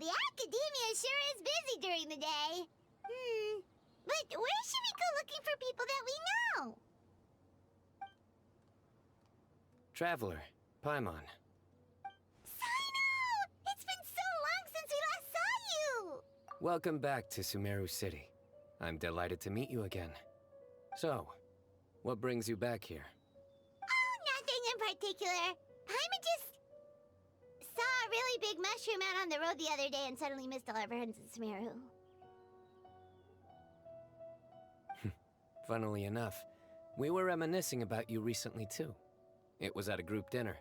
the academia sure is busy during the day. But where should we go looking for people that we know? Traveler, Paimon. Cyno! It's been so long since we last saw you! Welcome back to Sumeru City. I'm delighted to meet you again. So, what brings you back here? Oh, nothing in particular. Paimon just saw a really big mushroom out on the road the other day and suddenly missed all our friends in Sumeru. Funnily enough, we were reminiscing about you recently too. It was at a group dinner.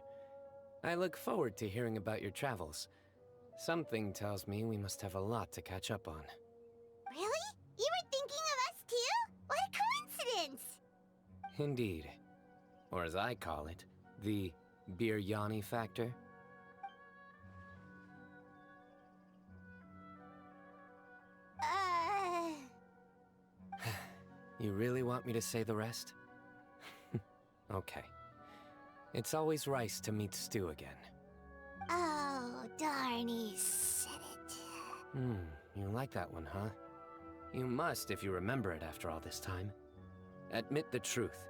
I look forward to hearing about your travels. Something tells me we must have a lot to catch up on. Really? You were thinking of us too? What a coincidence! Indeed. Or as I call it, the Biryani factor. You really want me to say the rest? Okay. It's always rice to meet stew again. Oh, darn, he said it. You like that one, huh? You must if you remember it after all this time. Admit the truth.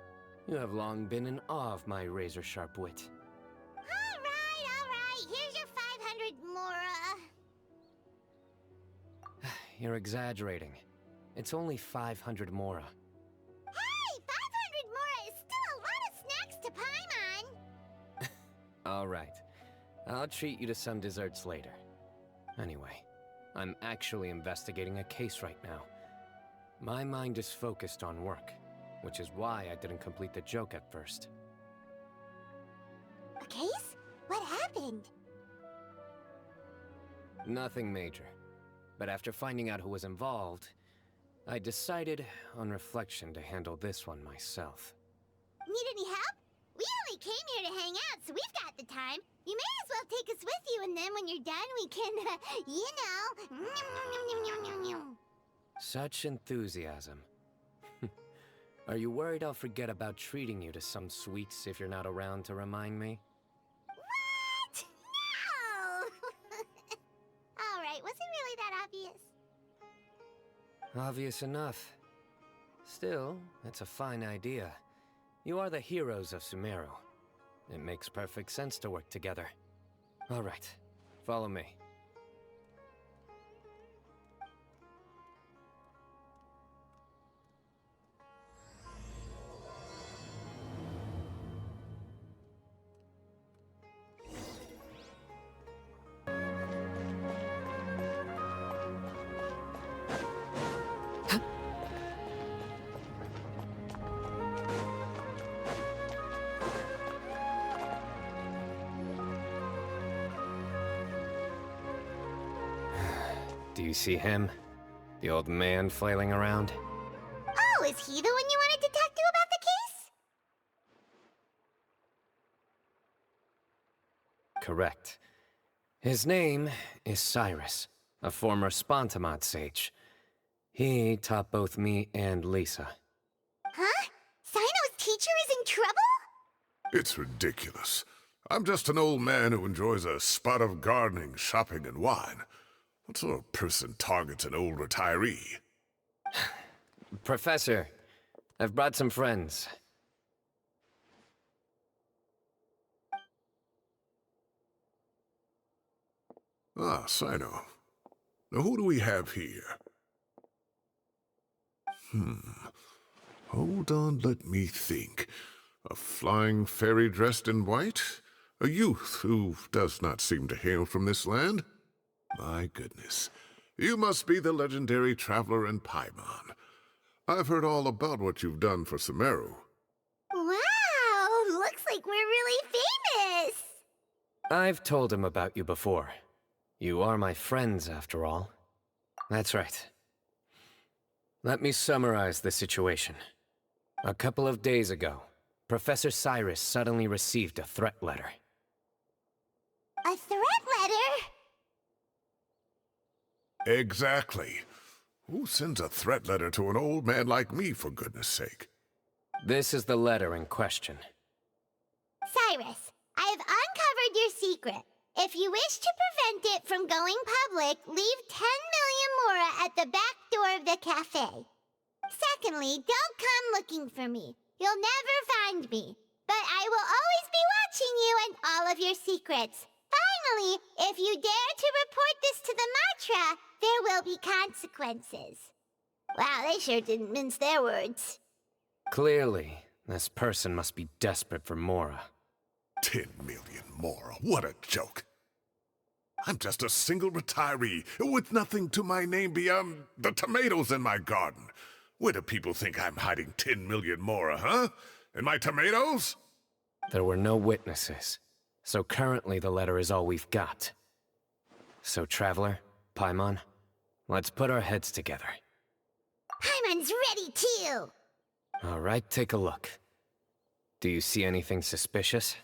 You have long been in awe of my razor-sharp wit. All right. Here's your 500 Mora. You're exaggerating. It's only 500 Mora. Hey, 500 Mora is still a lot of snacks to Paimon. All right. I'll treat you to some desserts later. Anyway, I'm actually investigating a case right now. My mind is focused on work, which is why I didn't complete the joke at first. A case? What happened? Nothing major. But after finding out who was involved, I decided, on reflection, to handle this one myself. Need any help? We only came here to hang out, so we've got the time. You may as well take us with you, and then when you're done, we can, Such enthusiasm. Are you worried I'll forget about treating you to some sweets if you're not around to remind me? What? No! All right, was it really that obvious? Obvious enough. Still, it's a fine idea. You are the heroes of Sumeru. It makes perfect sense to work together. All right, follow me. Do you see him? The old man flailing around? Oh, is he the one you wanted to talk to about the case? Correct. His name is Cyrus, a former Spontamod sage. He taught both me and Lisa. Huh? Cyno's teacher is in trouble? It's ridiculous. I'm just an old man who enjoys a spot of gardening, shopping, and wine. What sort of person targets an old retiree? Professor, I've brought some friends. Ah, Cyno. Now who do we have here? Hold on, let me think. A flying fairy dressed in white? A youth who does not seem to hail from this land? My goodness. You must be the legendary traveler in Paimon. I've heard all about what you've done for Sumeru. Wow, looks like we're really famous. I've told him about you before. You are my friends, after all. That's right. Let me summarize the situation. A couple of days ago, Professor Cyrus suddenly received a threat letter. A threat letter? Exactly. Who sends a threat letter to an old man like me, for goodness sake? This is the letter in question. Cyrus, I have uncovered your secret. If you wish to prevent it from going public, leave 10 million mora at the back door of the cafe. Secondly, don't come looking for me. You'll never find me. But I will always be watching you and all of your secrets. Finally, if you dare to report this to the Matra, there will be consequences. Wow, they sure didn't mince their words. Clearly, this person must be desperate for Mora. 10 million more. What a joke. I'm just a single retiree with nothing to my name beyond the tomatoes in my garden. Where do people think I'm hiding 10 million more, huh? In my tomatoes? There were no witnesses, so currently the letter is all we've got. So, Traveler, Paimon, let's put our heads together. Paimon's ready too! All right, take a look. Do you see anything suspicious?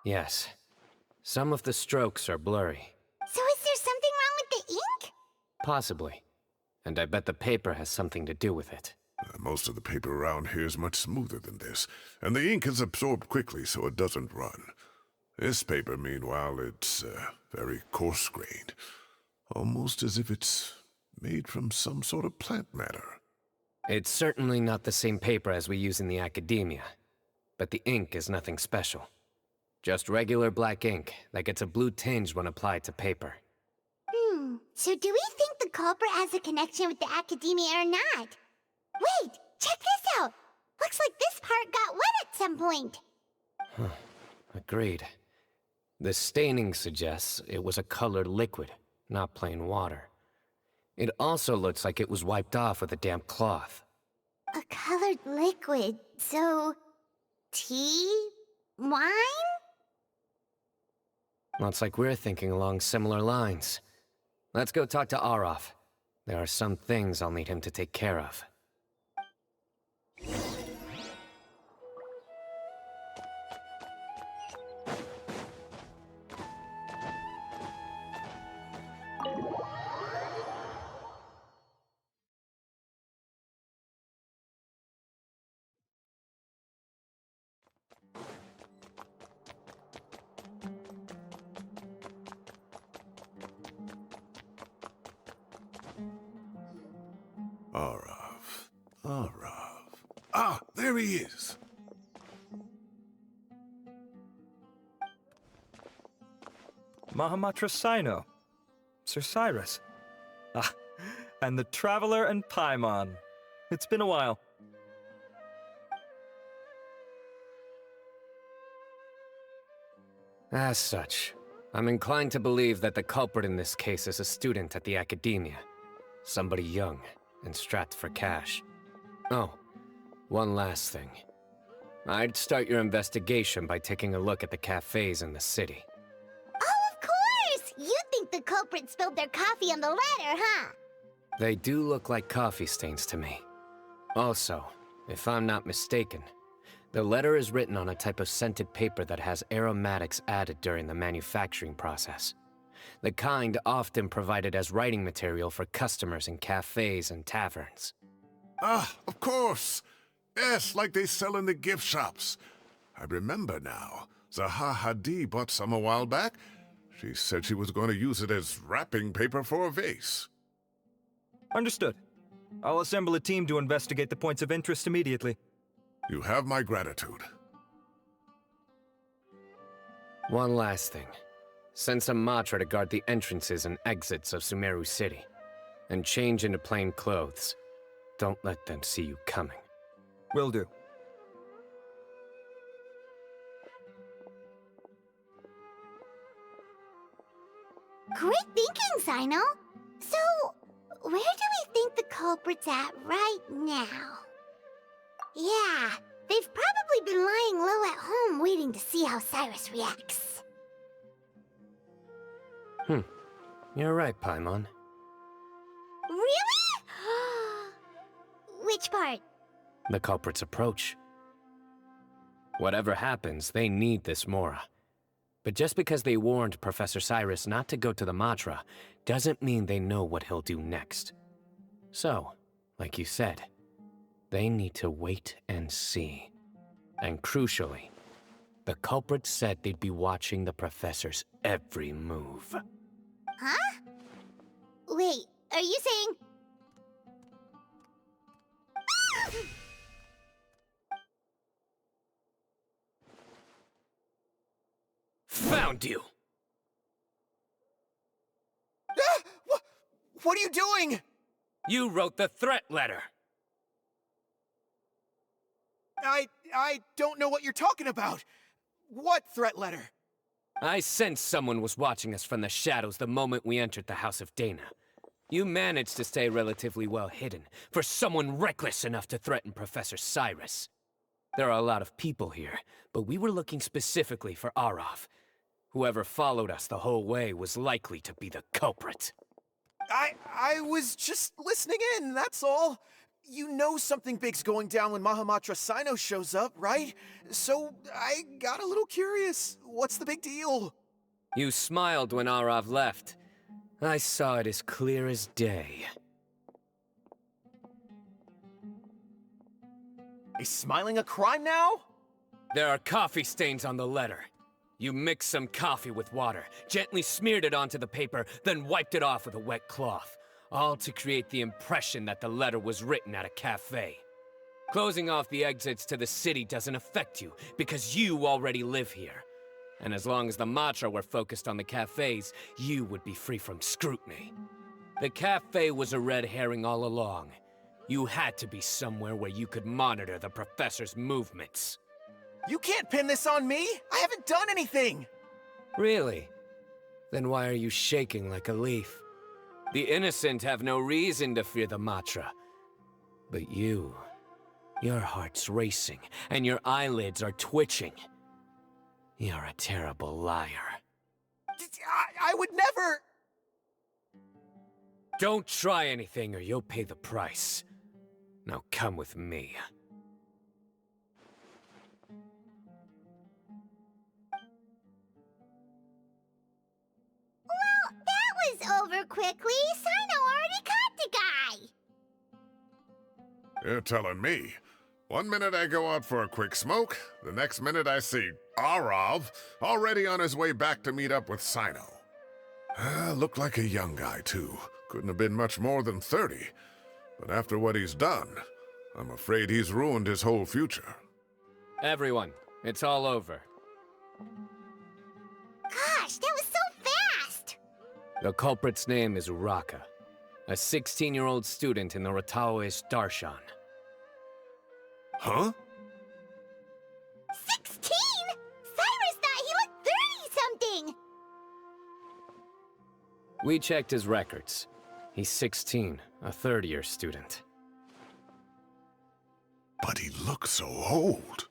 Yes. Some of the strokes are blurry. So is there something wrong with the ink? Possibly. And I bet the paper has something to do with it. Most of the paper around here is much smoother than this, and the ink is absorbed quickly so it doesn't run. This paper, meanwhile, it's very coarse-grained. Almost as if it's made from some sort of plant matter. It's certainly not the same paper as we use in the academia. But the ink is nothing special. Just regular black ink that gets a blue tinge when applied to paper. So do we think the culprit has a connection with the academia or not? Wait, check this out! Looks like this part got wet at some point. Agreed. The staining suggests it was a colored liquid, not plain water. It also looks like it was wiped off with a damp cloth. A colored liquid, so... tea? Wine? Looks like we're thinking along similar lines. Let's go talk to Arof. There are some things I'll need him to take care of. Arav. Ah, there he is. Mahamatra Cyno. Sir Cyrus. Ah, and the Traveler and Paimon. It's been a while. As such, I'm inclined to believe that the culprit in this case is a student at the academia. Somebody young and strapped for cash. Oh, one last thing. I'd start your investigation by taking a look at the cafes in the city. Oh, of course! You think the culprit spilled their coffee on the ladder, huh? They do look like coffee stains to me. Also, if I'm not mistaken, the letter is written on a type of scented paper that has aromatics added during the manufacturing process. The kind often provided as writing material for customers in cafes and taverns. Ah, of course. Yes, like they sell in the gift shops. I remember now. Zaha Hadi bought some a while back. She said she was going to use it as wrapping paper for a vase. Understood. I'll assemble a team to investigate the points of interest immediately. You have my gratitude. One last thing. Send some Matra to guard the entrances and exits of Sumeru City. And change into plain clothes. Don't let them see you coming. Will do. Great thinking, Cyno! So, where do we think the culprit's at right now? Yeah, they've probably been lying low at home waiting to see how Cyrus reacts. You're right, Paimon. Really? Which part? The culprit's approach. Whatever happens, they need this Mora. But just because they warned Professor Cyrus not to go to the Matra, doesn't mean they know what he'll do next. So, like you said, they need to wait and see. And crucially, the culprit said they'd be watching the Professor's every move. Huh? Wait, are you saying... Found you! What are you doing? You wrote the threat letter! I don't know what you're talking about. What threat letter? I sensed someone was watching us from the shadows the moment we entered the House of Dana. You managed to stay relatively well hidden for someone reckless enough to threaten Professor Cyrus. There are a lot of people here, but we were looking specifically for Arav. Whoever followed us the whole way was likely to be the culprit. I was just listening in, that's all. You know something big's going down when Mahamatra Cyno shows up, right? So I got a little curious. What's the big deal? You smiled when Arav left. I saw it as clear as day. Is smiling a crime now? There are coffee stains on the letter. You mixed some coffee with water, gently smeared it onto the paper, then wiped it off with a wet cloth. All to create the impression that the letter was written at a cafe. Closing off the exits to the city doesn't affect you, because you already live here. And as long as the Matra were focused on the cafes, you would be free from scrutiny. The cafe was a red herring all along. You had to be somewhere where you could monitor the Professor's movements. You can't pin this on me! I haven't done anything! Really? Then why are you shaking like a leaf? The innocent have no reason to fear the Matra. But you... your heart's racing, and your eyelids are twitching. You're a terrible liar. I would never... Don't try anything or you'll pay the price. Now come with me. Well, that was over quickly. Cyno already caught the guy. You're telling me. One minute I go out for a quick smoke, the next minute I see Arav already on his way back to meet up with Cyno. Looked like a young guy, too. Couldn't have been much more than 30. But after what he's done, I'm afraid he's ruined his whole future. Everyone, it's all over. Gosh, that was so fast! The culprit's name is Uraka, a 16-year-old student in the Rataoist Darshan. Huh? 16? Cyrus thought he looked 30-something! We checked his records. He's 16, a third-year student. But he looks so old.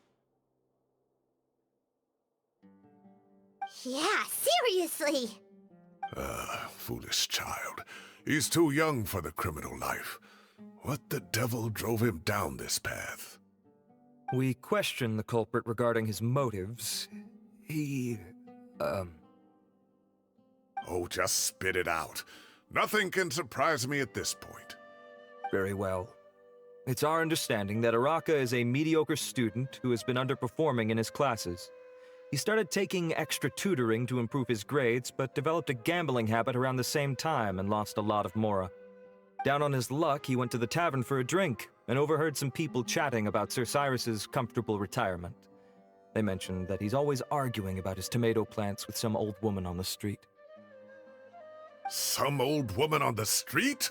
Yeah, seriously! Foolish child. He's too young for the criminal life. What the devil drove him down this path? We questioned the culprit regarding his motives. Oh, just spit it out. Nothing can surprise me at this point. Very well. It's our understanding that Araka is a mediocre student who has been underperforming in his classes. He started taking extra tutoring to improve his grades, but developed a gambling habit around the same time and lost a lot of Mora. Down on his luck, he went to the tavern for a drink and overheard some people chatting about Sir Cyrus's comfortable retirement. They mentioned that he's always arguing about his tomato plants with some old woman on the street. Some old woman on the street?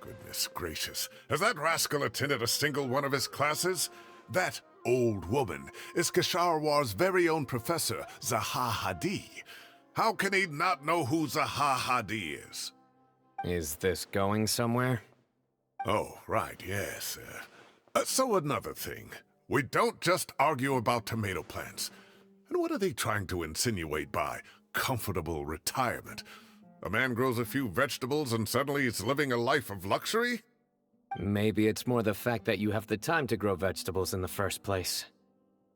Goodness gracious, has that rascal attended a single one of his classes? That old woman is Kasharwar's very own professor, Zaha Hadi. How can he not know who Zaha Hadi is? Is this going somewhere? Oh, right, yes. So another thing. We don't just argue about tomato plants. And what are they trying to insinuate by comfortable retirement? A man grows a few vegetables and suddenly he's living a life of luxury? Maybe it's more the fact that you have the time to grow vegetables in the first place.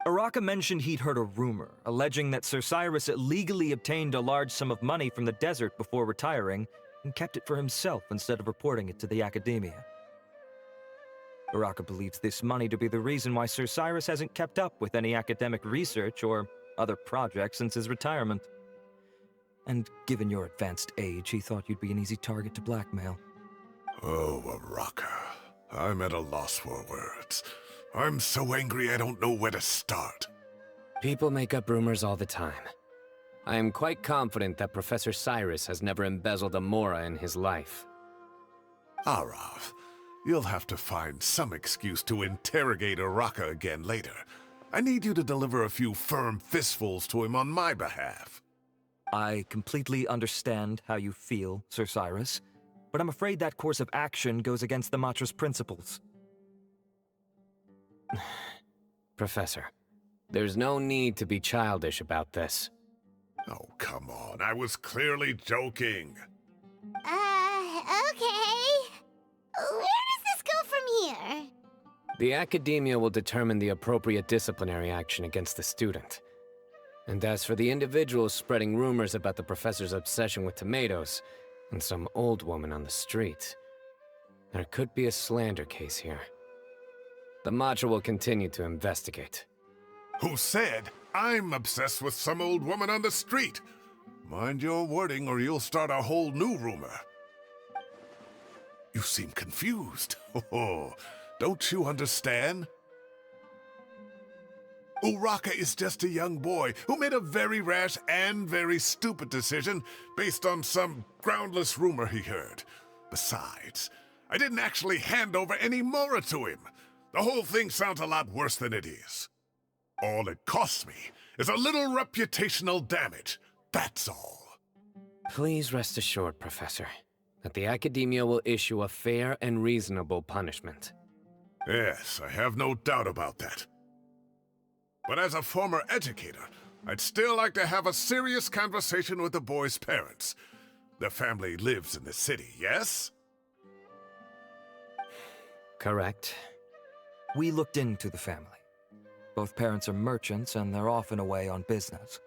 Araka mentioned he'd heard a rumor, alleging that Sir Cyrus illegally obtained a large sum of money from the desert before retiring, and kept it for himself instead of reporting it to the academia. Araka believes this money to be the reason why Sir Cyrus hasn't kept up with any academic research or other projects since his retirement. And given your advanced age, he thought you'd be an easy target to blackmail. Oh, Araka. I'm at a loss for words. I'm so angry I don't know where to start. People make up rumors all the time. I am quite confident that Professor Cyrus has never embezzled a mora in his life. Arav, you'll have to find some excuse to interrogate Araka again later. I need you to deliver a few firm fistfuls to him on my behalf. I completely understand how you feel, Sir Cyrus, but I'm afraid that course of action goes against the Matra's principles. Professor, there's no need to be childish about this. Oh, come on. I was clearly joking. Okay. Where does this go from here? The academia will determine the appropriate disciplinary action against the student. And as for the individuals spreading rumors about the professor's obsession with tomatoes and some old woman on the street, there could be a slander case here. The Matra will continue to investigate. Who said I'm obsessed with some old woman on the street? Mind your wording or you'll start a whole new rumor. You seem confused. Oh, don't you understand? Uraka is just a young boy who made a very rash and very stupid decision based on some groundless rumor he heard. Besides, I didn't actually hand over any mora to him. The whole thing sounds a lot worse than it is. All it costs me is a little reputational damage. That's all. Please rest assured, Professor, that the academia will issue a fair and reasonable punishment. Yes, I have no doubt about that. But as a former educator, I'd still like to have a serious conversation with the boy's parents. Their family lives in the city, yes? Correct. We looked into the family. Both parents are merchants and they're often away on business.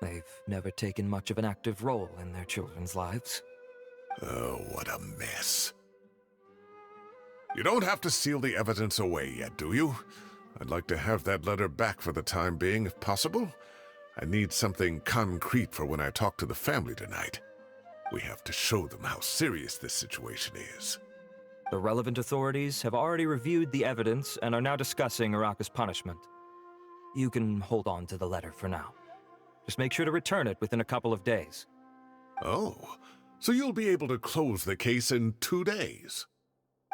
They've never taken much of an active role in their children's lives. Oh, what a mess. You don't have to seal the evidence away yet, do you? I'd like to have that letter back for the time being, if possible. I need something concrete for when I talk to the family tonight. We have to show them how serious this situation is. The relevant authorities have already reviewed the evidence and are now discussing Araka's punishment. You can hold on to the letter for now. Just make sure to return it within a couple of days. Oh, so you'll be able to close the case in 2 days?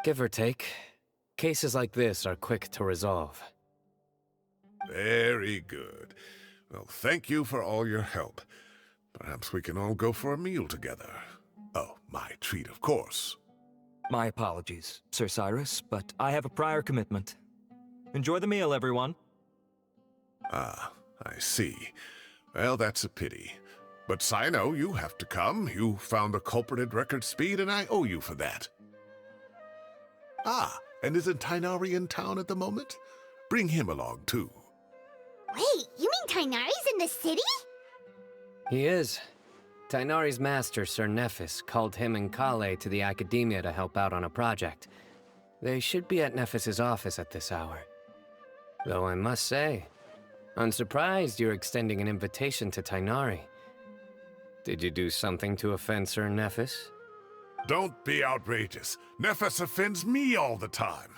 Give or take. Cases like this are quick to resolve. Very good. Well, thank you for all your help. Perhaps we can all go for a meal together. Oh, my treat, of course. My apologies, Sir Cyrus, but I have a prior commitment. Enjoy the meal, everyone. Ah, I see. Well, that's a pity. But Cyno, you have to come. You found the culprit at record speed, and I owe you for that. Ah, and isn't Tighnari in town at the moment? Bring him along, too. Wait, you mean Tighnari's in the city? He is. Tighnari's master, Sir Nephis, called him and Kale to the academia to help out on a project. They should be at Nephis's office at this hour. Though I must say, I'm surprised you're extending an invitation to Tighnari. Did you do something to offend Sir Nephis? Don't be outrageous. Nephis offends me all the time.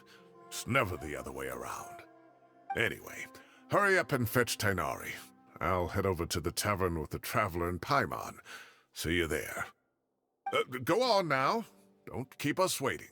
It's never the other way around. Anyway, hurry up and fetch Tighnari. I'll head over to the tavern with the Traveler and Paimon. See you there. Go on now. Don't keep us waiting.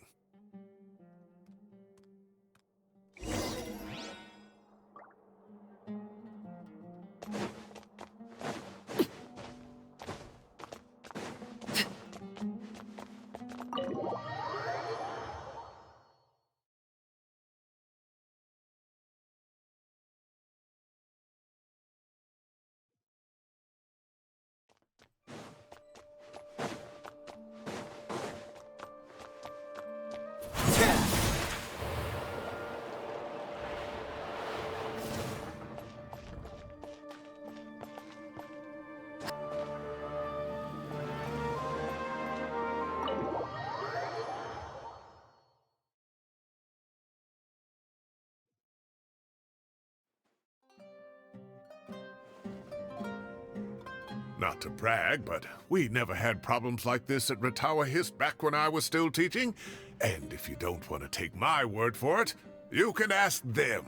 Not to brag, but we never had problems like this at Ratawa Hist back when I was still teaching. And if you don't want to take my word for it, you can ask them.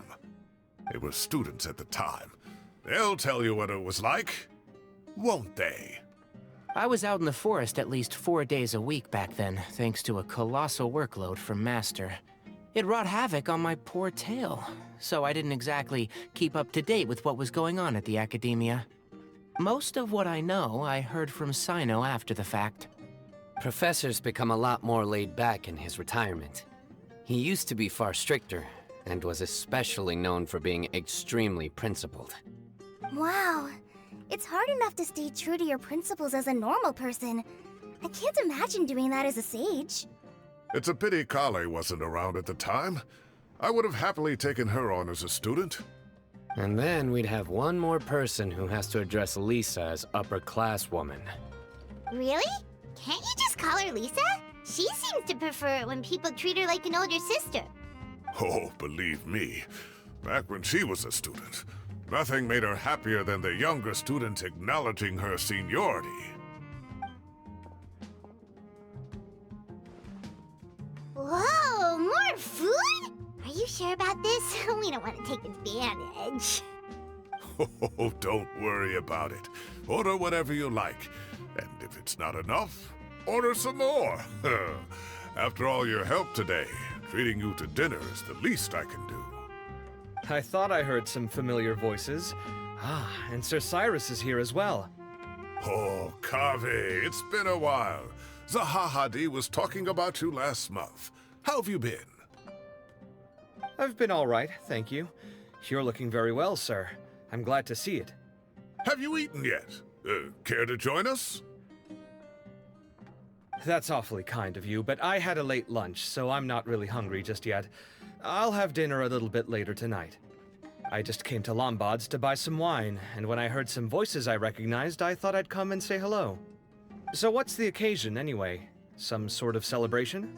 They were students at the time. They'll tell you what it was like, won't they? I was out in the forest at least 4 days a week back then, thanks to a colossal workload from Master. It wrought havoc on my poor tail, so I didn't exactly keep up to date with what was going on at the Academia. Most of what I know, I heard from Cyno after the fact. Professor's become a lot more laid back in his retirement. He used to be far stricter, and was especially known for being extremely principled. Wow. It's hard enough to stay true to your principles as a normal person. I can't imagine doing that as a sage. It's a pity Kale wasn't around at the time. I would have happily taken her on as a student. And then we'd have one more person who has to address Lisa as upper-class woman. Really? Can't you just call her Lisa? She seems to prefer it when people treat her like an older sister. Oh, believe me, back when she was a student, nothing made her happier than the younger students acknowledging her seniority. Whoa, more food? Are you sure about this? We don't want to take advantage. Oh, don't worry about it. Order whatever you like. And if it's not enough, order some more. After all your help today, treating you to dinner is the least I can do. I thought I heard some familiar voices. Ah, and Sir Cyrus is here as well. Oh, Kave, it's been a while. Zahahadi was talking about you last month. How have you been? I've been all right, thank you. You're looking very well, sir. I'm glad to see it. Have you eaten yet? Care to join us? That's awfully kind of you, but I had a late lunch, so I'm not really hungry just yet. I'll have dinner a little bit later tonight. I just came to Lombard's to buy some wine, and when I heard some voices I recognized, I thought I'd come and say hello. So what's the occasion, anyway? Some sort of celebration?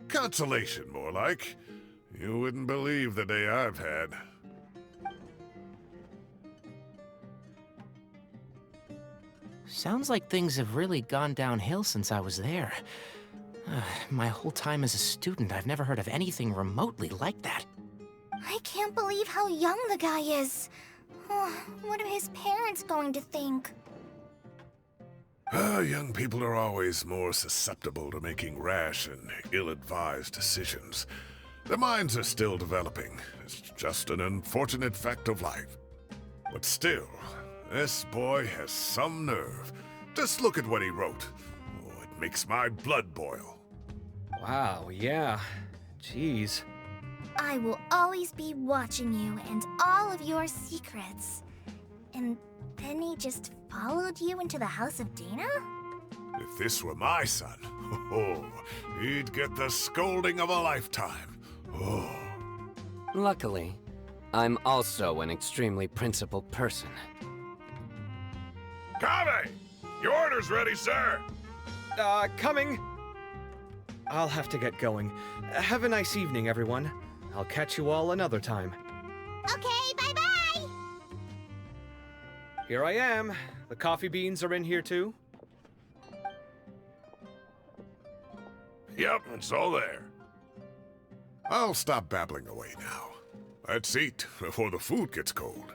Consolation, more like. You wouldn't believe the day I've had. Sounds like things have really gone downhill since I was there. My whole time as a student, I've never heard of anything remotely like that. I can't believe how young the guy is. What are his parents going to think? Young people are always more susceptible to making rash and ill-advised decisions. Their minds are still developing. It's just an unfortunate fact of life. But still, this boy has some nerve. Just look at what he wrote. Oh, it makes my blood boil. Wow, yeah. Jeez. I will always be watching you and all of your secrets. And then he just followed you into the house of Dana? If this were my son, oh, he'd get the scolding of a lifetime. Oh. Luckily, I'm also an extremely principled person. Kave! Your order's ready, sir! Coming! I'll have to get going. Have a nice evening, everyone. I'll catch you all another time. Okay, bye-bye! Here I am. The coffee beans are in here too. Yep, it's all there. I'll stop babbling away now. Let's eat before the food gets cold.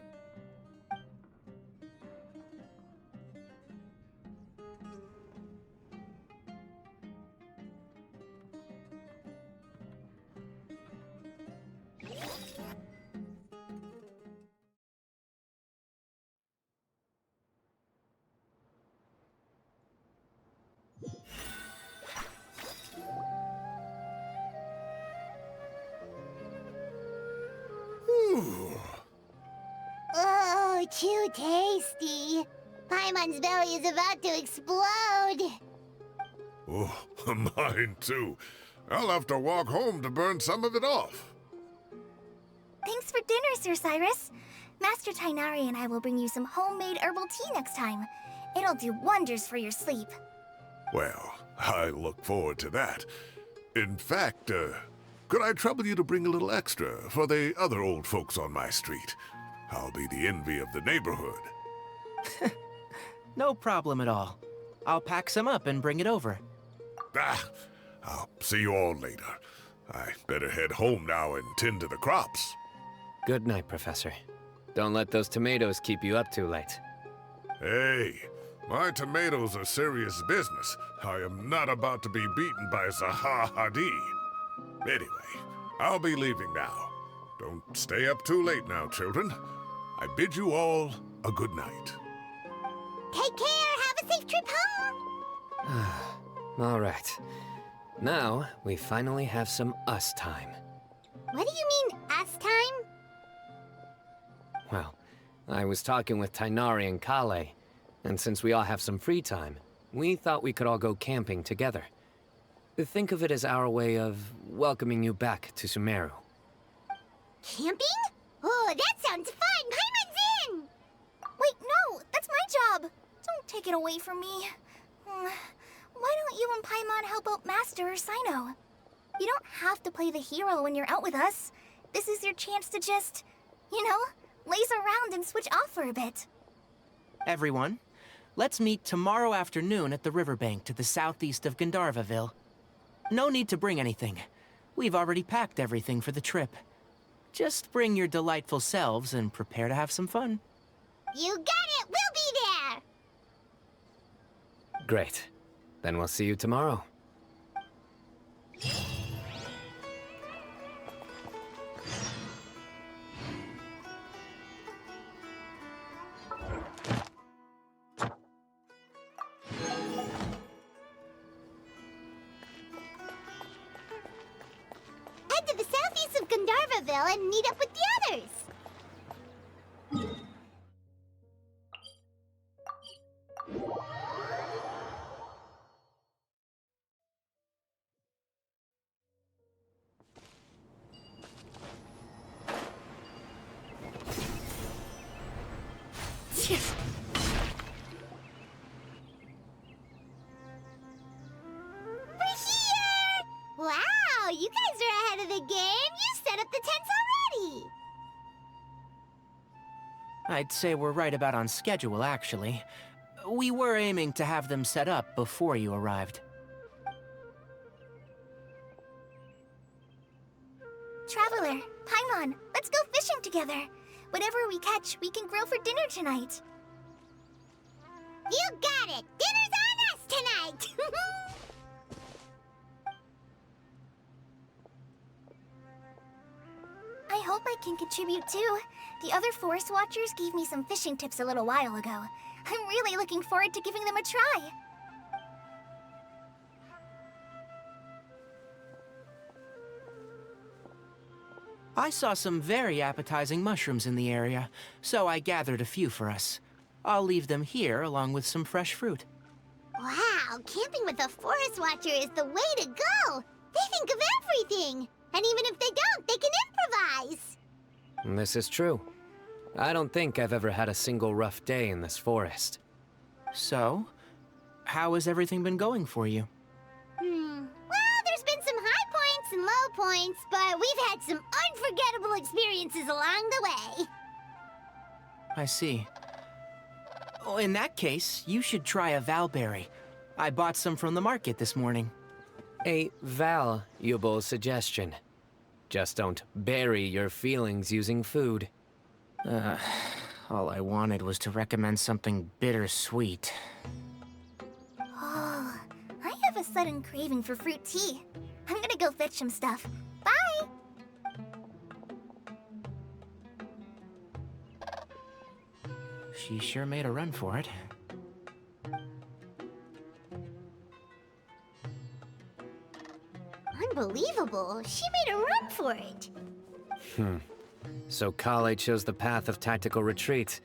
Oh, too tasty. Paimon's belly is about to explode. Oh, mine too. I'll have to walk home to burn some of it off. Thanks for dinner, Sir Cyrus. Master Tainari and I will bring you some homemade herbal tea next time. It'll do wonders for your sleep. Well, I look forward to that. In fact, could I trouble you to bring a little extra for the other old folks on my street? I'll be the envy of the neighborhood. No problem at all. I'll pack some up and bring it over. Ah, I'll see you all later. I better head home now and tend to the crops. Good night, Professor. Don't let those tomatoes keep you up too late. Hey, my tomatoes are serious business. I am not about to be beaten by Zaha Hadid. Anyway, I'll be leaving now. Don't stay up too late now, children. I bid you all a good night. Take care. Have a safe trip home. All right. Now, we finally have some us time. What do you mean, us time? Well, I was talking with Tighnari and Kale, and since we all have some free time, we thought we could all go camping together. Think of it as our way of welcoming you back to Sumeru. Camping? Oh, that sounds fun. Paimon's in. Wait, no, that's my job. Don't take it away from me. Why don't you and Paimon help out Master or Cyno? You don't have to play the hero when you're out with us. This is your chance to just, laze around and switch off for a bit. Everyone, let's meet tomorrow afternoon at the riverbank to the southeast of Gandharvaville. No need to bring anything. We've already packed everything for the trip. Just bring your delightful selves and prepare to have some fun. You got it. We'll be there. Great. Then we'll see you tomorrow. Head to the southeast of Gandharvaville and meet up with the others. Wow, you guys are ahead of the game. You set up the tents already. I'd say we're right about on schedule, actually. We were aiming to have them set up before you arrived. Traveler, Paimon, let's go fishing together. Whatever we catch, we can grill for dinner tonight. You got it. Dinner's on us tonight. I hope I can contribute too. The other forest watchers gave me some fishing tips a little while ago. I'm really looking forward to giving them a try. I saw some very appetizing mushrooms in the area, so I gathered a few for us. I'll leave them here along with some fresh fruit. Wow, camping with a forest watcher is the way to go. They think of everything. And even if they don't, they can improvise. This is true. I don't think I've ever had a single rough day in this forest. So, how has everything been going for you? Well, there's been some high points and low points, but we've had some unforgettable experiences along the way. I see. Oh, in that case, you should try a valberry. I bought some from the market this morning. A valuable suggestion. Just don't bury your feelings using food. All I wanted was to recommend something bittersweet. Oh, I have a sudden craving for fruit tea. I'm gonna go fetch some stuff. Bye! She sure made a run for it. Unbelievable. She made a run for it. So Kale chose the path of tactical retreat.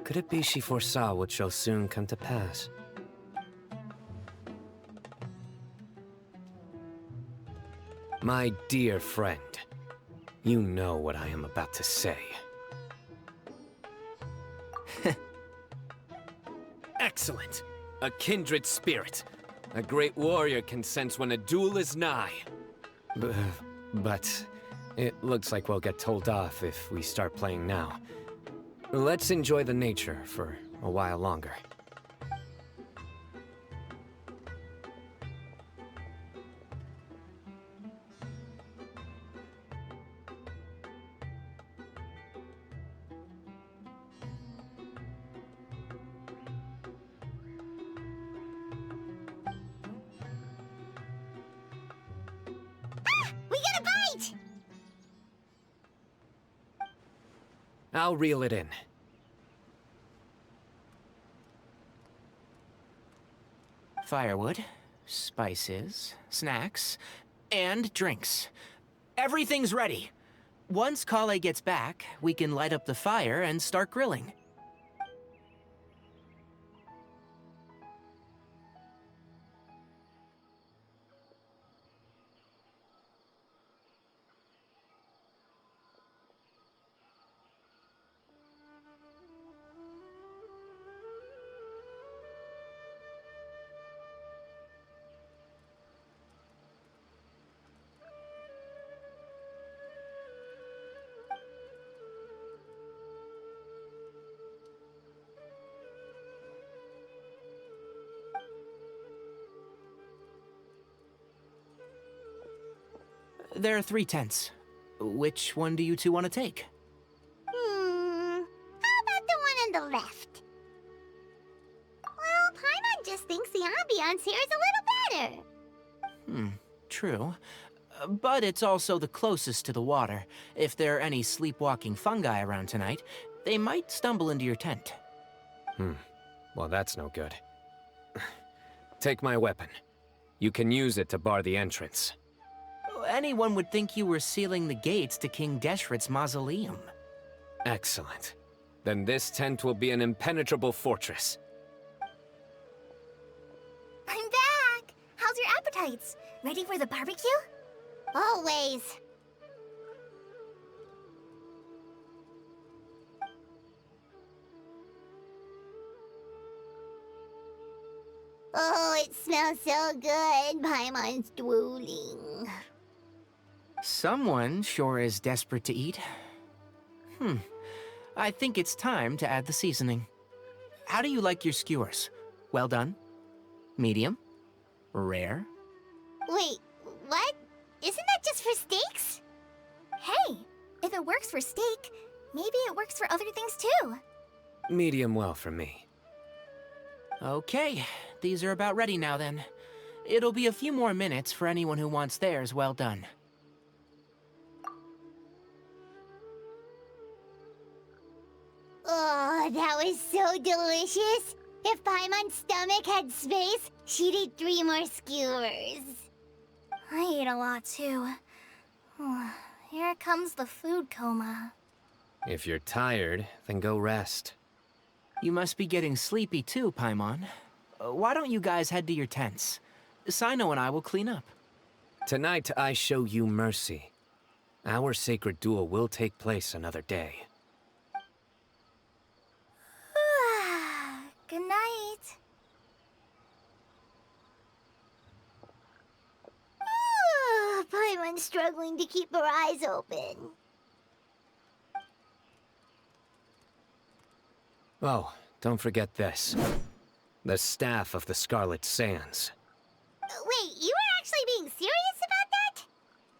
Could it be she foresaw what shall soon come to pass? My dear friend, you know what I am about to say. Excellent! A kindred spirit. A great warrior can sense when a duel is nigh. But it looks like we'll get told off if we start playing now. Let's enjoy the nature for a while longer. I'll reel it in. Firewood, spices, snacks, and drinks. Everything's ready. Once Kale gets back, we can light up the fire and start grilling. There are 3 tents. Which one do you two want to take? How about the one on the left? Well, Paimon just thinks the ambiance here is a little better. True. But it's also the closest to the water. If there are any sleepwalking fungi around tonight, they might stumble into your tent. Well, that's no good. Take my weapon. You can use it to bar the entrance. Anyone would think you were sealing the gates to King Deshret's mausoleum. Excellent. Then this tent will be an impenetrable fortress. I'm back! How's your appetites? Ready for the barbecue? Always. Oh, it smells so good. Paimon's drooling. Someone sure is desperate to eat. I think it's time to add the seasoning. How do you like your skewers? Well done? Medium? Rare? Wait, what? Isn't that just for steaks? Hey, if it works for steak, maybe it works for other things too. Medium well for me. Okay, these are about ready now then. It'll be a few more minutes for anyone who wants theirs well done. Oh, that was so delicious. If Paimon's stomach had space, she'd eat 3 more skewers. I ate a lot too. Here comes the food coma. If you're tired, then go rest. You must be getting sleepy too, Paimon. Why don't you guys head to your tents? Cyno and I will clean up. Tonight, I show you mercy. Our sacred duel will take place another day. Good night. Paimon's struggling to keep her eyes open. Oh, don't forget this. The Staff of the Scarlet Sands. Wait, you were actually being serious about that?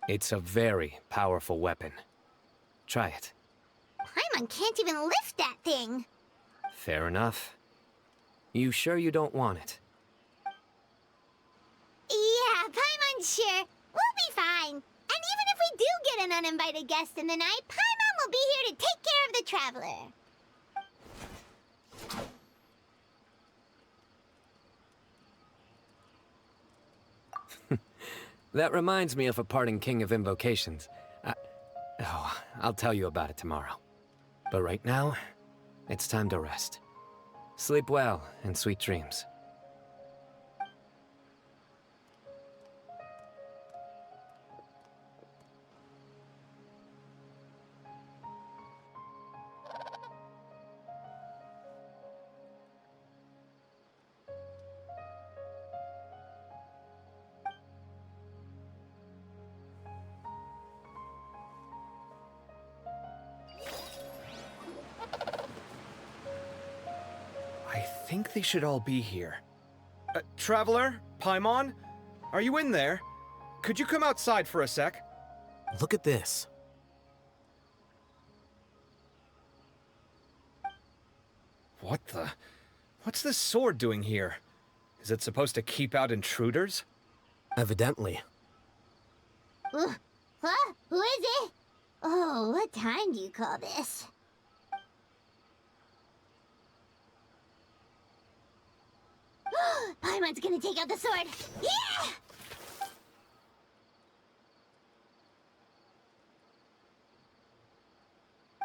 It's a very powerful weapon. Try it. Paimon can't even lift that thing. Fair enough. You sure you don't want it? Yeah, Paimon's sure. We'll be fine. And even if we do get an uninvited guest in the night, Paimon will be here to take care of the traveler. That reminds me of a parting king of invocations. I'll tell you about it tomorrow. But right now, it's time to rest. Sleep well and sweet dreams. I think they should all be here. Traveler? Paimon? Are you in there? Could you come outside for a sec? Look at this. What the? What's this sword doing here? Is it supposed to keep out intruders? Evidently. Huh? Who is it? Oh, what time do you call this? Paimon's gonna take out the sword. Yeah!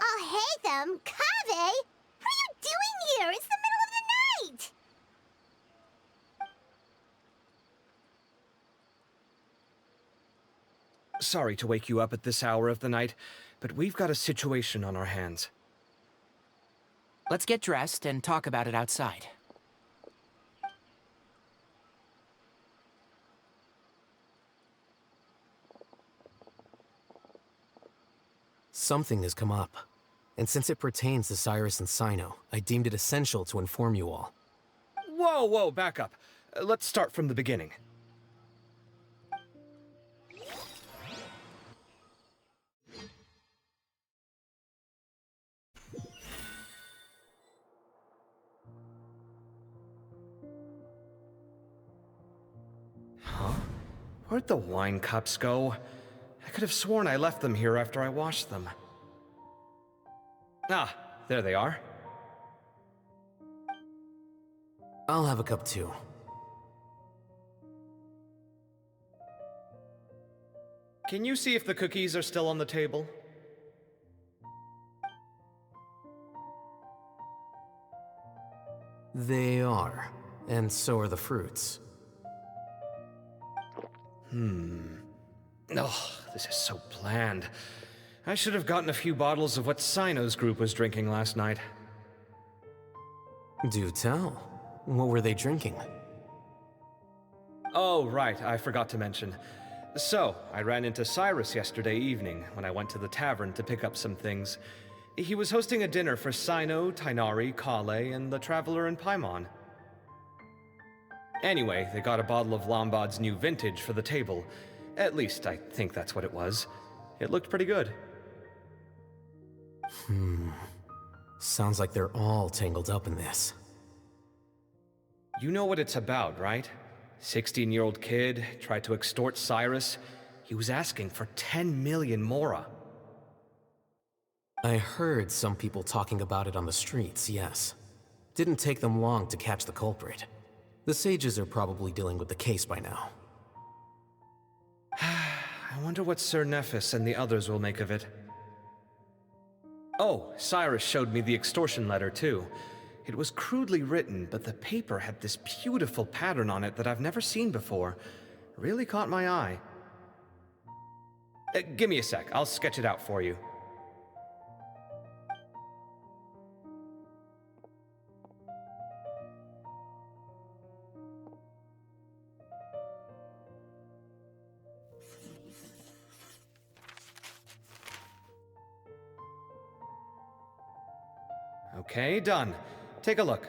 Oh, hey them, Kave! What are you doing here? It's the middle of the night! Sorry to wake you up at this hour of the night, but we've got a situation on our hands. Let's get dressed and talk about it outside. Something has come up. And since it pertains to Cyrus and Cyno, I deemed it essential to inform you all. Whoa, back up. Let's start from the beginning. Huh? Where'd the wine cups go? I could have sworn I left them here after I washed them. Ah, there they are. I'll have a cup too. Can you see if the cookies are still on the table? They are. And so are the fruits. Oh, this is so bland. I should have gotten a few bottles of what Cyno's group was drinking last night. Do tell. What were they drinking? Oh, right, I forgot to mention. So, I ran into Cyrus yesterday evening when I went to the tavern to pick up some things. He was hosting a dinner for Cyno, Tighnari, Kale, and the Traveler and Paimon. Anyway, they got a bottle of Lombard's new vintage for the table. At least, I think that's what it was. It looked pretty good. Sounds like they're all tangled up in this. You know what it's about, right? 16-year-old kid tried to extort Cyrus. He was asking for 10 million mora. I heard some people talking about it on the streets, yes. Didn't take them long to catch the culprit. The sages are probably dealing with the case by now. I wonder what Sir Nephis and the others will make of it. Oh, Cyrus showed me the extortion letter, too. It was crudely written, but the paper had this beautiful pattern on it that I've never seen before. Really caught my eye. Give me a sec, I'll sketch it out for you. Okay, done. Take a look.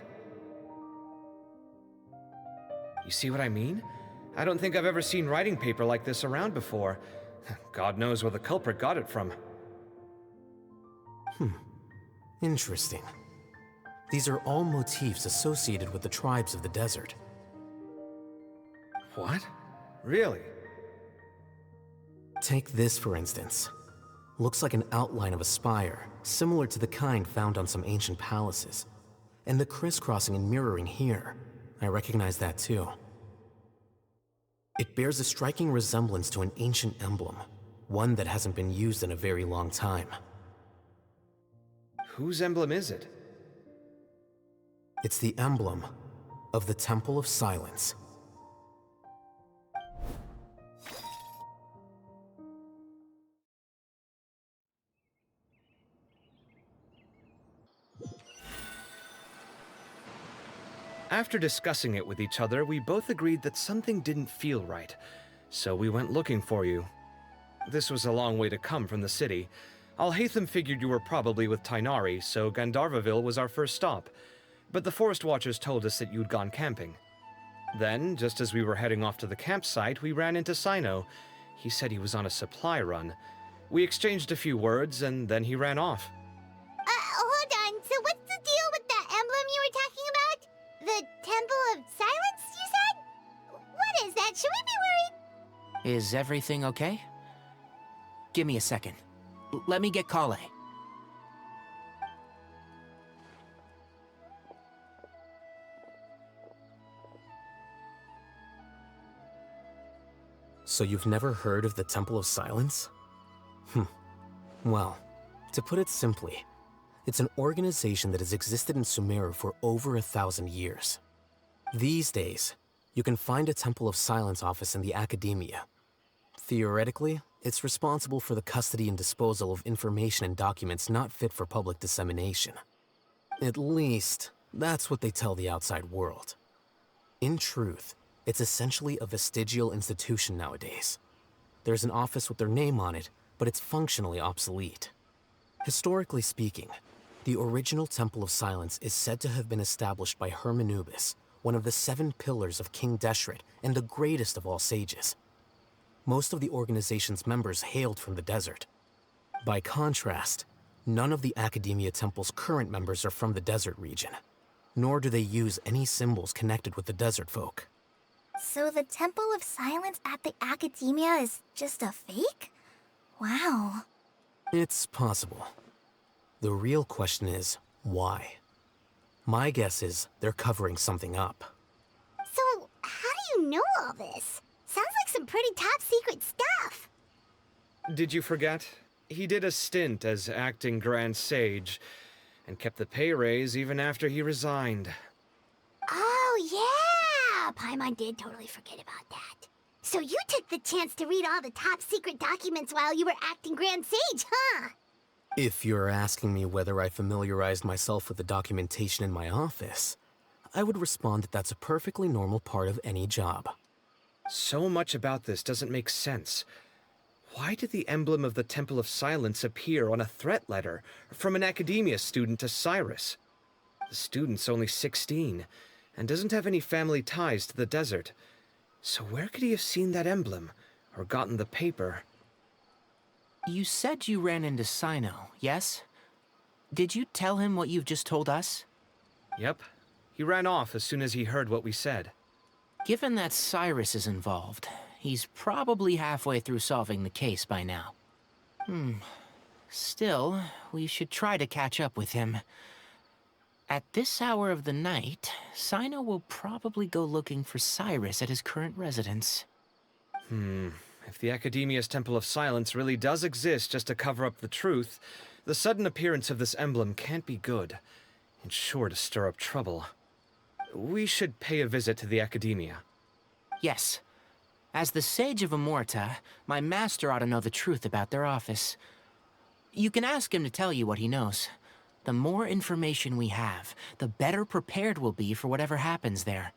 You see what I mean? I don't think I've ever seen writing paper like this around before. God knows where the culprit got it from. Interesting. These are all motifs associated with the tribes of the desert. What? Really? Take this, for instance. Looks like an outline of a spire, similar to the kind found on some ancient palaces. And the crisscrossing and mirroring here, I recognize that too. It bears a striking resemblance to an ancient emblem, one that hasn't been used in a very long time. Whose emblem is it? It's the emblem of the Temple of Silence. After discussing it with each other, we both agreed that something didn't feel right, so we went looking for you. This was a long way to come from the city. Alhaitham figured you were probably with Tighnari, so Gandharvaville was our first stop. But the Forest Watchers told us that you'd gone camping. Then, just as we were heading off to the campsite, we ran into Cyno. He said he was on a supply run. We exchanged a few words, and then he ran off. Hold on. So what's the deal with that emblem you were talking about? The Temple of Silence, you said? What is that? Should we be worried? Is everything okay? Give me a second. Let me get Kale. So you've never heard of the Temple of Silence? Well, to put it simply, it's an organization that has existed in Sumeru for over 1,000 years. These days, you can find a Temple of Silence office in the academia. Theoretically, it's responsible for the custody and disposal of information and documents not fit for public dissemination. At least, that's what they tell the outside world. In truth, it's essentially a vestigial institution nowadays. There's an office with their name on it, but it's functionally obsolete. Historically speaking, the original Temple of Silence is said to have been established by Hermanubis, one of the 7 pillars of King Deshret and the greatest of all sages. Most of the organization's members hailed from the desert. By contrast, none of the Academia Temple's current members are from the desert region, nor do they use any symbols connected with the desert folk. So the Temple of Silence at the Academia is just a fake? Wow. It's possible. The real question is, why? My guess is they're covering something up. So, how do you know all this? Sounds like some pretty top-secret stuff. Did you forget? He did a stint as acting Grand Sage, and kept the pay raise even after he resigned. Oh, yeah! Paimon did totally forget about that. So you took the chance to read all the top-secret documents while you were acting Grand Sage, huh? If you're asking me whether I familiarized myself with the documentation in my office, I would respond that that's a perfectly normal part of any job. So much about this doesn't make sense. Why did the emblem of the Temple of Silence appear on a threat letter from an Academia student to Cyrus? The student's only 16, and doesn't have any family ties to the desert. So where could he have seen that emblem, or gotten the paper? You said you ran into Cyno, yes? Did you tell him what you've just told us? Yep. He ran off as soon as he heard what we said. Given that Cyrus is involved, he's probably halfway through solving the case by now. Still, we should try to catch up with him. At this hour of the night, Cyno will probably go looking for Cyrus at his current residence. If the Academia's Temple of Silence really does exist just to cover up the truth, the sudden appearance of this emblem can't be good. It's sure to stir up trouble. We should pay a visit to the Academia. Yes. As the Sage of Amorta, my master ought to know the truth about their office. You can ask him to tell you what he knows. The more information we have, the better prepared we'll be for whatever happens there.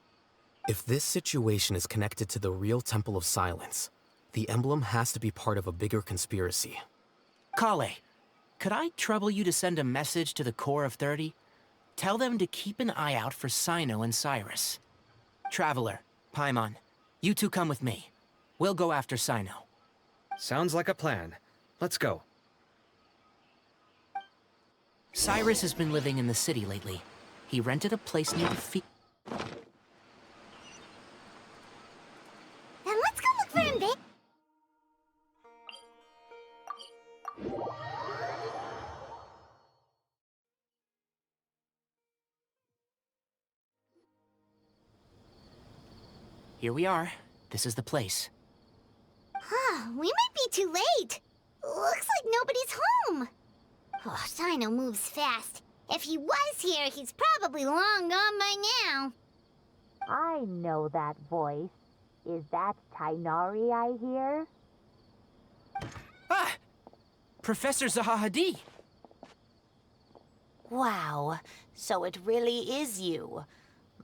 If this situation is connected to the real Temple of Silence, the emblem has to be part of a bigger conspiracy. Kale, could I trouble you to send a message to the Core of 30? Tell them to keep an eye out for Cyno and Cyrus. Traveler, Paimon, you two come with me. We'll go after Cyno. Sounds like a plan. Let's go. Cyrus has been living in the city lately. He rented a place near the Then let's go look for him, babe. Here we are. This is the place. We might be too late. Looks like nobody's home. Oh, Cyno moves fast. If he was here, he's probably long gone by now. I know that voice. Is that Tainari I hear? Ah! Professor Zahahadi! Wow, so it really is you.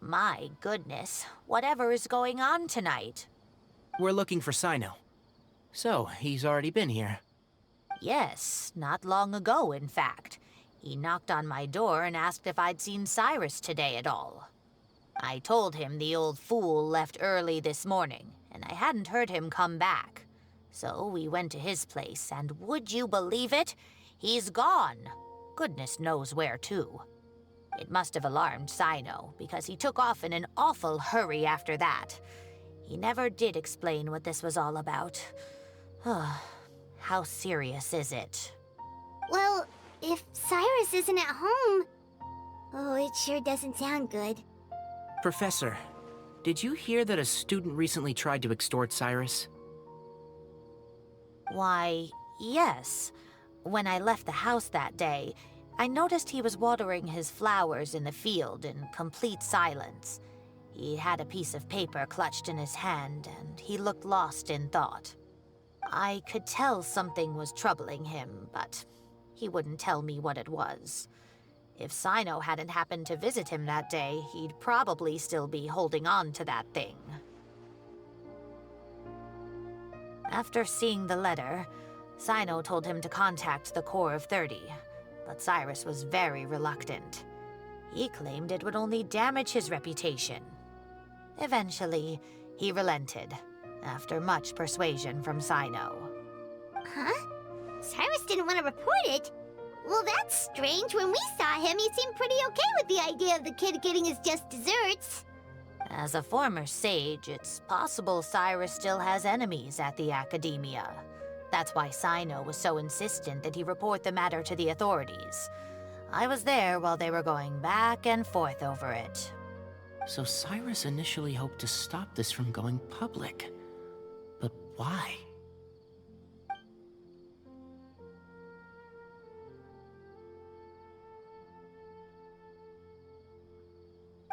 My goodness, whatever is going on tonight? We're looking for Cyno. So, he's already been here. Yes, not long ago, in fact. He knocked on my door and asked if I'd seen Cyrus today at all. I told him the old fool left early this morning, and I hadn't heard him come back. So we went to his place, and would you believe it? He's gone. Goodness knows where to. It must have alarmed Cyno, because he took off in an awful hurry after that. He never did explain what this was all about. How serious is it? Well, if Cyrus isn't at home... Oh, it sure doesn't sound good. Professor, did you hear that a student recently tried to extort Cyrus? Why, yes. When I left the house that day, I noticed he was watering his flowers in the field in complete silence. He had a piece of paper clutched in his hand, and he looked lost in thought. I could tell something was troubling him, but he wouldn't tell me what it was. If Cyno hadn't happened to visit him that day, he'd probably still be holding on to that thing. After seeing the letter, Cyno told him to contact the Corps of 30, but Cyrus was very reluctant. He claimed it would only damage his reputation. Eventually, he relented, after much persuasion from Cyno. Huh? Cyrus didn't want to report it? Well, that's strange. When we saw him, he seemed pretty okay with the idea of the kid getting his just desserts. As a former sage, it's possible Cyrus still has enemies at the Academia. That's why Cyno was so insistent that he report the matter to the authorities. I was there while they were going back and forth over it. So Cyrus initially hoped to stop this from going public. But why?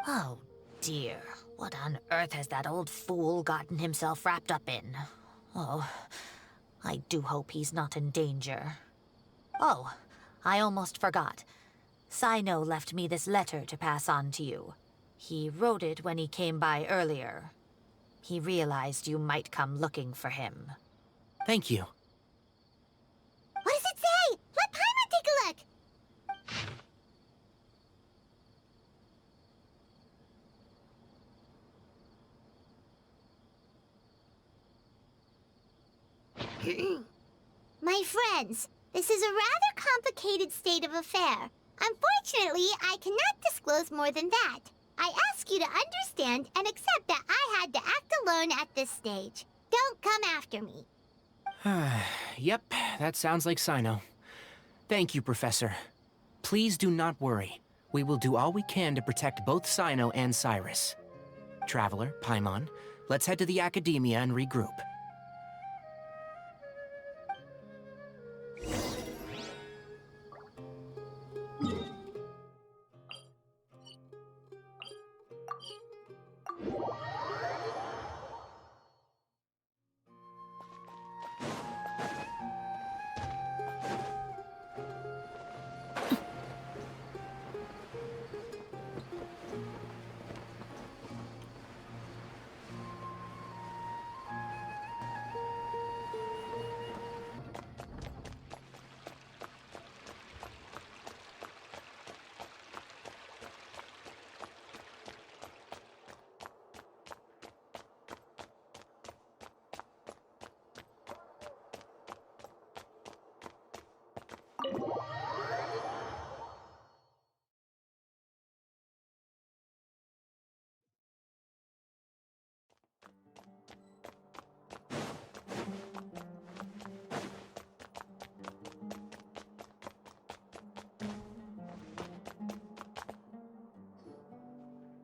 Oh dear, what on earth has that old fool gotten himself wrapped up in? Oh, I do hope he's not in danger. Oh, I almost forgot. Cyno left me this letter to pass on to you. He wrote it when he came by earlier. He realized you might come looking for him. Thank you. What does it say? Let Paimon take a look. My friends, this is a rather complicated state of affair. Unfortunately, I cannot disclose more than that. I ask you to understand and accept that I had to act alone at this stage. Don't come after me. Yep, that sounds like Cyno. Thank you, Professor. Please do not worry. We will do all we can to protect both Cyno and Cyrus. Traveler, Paimon, let's head to the Academia and regroup.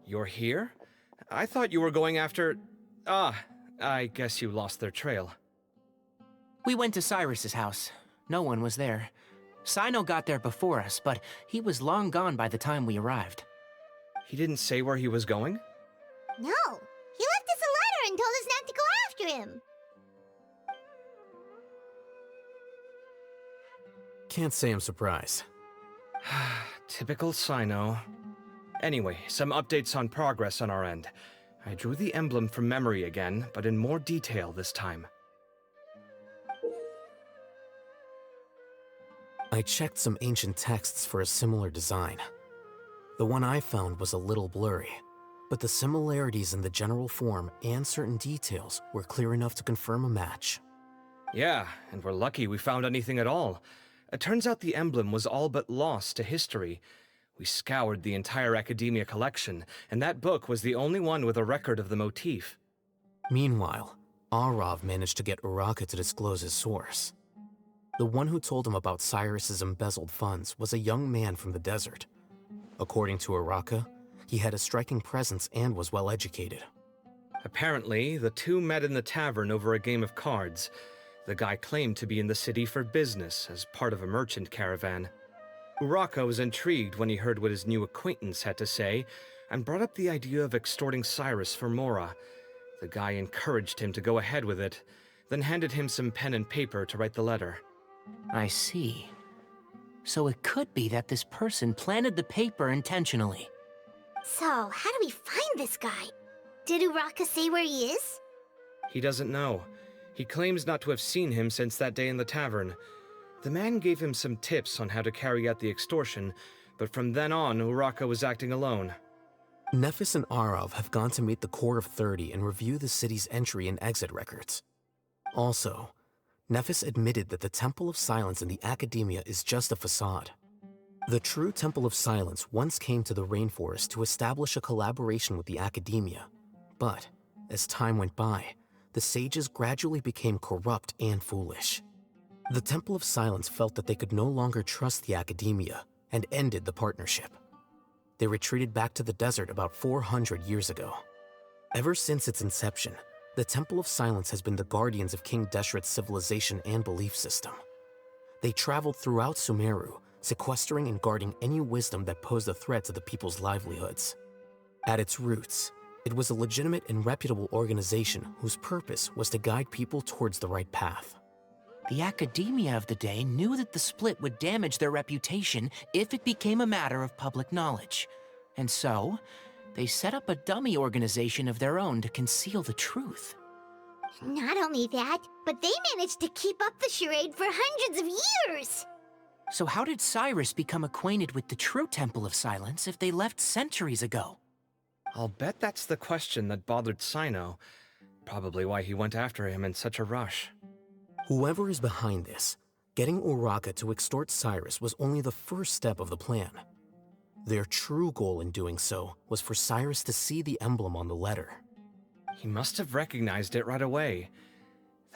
You're here? I thought you were going after... Ah, I guess you lost their trail. We went to Cyrus's house. No one was there. Cyno got there before us, but he was long gone by the time we arrived. He didn't say where he was going? No, he left us a letter and told us not to go after him. Can't say I'm surprised. Typical Cyno. Anyway, some updates on progress on our end. I drew the emblem from memory again, but in more detail this time. I checked some ancient texts for a similar design. The one I found was a little blurry, but the similarities in the general form and certain details were clear enough to confirm a match. Yeah, and we're lucky we found anything at all. It turns out the emblem was all but lost to history. We scoured the entire Academia collection, and that book was the only one with a record of the motif. Meanwhile, Arav managed to get Uraka to disclose his source. The one who told him about Cyrus's embezzled funds was a young man from the desert. According to Uraka, he had a striking presence and was well educated. Apparently, the two met in the tavern over a game of cards. The guy claimed to be in the city for business as part of a merchant caravan. Uraka was intrigued when he heard what his new acquaintance had to say and brought up the idea of extorting Cyrus for Mora. The guy encouraged him to go ahead with it, then handed him some pen and paper to write the letter. I see. So it could be that this person planted the paper intentionally. So, how do we find this guy? Did Uraka say where he is? He doesn't know. He claims not to have seen him since that day in the tavern. The man gave him some tips on how to carry out the extortion, but from then on, Uraka was acting alone. Nephis and Arav have gone to meet the Core of 30 and review the city's entry and exit records. Also, Nephis admitted that the Temple of Silence in the Academia is just a facade. The true Temple of Silence once came to the rainforest to establish a collaboration with the Academia, but as time went by, the sages gradually became corrupt and foolish. The Temple of Silence felt that they could no longer trust the Academia and ended the partnership. They retreated back to the desert about 400 years ago. Ever since its inception, the Temple of Silence has been the guardians of King Deshret's civilization and belief system. They traveled throughout Sumeru, sequestering and guarding any wisdom that posed a threat to the people's livelihoods. At its roots, it was a legitimate and reputable organization whose purpose was to guide people towards the right path. The academia of the day knew that the split would damage their reputation if it became a matter of public knowledge. And so, they set up a dummy organization of their own to conceal the truth. Not only that, but they managed to keep up the charade for hundreds of years! So how did Cyrus become acquainted with the true Temple of Silence if they left centuries ago? I'll bet that's the question that bothered Cyno. Probably why he went after him in such a rush. Whoever is behind this, getting Uraka to extort Cyrus was only the first step of the plan. Their true goal in doing so was for Cyrus to see the emblem on the letter. He must have recognized it right away.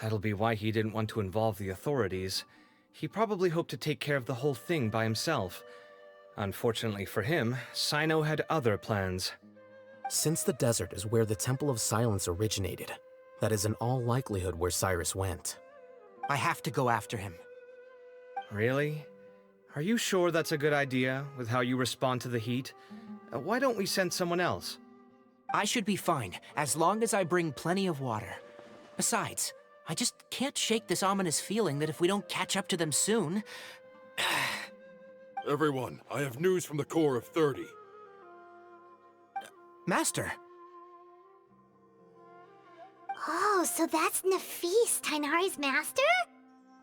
That'll be why he didn't want to involve the authorities. He probably hoped to take care of the whole thing by himself. Unfortunately for him, Cyno had other plans. Since the desert is where the Temple of Silence originated, that is in all likelihood where Cyrus went. I have to go after him. Really? Are you sure that's a good idea, with how you respond to the heat? Why don't we send someone else? I should be fine, as long as I bring plenty of water. Besides, I just can't shake this ominous feeling that if we don't catch up to them soon... Everyone, I have news from the Core of 30. Master! Oh, so that's Nafis, Tainari's master?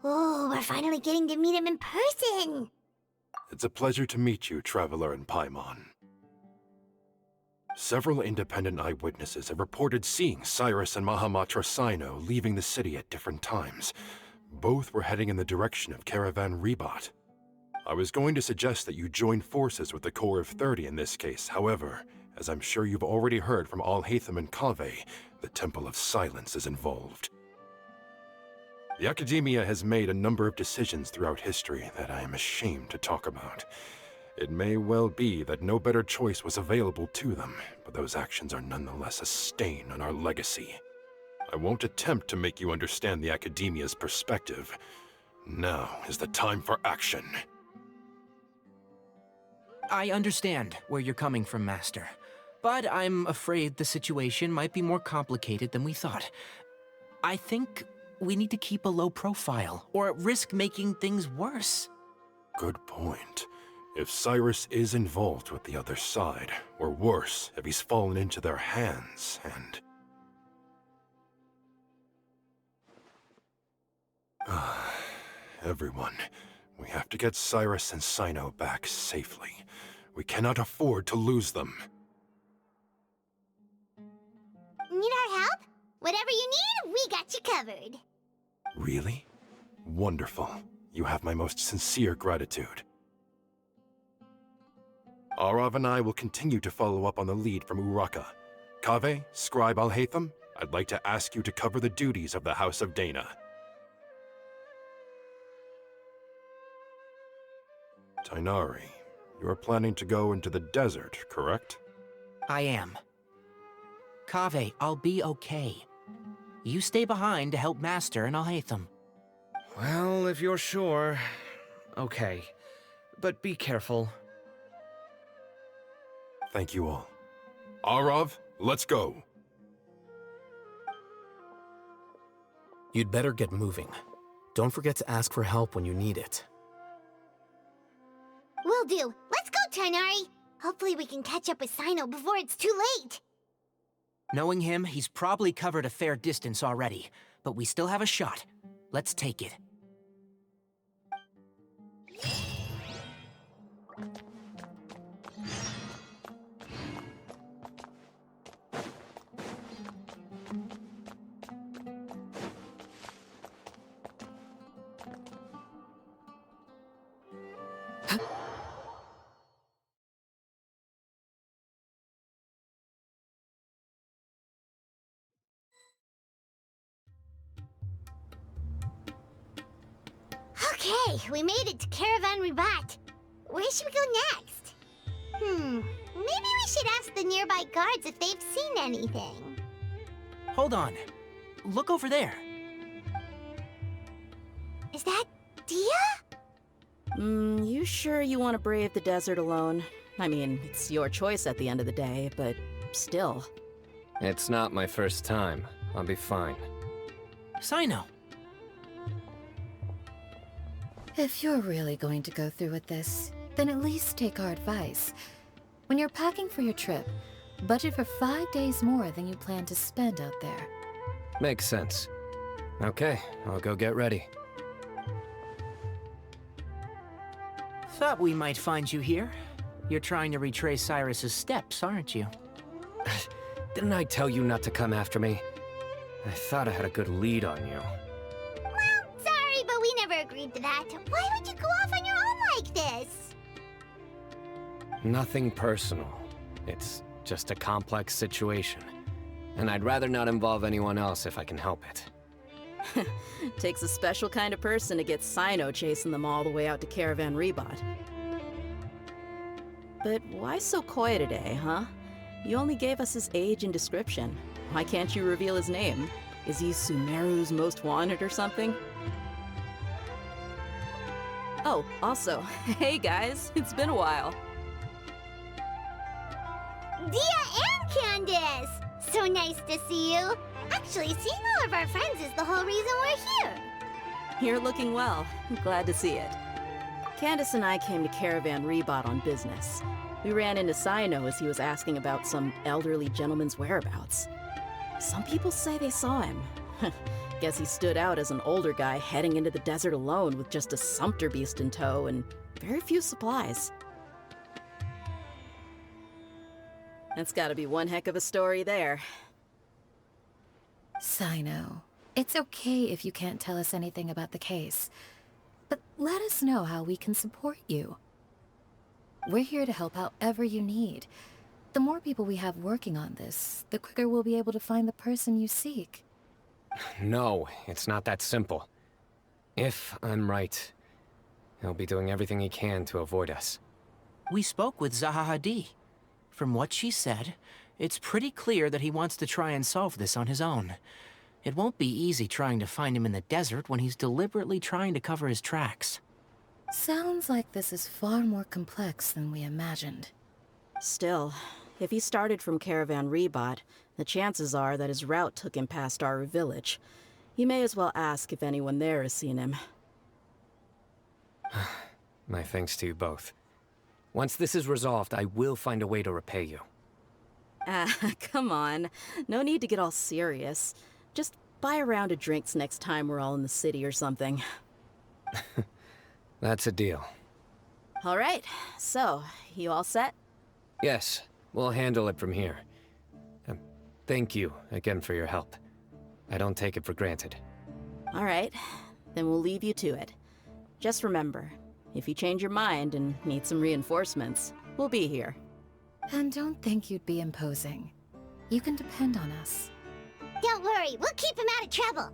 Oh, we're finally getting to meet him in person! It's a pleasure to meet you, Traveler in Paimon. Several independent eyewitnesses have reported seeing Cyrus and Mahamatra Cyno leaving the city at different times. Both were heading in the direction of Caravan Rebot. I was going to suggest that you join forces with the Core of 30 in this case. However, as I'm sure you've already heard from Alhaitham and Kaveh, the Temple of Silence is involved. The Academia has made a number of decisions throughout history that I am ashamed to talk about. It may well be that no better choice was available to them, but those actions are nonetheless a stain on our legacy. I won't attempt to make you understand the Academia's perspective. Now is the time for action. I understand where you're coming from, Master. But I'm afraid the situation might be more complicated than we thought. I think we need to keep a low profile, or risk making things worse. Good point. If Cyrus is involved with the other side, or worse, if he's fallen into their hands, and... Everyone, we have to get Cyrus and Cyno back safely. We cannot afford to lose them. Need our help? Whatever you need, we got you covered. Really? Wonderful. You have my most sincere gratitude. Arav and I will continue to follow up on the lead from Uraka. Kaveh, Scribe Alhaitham, I'd like to ask you to cover the duties of the House of Dana. Tainari, you are planning to go into the desert, correct? I am. Kaveh, I'll be okay. You stay behind to help Master and Alhaitham. Well, if you're sure. Okay. But be careful. Thank you all. Arav, let's go. You'd better get moving. Don't forget to ask for help when you need it. Will do. Let's go, Tighnari. Hopefully we can catch up with Cyno before it's too late. Knowing him, he's probably covered a fair distance already, but we still have a shot. Let's take it. Okay, we made it to Caravan Ribat. Where should we go next? Maybe we should ask the nearby guards if they've seen anything. Hold on. Look over there. Is that Dia? You sure you want to brave the desert alone? I mean, it's your choice at the end of the day, but still. It's not my first time. I'll be fine. Cyno. If you're really going to go through with this, then at least take our advice. When you're packing for your trip, budget for 5 days more than you plan to spend out there. Makes sense. Okay, I'll go get ready. Thought we might find you here. You're trying to retrace Cyrus's steps, aren't you? Didn't I tell you not to come after me? I thought I had a good lead on you. Well, sorry, but we never agreed to that. Why would you go off on your own like this? Nothing personal. It's just a complex situation. And I'd rather not involve anyone else if I can help it. Takes a special kind of person to get Cyno chasing them all the way out to Caravan Ribat. But why so coy today, huh? You only gave us his age and description. Why can't you reveal his name? Is he Sumeru's most wanted or something? Oh, also, hey guys, it's been a while. Dia and Candace! So nice to see you. Actually, seeing all of our friends is the whole reason we're here. You're looking well. I'm glad to see it. Candace and I came to Caravan Ribat on business. We ran into Cyno as he was asking about some elderly gentleman's whereabouts. Some people say they saw him. Guess he stood out as an older guy heading into the desert alone with just a sumpter beast in tow and very few supplies. That's gotta be one heck of a story there. Cyno, it's okay if you can't tell us anything about the case. But let us know how we can support you. We're here to help however you need. The more people we have working on this, the quicker we'll be able to find the person you seek. No, it's not that simple. If I'm right, he'll be doing everything he can to avoid us. We spoke with Zaha Hadid. From what she said, it's pretty clear that he wants to try and solve this on his own. It won't be easy trying to find him in the desert when he's deliberately trying to cover his tracks. Sounds like this is far more complex than we imagined. Still, if he started from Caravan Ribat, the chances are that his route took him past our village. You may as well ask if anyone there has seen him. My thanks to you both. Once this is resolved, I will find a way to repay you. Come on. No need to get all serious. Just buy a round of drinks next time we're all in the city or something. That's a deal. All right, so, you all set? Yes, we'll handle it from here. Thank you again for your help. I don't take it for granted. All right, then we'll leave you to it. Just remember, if you change your mind and need some reinforcements, we'll be here. And don't think you'd be imposing. You can depend on us. Don't worry, we'll keep him out of trouble.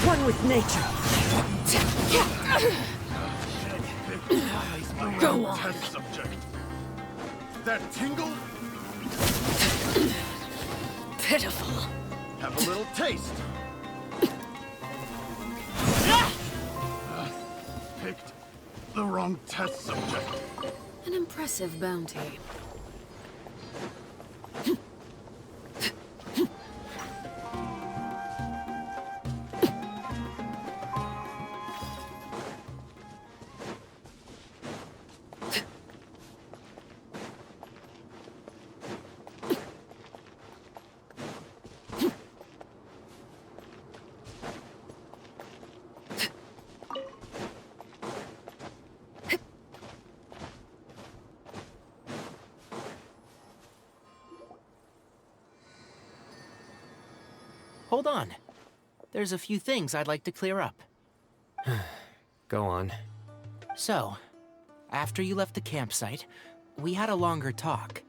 One with nature. Go on. Test subject. That tingle? Pitiful. Have a little taste. Picked the wrong test subject. An impressive bounty. Hold on. There's a few things I'd like to clear up. Go on. So, after you left the campsite, we had a longer talk.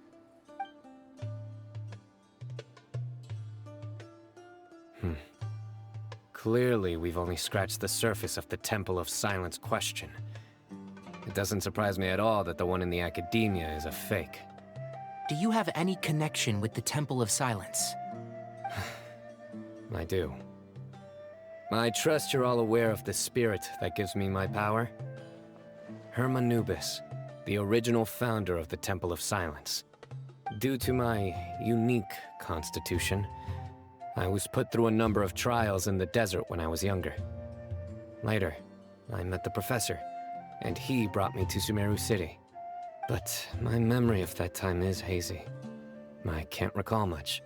Clearly, we've only scratched the surface of the Temple of Silence question. It doesn't surprise me at all that the one in the academia is a fake. Do you have any connection with the Temple of Silence? I do. I trust you're all aware of the spirit that gives me my power. Hermanubis, the original founder of the Temple of Silence. Due to my unique constitution, I was put through a number of trials in the desert when I was younger. Later, I met the professor, and he brought me to Sumeru City. But my memory of that time is hazy. I can't recall much.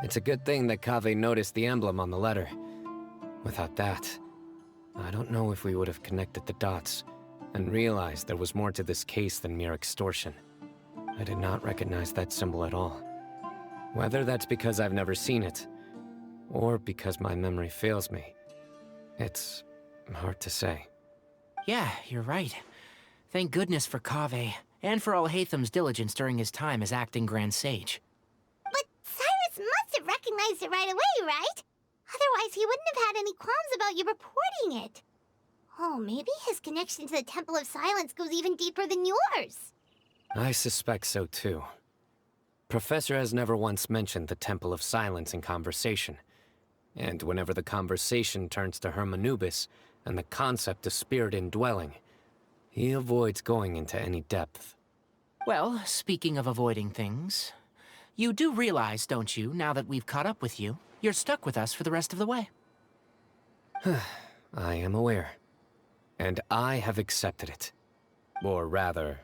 It's a good thing that Kaveh noticed the emblem on the letter. Without that, I don't know if we would have connected the dots and realized there was more to this case than mere extortion. I did not recognize that symbol at all. Whether that's because I've never seen it, or because my memory fails me, it's hard to say. Yeah, you're right. Thank goodness for Kaveh, and for Alhaitham's diligence during his time as acting Grand Sage. But Cyrus must have recognized it right away, right? Otherwise, he wouldn't have had any qualms about you reporting it. Oh, maybe his connection to the Temple of Silence goes even deeper than yours. I suspect so too. Professor has never once mentioned the Temple of Silence in conversation. And whenever the conversation turns to Hermanubis and the concept of spirit indwelling, he avoids going into any depth. Well, speaking of avoiding things, you do realize, don't you, now that we've caught up with you, you're stuck with us for the rest of the way. I am aware. And I have accepted it. Or rather,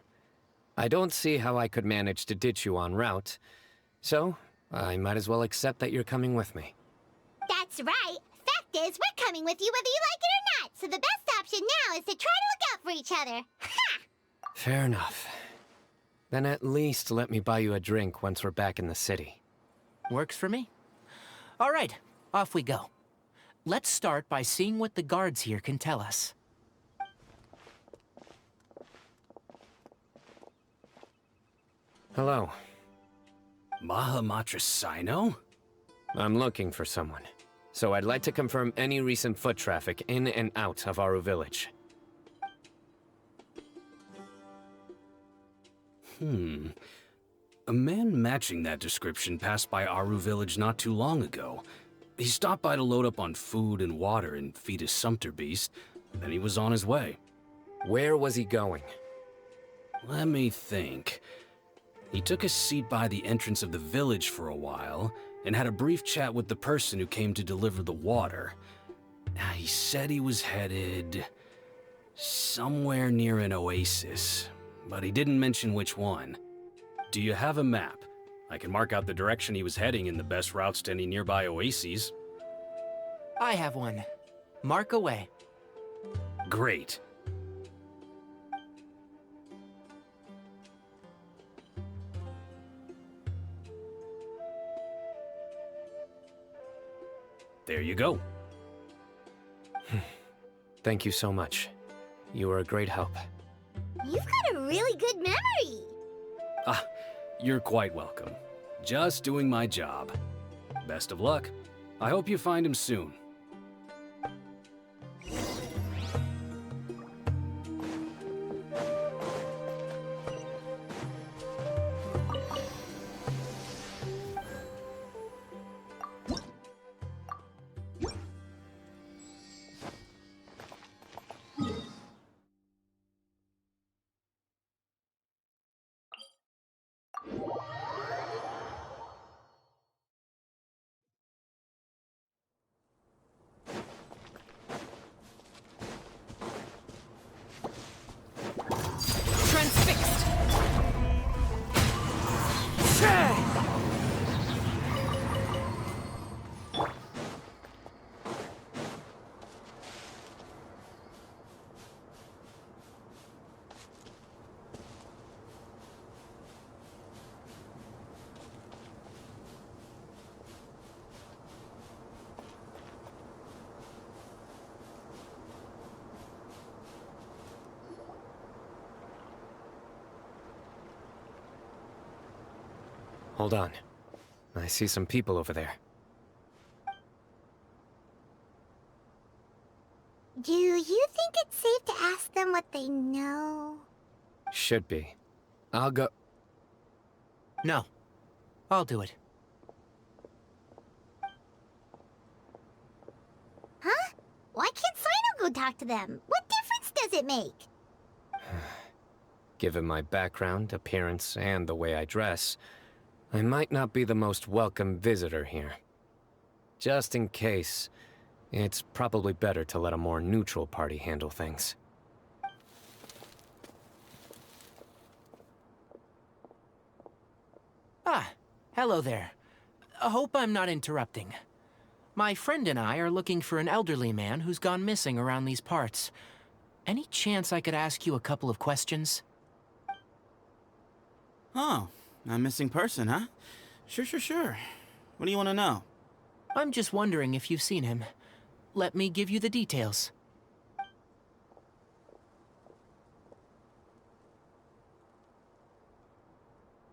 I don't see how I could manage to ditch you en route, so I might as well accept that you're coming with me. That's right. Fact is, we're coming with you whether you like it or not, so the best option now is to try to look out for each other. Ha! Fair enough. Then at least let me buy you a drink once we're back in the city. Works for me. All right, off we go. Let's start by seeing what the guards here can tell us. Hello. Mahamatra Cyno? I'm looking for someone, so I'd like to confirm any recent foot traffic in and out of Aru Village. A man matching that description passed by Aru Village not too long ago. He stopped by to load up on food and water and feed his sumpter beast, then he was on his way. Where was he going? Let me think. He took a seat by the entrance of the village for a while, and had a brief chat with the person who came to deliver the water. He said he was headed somewhere near an oasis, but he didn't mention which one. Do you have a map? I can mark out the direction he was heading and the best routes to any nearby oases. I have one. Mark away. Great. There you go. Thank you so much. You were a great help. You've got a really good memory. You're quite welcome. Just doing my job. Best of luck. I hope you find him soon. Transfixed! Hold on. I see some people over there. Do you think it's safe to ask them what they know? Should be. I'll go... No. I'll do it. Huh? Why can't Cyno go talk to them? What difference does it make? Given my background, appearance, and the way I dress, I might not be the most welcome visitor here. Just in case, it's probably better to let a more neutral party handle things. Ah, hello there. I hope I'm not interrupting. My friend and I are looking for an elderly man who's gone missing around these parts. Any chance I could ask you a couple of questions? Oh, a missing person, huh? Sure. What do you want to know? I'm just wondering if you've seen him. Let me give you the details.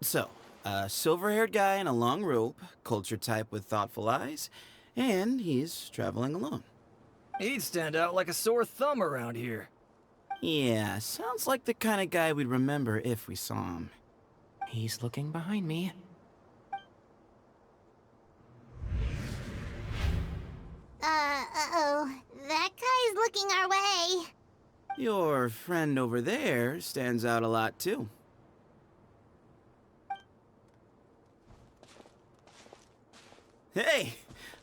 So, a silver-haired guy in a long robe, culture type with thoughtful eyes, and he's traveling alone. He'd stand out like a sore thumb around here. Yeah, sounds like the kind of guy we'd remember if we saw him. He's looking behind me. Uh-oh. That guy's looking our way. Your friend over there stands out a lot, too. Hey!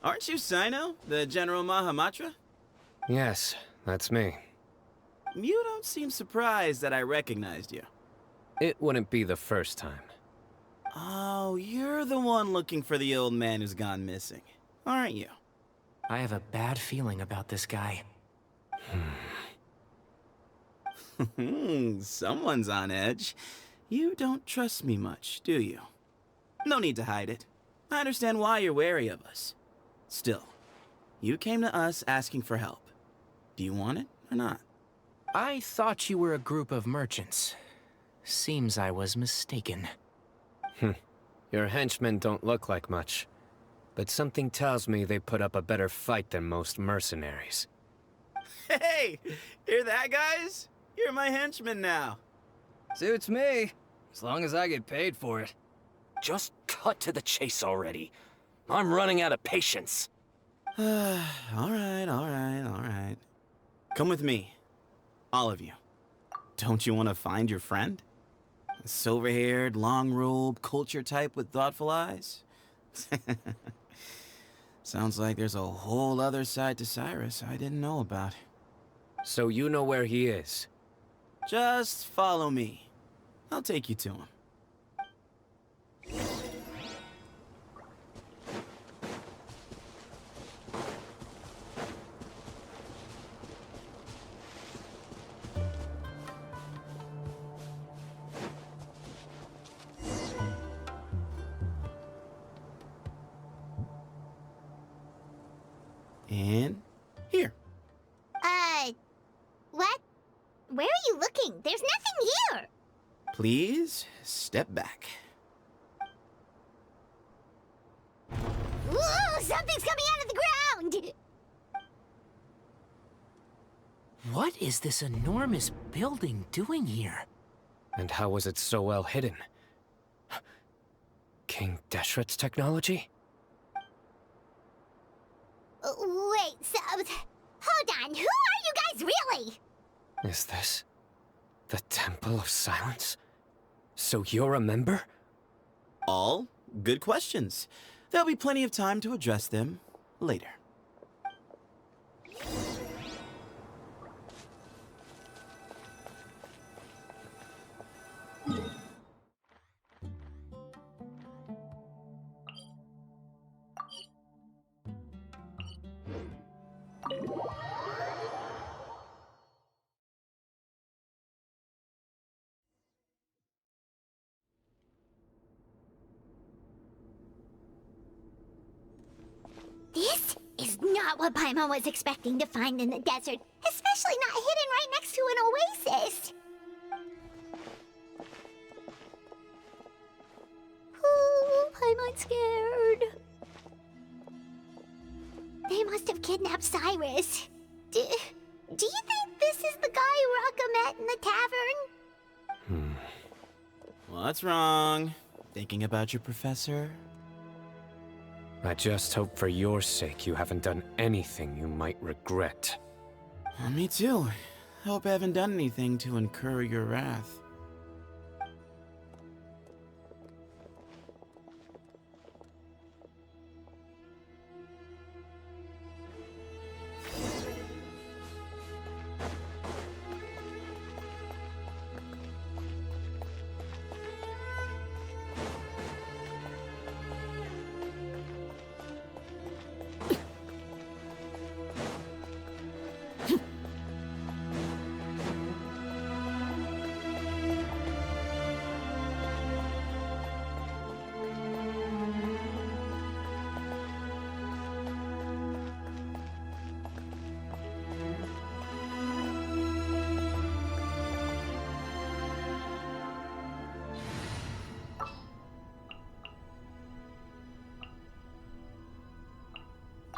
Aren't you Cyno, the General Mahamatra? Yes, that's me. You don't seem surprised that I recognized you. It wouldn't be the first time. Oh, you're the one looking for the old man who's gone missing, aren't you? I have a bad feeling about this guy. Someone's on edge. You don't trust me much, do you? No need to hide it. I understand why you're wary of us. Still, you came to us asking for help. Do you want it or not? I thought you were a group of merchants. Seems I was mistaken. Your henchmen don't look like much, but something tells me they put up a better fight than most mercenaries. Hey! Hear that, guys? You're my henchmen now. Suits me, as long as I get paid for it. Just cut to the chase already. I'm running out of patience. All right. Come with me. All of you. Don't you want to find your friend? Silver-haired, long robe, culture type with thoughtful eyes? Sounds like there's a whole other side to Cyrus I didn't know about. So you know where he is? Just follow me. I'll take you to him. And here. What? Where are you looking? There's nothing here. Please step back. Ooh, something's coming out of the What is this enormous building doing here? And how was it so well hidden? King Deshret's technology? Wait, so... Hold on, who are you guys really? Is this the Temple of Silence? So you're a member? All good questions. There'll be plenty of time to address them later. This is not what Paimon was expecting to find in the desert, especially not hidden right next to an oasis. Oh, Paimon's scared. They must have kidnapped Cyrus. Do you think this is the guy Rocca met in the tavern? What's wrong? Thinking about your professor? I just hope for your sake you haven't done anything you might regret. Me too. Hope I haven't done anything to incur your wrath.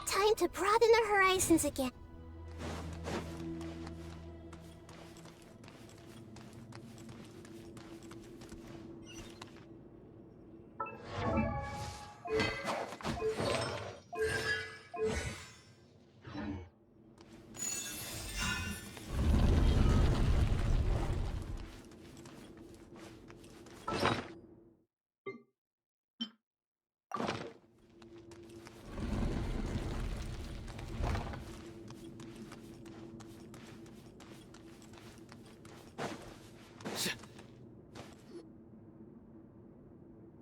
Time to broaden the horizons again.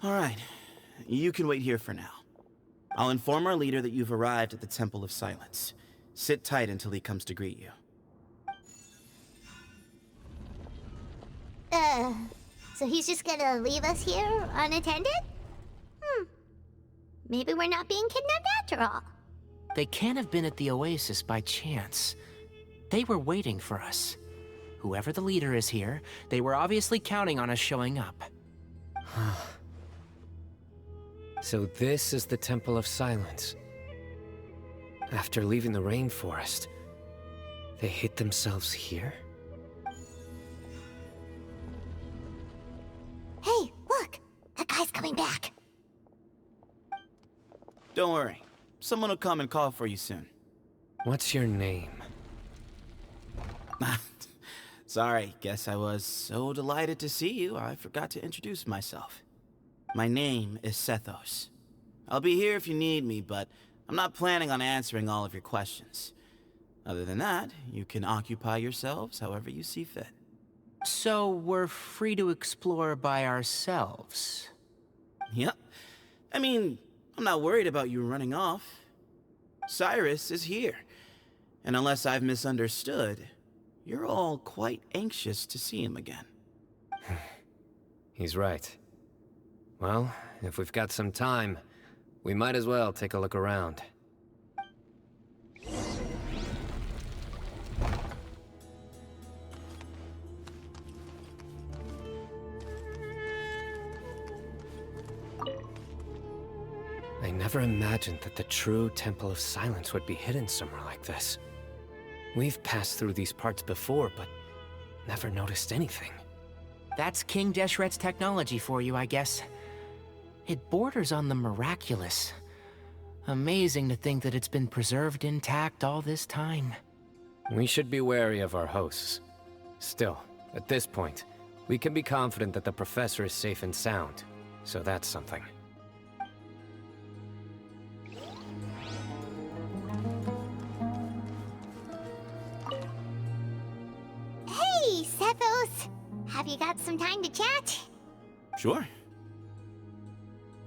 All right, you can wait here for now. I'll inform our leader that you've arrived at the Temple of Silence. Sit tight until he comes to greet you. So he's just gonna leave us here unattended? Maybe we're not being kidnapped after all. They can't have been at the oasis by chance. They were waiting for us. Whoever the leader is here, they were obviously counting on us showing up. So this is the Temple of Silence. After leaving the rainforest, they hid themselves here? Hey, look! That guy's coming back. Don't worry. Someone will come and call for you soon. What's your name? Sorry, guess I was so delighted to see you, I forgot to introduce myself. My name is Sethos. I'll be here if you need me, but I'm not planning on answering all of your questions. Other than that, you can occupy yourselves however you see fit. So we're free to explore by ourselves? Yep. I mean, I'm not worried about you running off. Cyrus is here. And unless I've misunderstood, you're all quite anxious to see him again. He's right. Well, if we've got some time, we might as well take a look around. I never imagined that the true Temple of Silence would be hidden somewhere like this. We've passed through these parts before, but never noticed anything. That's King Deshret's technology for you, I guess. It borders on the miraculous. Amazing to think that it's been preserved intact all this time. We should be wary of our hosts. Still, at this point, we can be confident that the professor is safe and sound, so that's something. Hey, Sethos! Have you got some time to chat? Sure.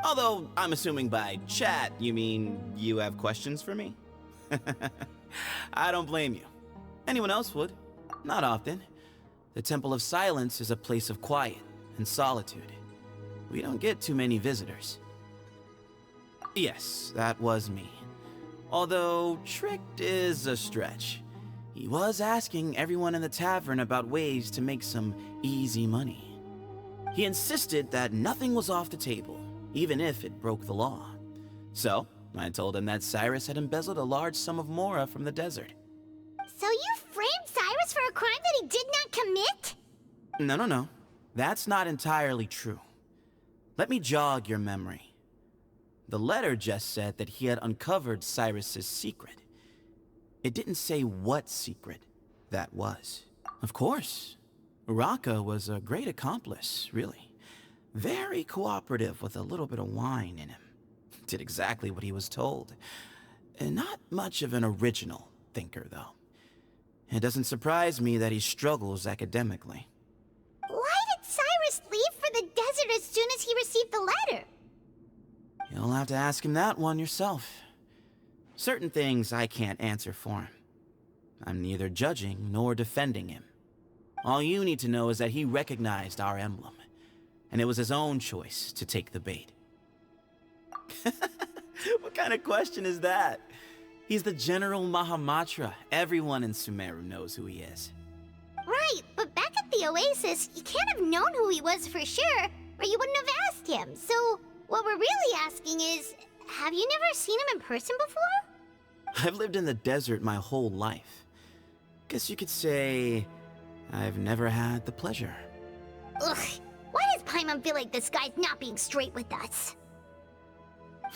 Although, I'm assuming by chat, you mean you have questions for me? I don't blame you. Anyone else would. Not often. The Temple of Silence is a place of quiet and solitude. We don't get too many visitors. Yes, that was me. Although, tricked is a stretch. He was asking everyone in the tavern about ways to make some easy money. He insisted that nothing was off the table, even if it broke the law. So, I told him that Cyrus had embezzled a large sum of mora from the desert. So you framed Cyrus for a crime that he did not commit? No. That's not entirely true. Let me jog your memory. The letter just said that he had uncovered Cyrus's secret. It didn't say what secret that was. Of course, Uraka was a great accomplice, really. Very cooperative with a little bit of wine in him. Did exactly what he was told. And not much of an original thinker, though. It doesn't surprise me that he struggles academically. Why did Cyrus leave for the desert as soon as he received the letter? You'll have to ask him that one yourself. Certain things I can't answer for him. I'm neither judging nor defending him. All you need to know is that he recognized our emblem, and it was his own choice to take the bait. What kind of question is that? He's the General Mahamatra. Everyone in Sumeru knows who he is. Right, but back at the Oasis, you can't have known who he was for sure, or you wouldn't have asked him. So, what we're really asking is, have you never seen him in person before? I've lived in the desert my whole life. Guess you could say I've never had the pleasure. Ugh, why does Paimon feel like this guy's not being straight with us?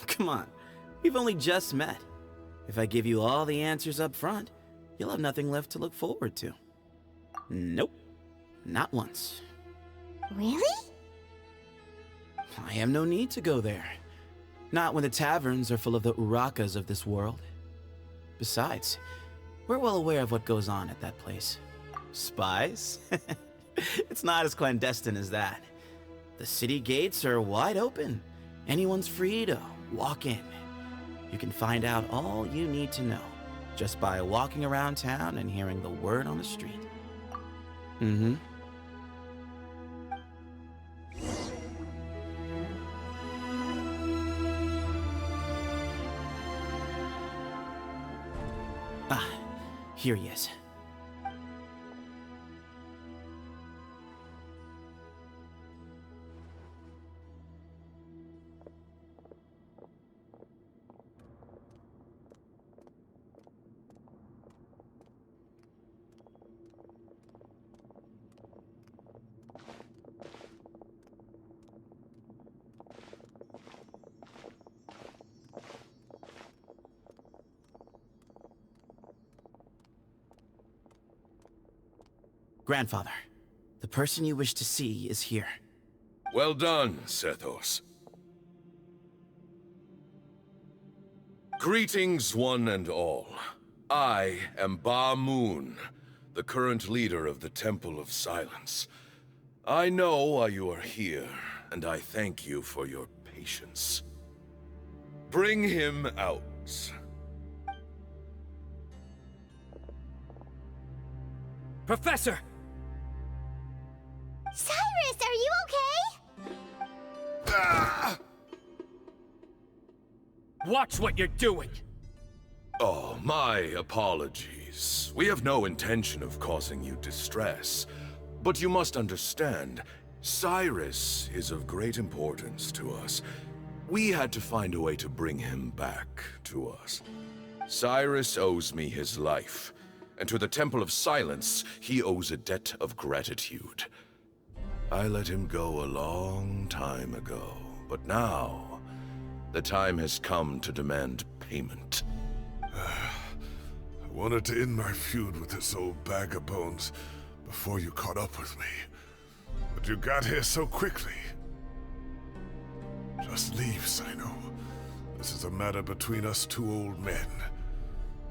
Come on, we've only just met. If I give you all the answers up front, you'll have nothing left to look forward to. Nope, not once. Really? I have no need to go there. Not when the taverns are full of the Urakas of this world. Besides, we're well aware of what goes on at that place. Spies? It's not as clandestine as that. The city gates are wide open. Anyone's free to walk in. You can find out all you need to know just by walking around town and hearing the word on the street. Mm-hmm. Ah, here he is. Grandfather, the person you wish to see is here. Well done, Sethos. Greetings, one and all. I am Ba Moon, the current leader of the Temple of Silence. I know why you are here, and I thank you for your patience. Bring him out. Professor! Cyrus, are you okay? Ah! Watch what you're doing! Oh, my apologies. We have no intention of causing you distress. But you must understand, Cyrus is of great importance to us. We had to find a way to bring him back to us. Cyrus owes me his life, and to the Temple of Silence, he owes a debt of gratitude. I let him go a long time ago, but now, the time has come to demand payment. I wanted to end my feud with this old bag of bones before you caught up with me. But you got here so quickly. Just leave, Cyno. This is a matter between us two old men.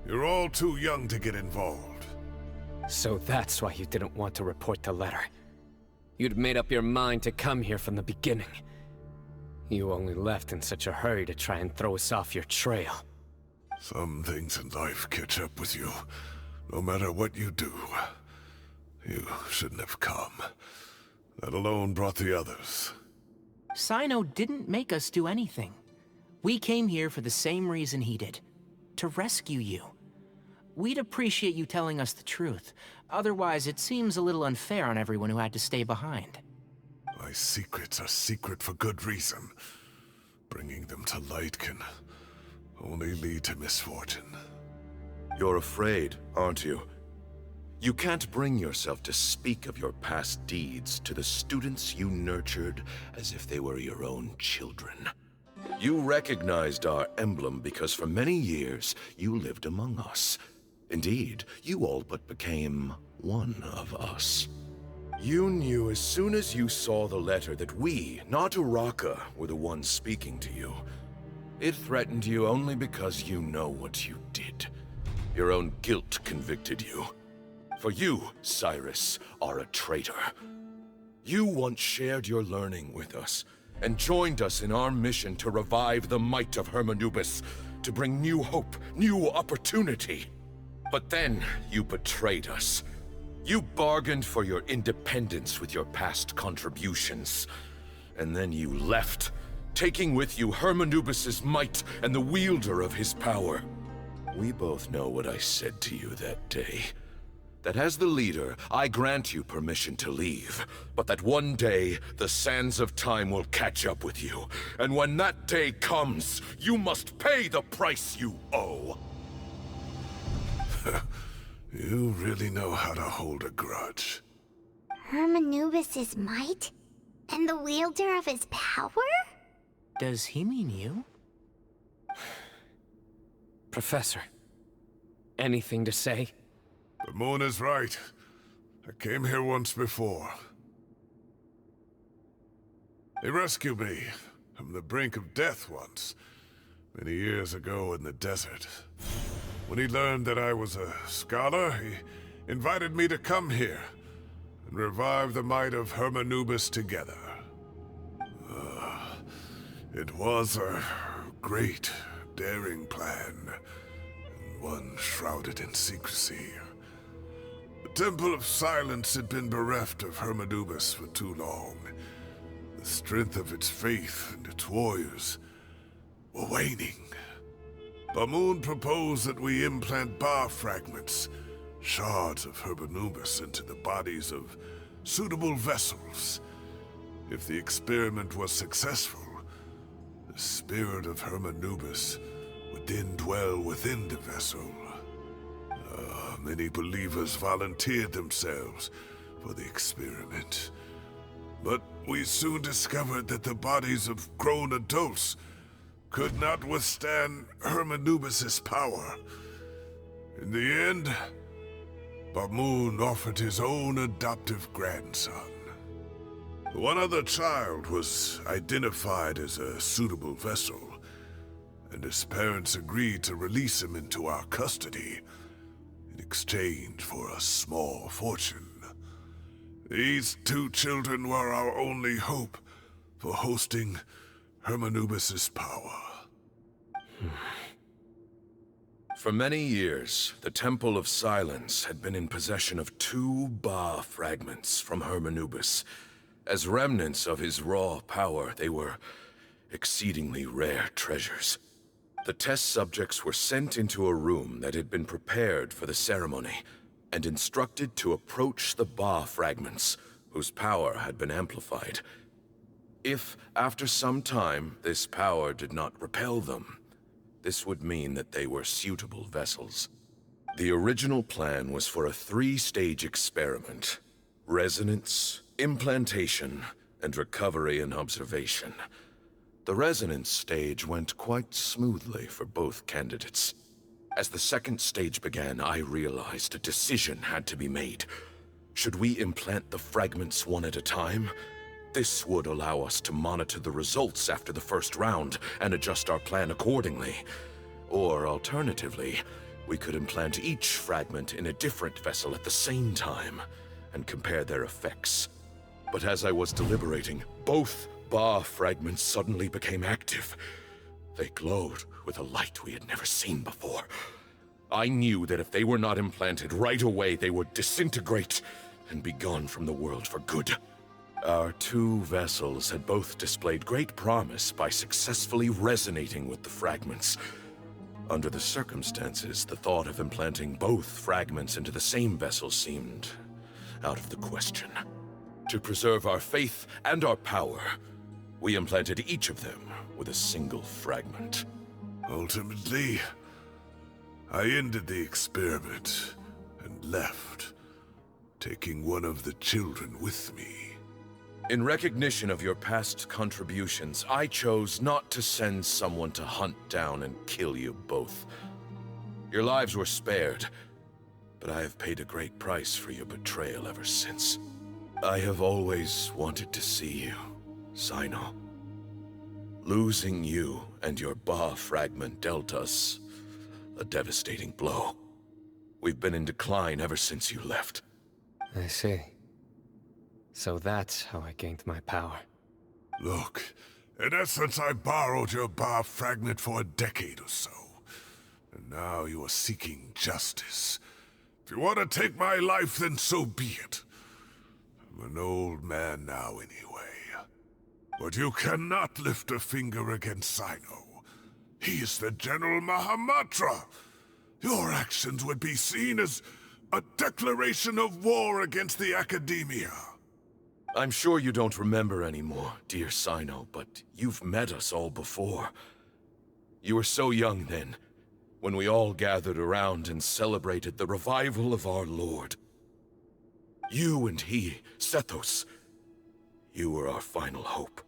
You're all too young to get involved. So that's why you didn't want to report the letter. You'd made up your mind to come here from the beginning. You only left in such a hurry to try and throw us off your trail. Some things in life catch up with you, no matter what you do. You shouldn't have come. That alone brought the others. Cyno didn't make us do anything. We came here for the same reason he did. To rescue you. We'd appreciate you telling us the truth. Otherwise, it seems a little unfair on everyone who had to stay behind. My secrets are secret for good reason. Bringing them to light can only lead to misfortune. You're afraid, aren't you? You can't bring yourself to speak of your past deeds to the students you nurtured as if they were your own children. You recognized our emblem because for many years you lived among us. Indeed, you all but became one of us. You knew as soon as you saw the letter that we, not Uraka, were the ones speaking to you. It threatened you only because you know what you did. Your own guilt convicted you. For you, Cyrus, are a traitor. You once shared your learning with us, and joined us in our mission to revive the might of Hermanubis, to bring new hope, new opportunity. But then, you betrayed us. You bargained for your independence with your past contributions. And then you left, taking with you Hermanubis' might and the wielder of his power. We both know what I said to you that day. That as the leader, I grant you permission to leave, but that one day, the sands of time will catch up with you. And when that day comes, you must pay the price you owe. You really know how to hold a grudge. Hermanubis' might? And the wielder of his power? Does he mean you? Professor, anything to say? The moon is right. I came here once before. He rescued me from the brink of death once, many years ago in the desert. When he learned that I was a scholar, he invited me to come here and revive the might of Hermanubis together. It was a great, daring plan, and one shrouded in secrecy. The Temple of Silence had been bereft of Hermanubis for too long. The strength of its faith and its warriors were waning. Bamoon proposed that we implant bar fragments, shards of Hermanubis, into the bodies of suitable vessels. If the experiment was successful, the spirit of Hermanubis would then dwell within the vessel. Many believers volunteered themselves for the experiment. But we soon discovered that the bodies of grown adults could not withstand Hermanubis' power. In the end, Bamoon offered his own adoptive grandson. One other child was identified as a suitable vessel, and his parents agreed to release him into our custody in exchange for a small fortune. These two children were our only hope for hosting Hermanubis' power. For many years, the Temple of Silence had been in possession of 2 Ba fragments from Hermanubis. As remnants of his raw power, they were exceedingly rare treasures. The test subjects were sent into a room that had been prepared for the ceremony, and instructed to approach the Ba fragments, whose power had been amplified. If, after some time, this power did not repel them, this would mean that they were suitable vessels. The original plan was for a 3-stage experiment. Resonance, implantation, and recovery and observation. The resonance stage went quite smoothly for both candidates. As the second stage began, I realized a decision had to be made. Should we implant the fragments one at a time? This would allow us to monitor the results after the first round and adjust our plan accordingly. Or alternatively, we could implant each fragment in a different vessel at the same time and compare their effects. But as I was deliberating, both Ba fragments suddenly became active. They glowed with a light we had never seen before. I knew that if they were not implanted right away, they would disintegrate and be gone from the world for good. Our 2 vessels had both displayed great promise by successfully resonating with the fragments. Under the circumstances, the thought of implanting both fragments into the same vessel seemed out of the question. To preserve our faith and our power, we implanted each of them with a single fragment. Ultimately, I ended the experiment and left, taking one of the children with me. In recognition of your past contributions, I chose not to send someone to hunt down and kill you both. Your lives were spared, but I have paid a great price for your betrayal ever since. I have always wanted to see you, Cyno. Losing you and your Ba fragment dealt us a devastating blow. We've been in decline ever since you left. I see. So that's how I gained my power. Look, in essence, I borrowed your Ba fragment for a decade or so. And now you are seeking justice. If you want to take my life, then so be it. I'm an old man now anyway. But you cannot lift a finger against Cyno. He is the General Mahamatra. Your actions would be seen as a declaration of war against the Academia. I'm sure you don't remember anymore, dear Cyno, but you've met us all before. You were so young then, when we all gathered around and celebrated the revival of our Lord. You and he, Sethos, you were our final hope.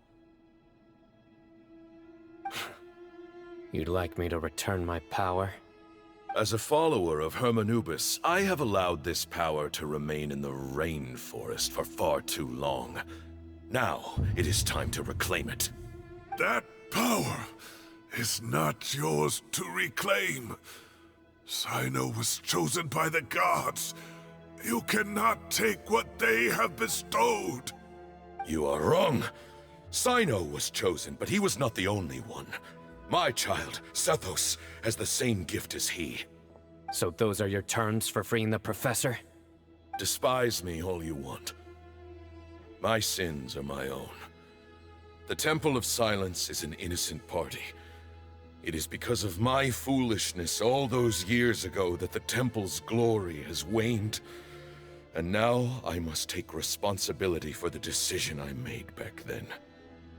You'd like me to return my power? As a follower of Hermanubis, I have allowed this power to remain in the rainforest for far too long. Now, it is time to reclaim it. That power is not yours to reclaim. Cyno was chosen by the gods. You cannot take what they have bestowed. You are wrong. Cyno was chosen, but he was not the only one. My child, Sethos, has the same gift as he. So those are your terms for freeing the professor? Despise me all you want. My sins are my own. The Temple of Silence is an innocent party. It is because of my foolishness all those years ago that the Temple's glory has waned. And now I must take responsibility for the decision I made back then.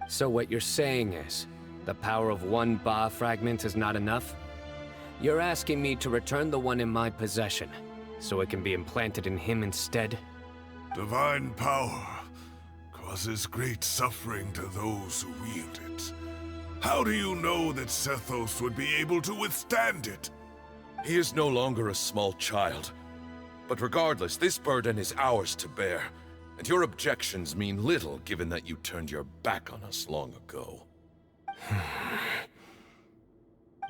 So what you're saying is, the power of one Ba fragment is not enough? You're asking me to return the one in my possession, so it can be implanted in him instead? Divine power causes great suffering to those who wield it. How do you know that Sethos would be able to withstand it? He is no longer a small child. But regardless, this burden is ours to bear, and your objections mean little given that you turned your back on us long ago.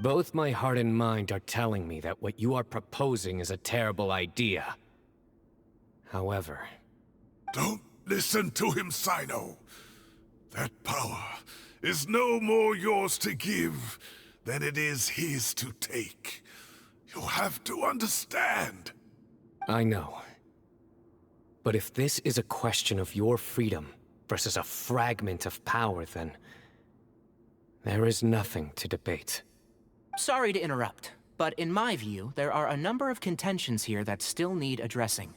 Both my heart and mind are telling me that what you are proposing is a terrible idea. However... Don't listen to him, Cyno. That power is no more yours to give than it is his to take. You have to understand. I know. But if this is a question of your freedom versus a fragment of power, then... there is nothing to debate. Sorry to interrupt, but in my view, there are a number of contentions here that still need addressing.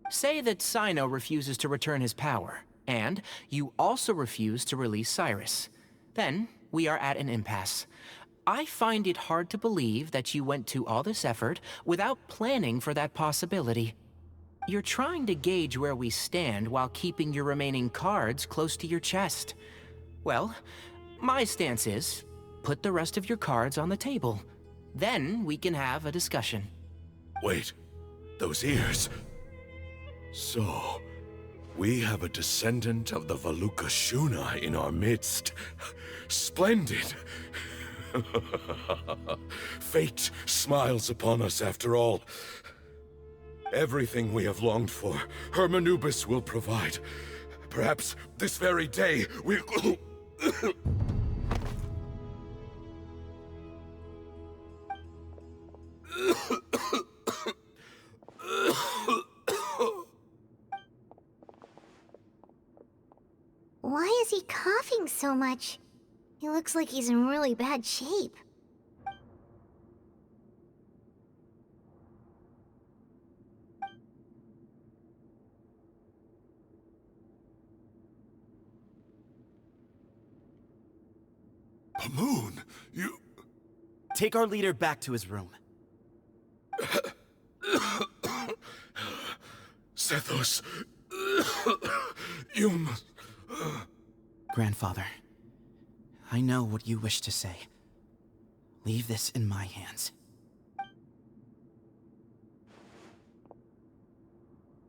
Say that Cyno refuses to return his power, and you also refuse to release Cyrus. Then, we are at an impasse. I find it hard to believe that you went to all this effort without planning for that possibility. You're trying to gauge where we stand while keeping your remaining cards close to your chest. Well, my stance is, put the rest of your cards on the table. Then we can have a discussion. Wait, those ears. So, we have a descendant of the Valukashuna in our midst. Splendid. Fate smiles upon us after all. Everything we have longed for, Hermanubis will provide. Perhaps this very day we... Why is he coughing so much? He looks like he's in really bad shape. Moon, you... Take our leader back to his room. Sethos, you must... Grandfather, I know what you wish to say. Leave this in my hands.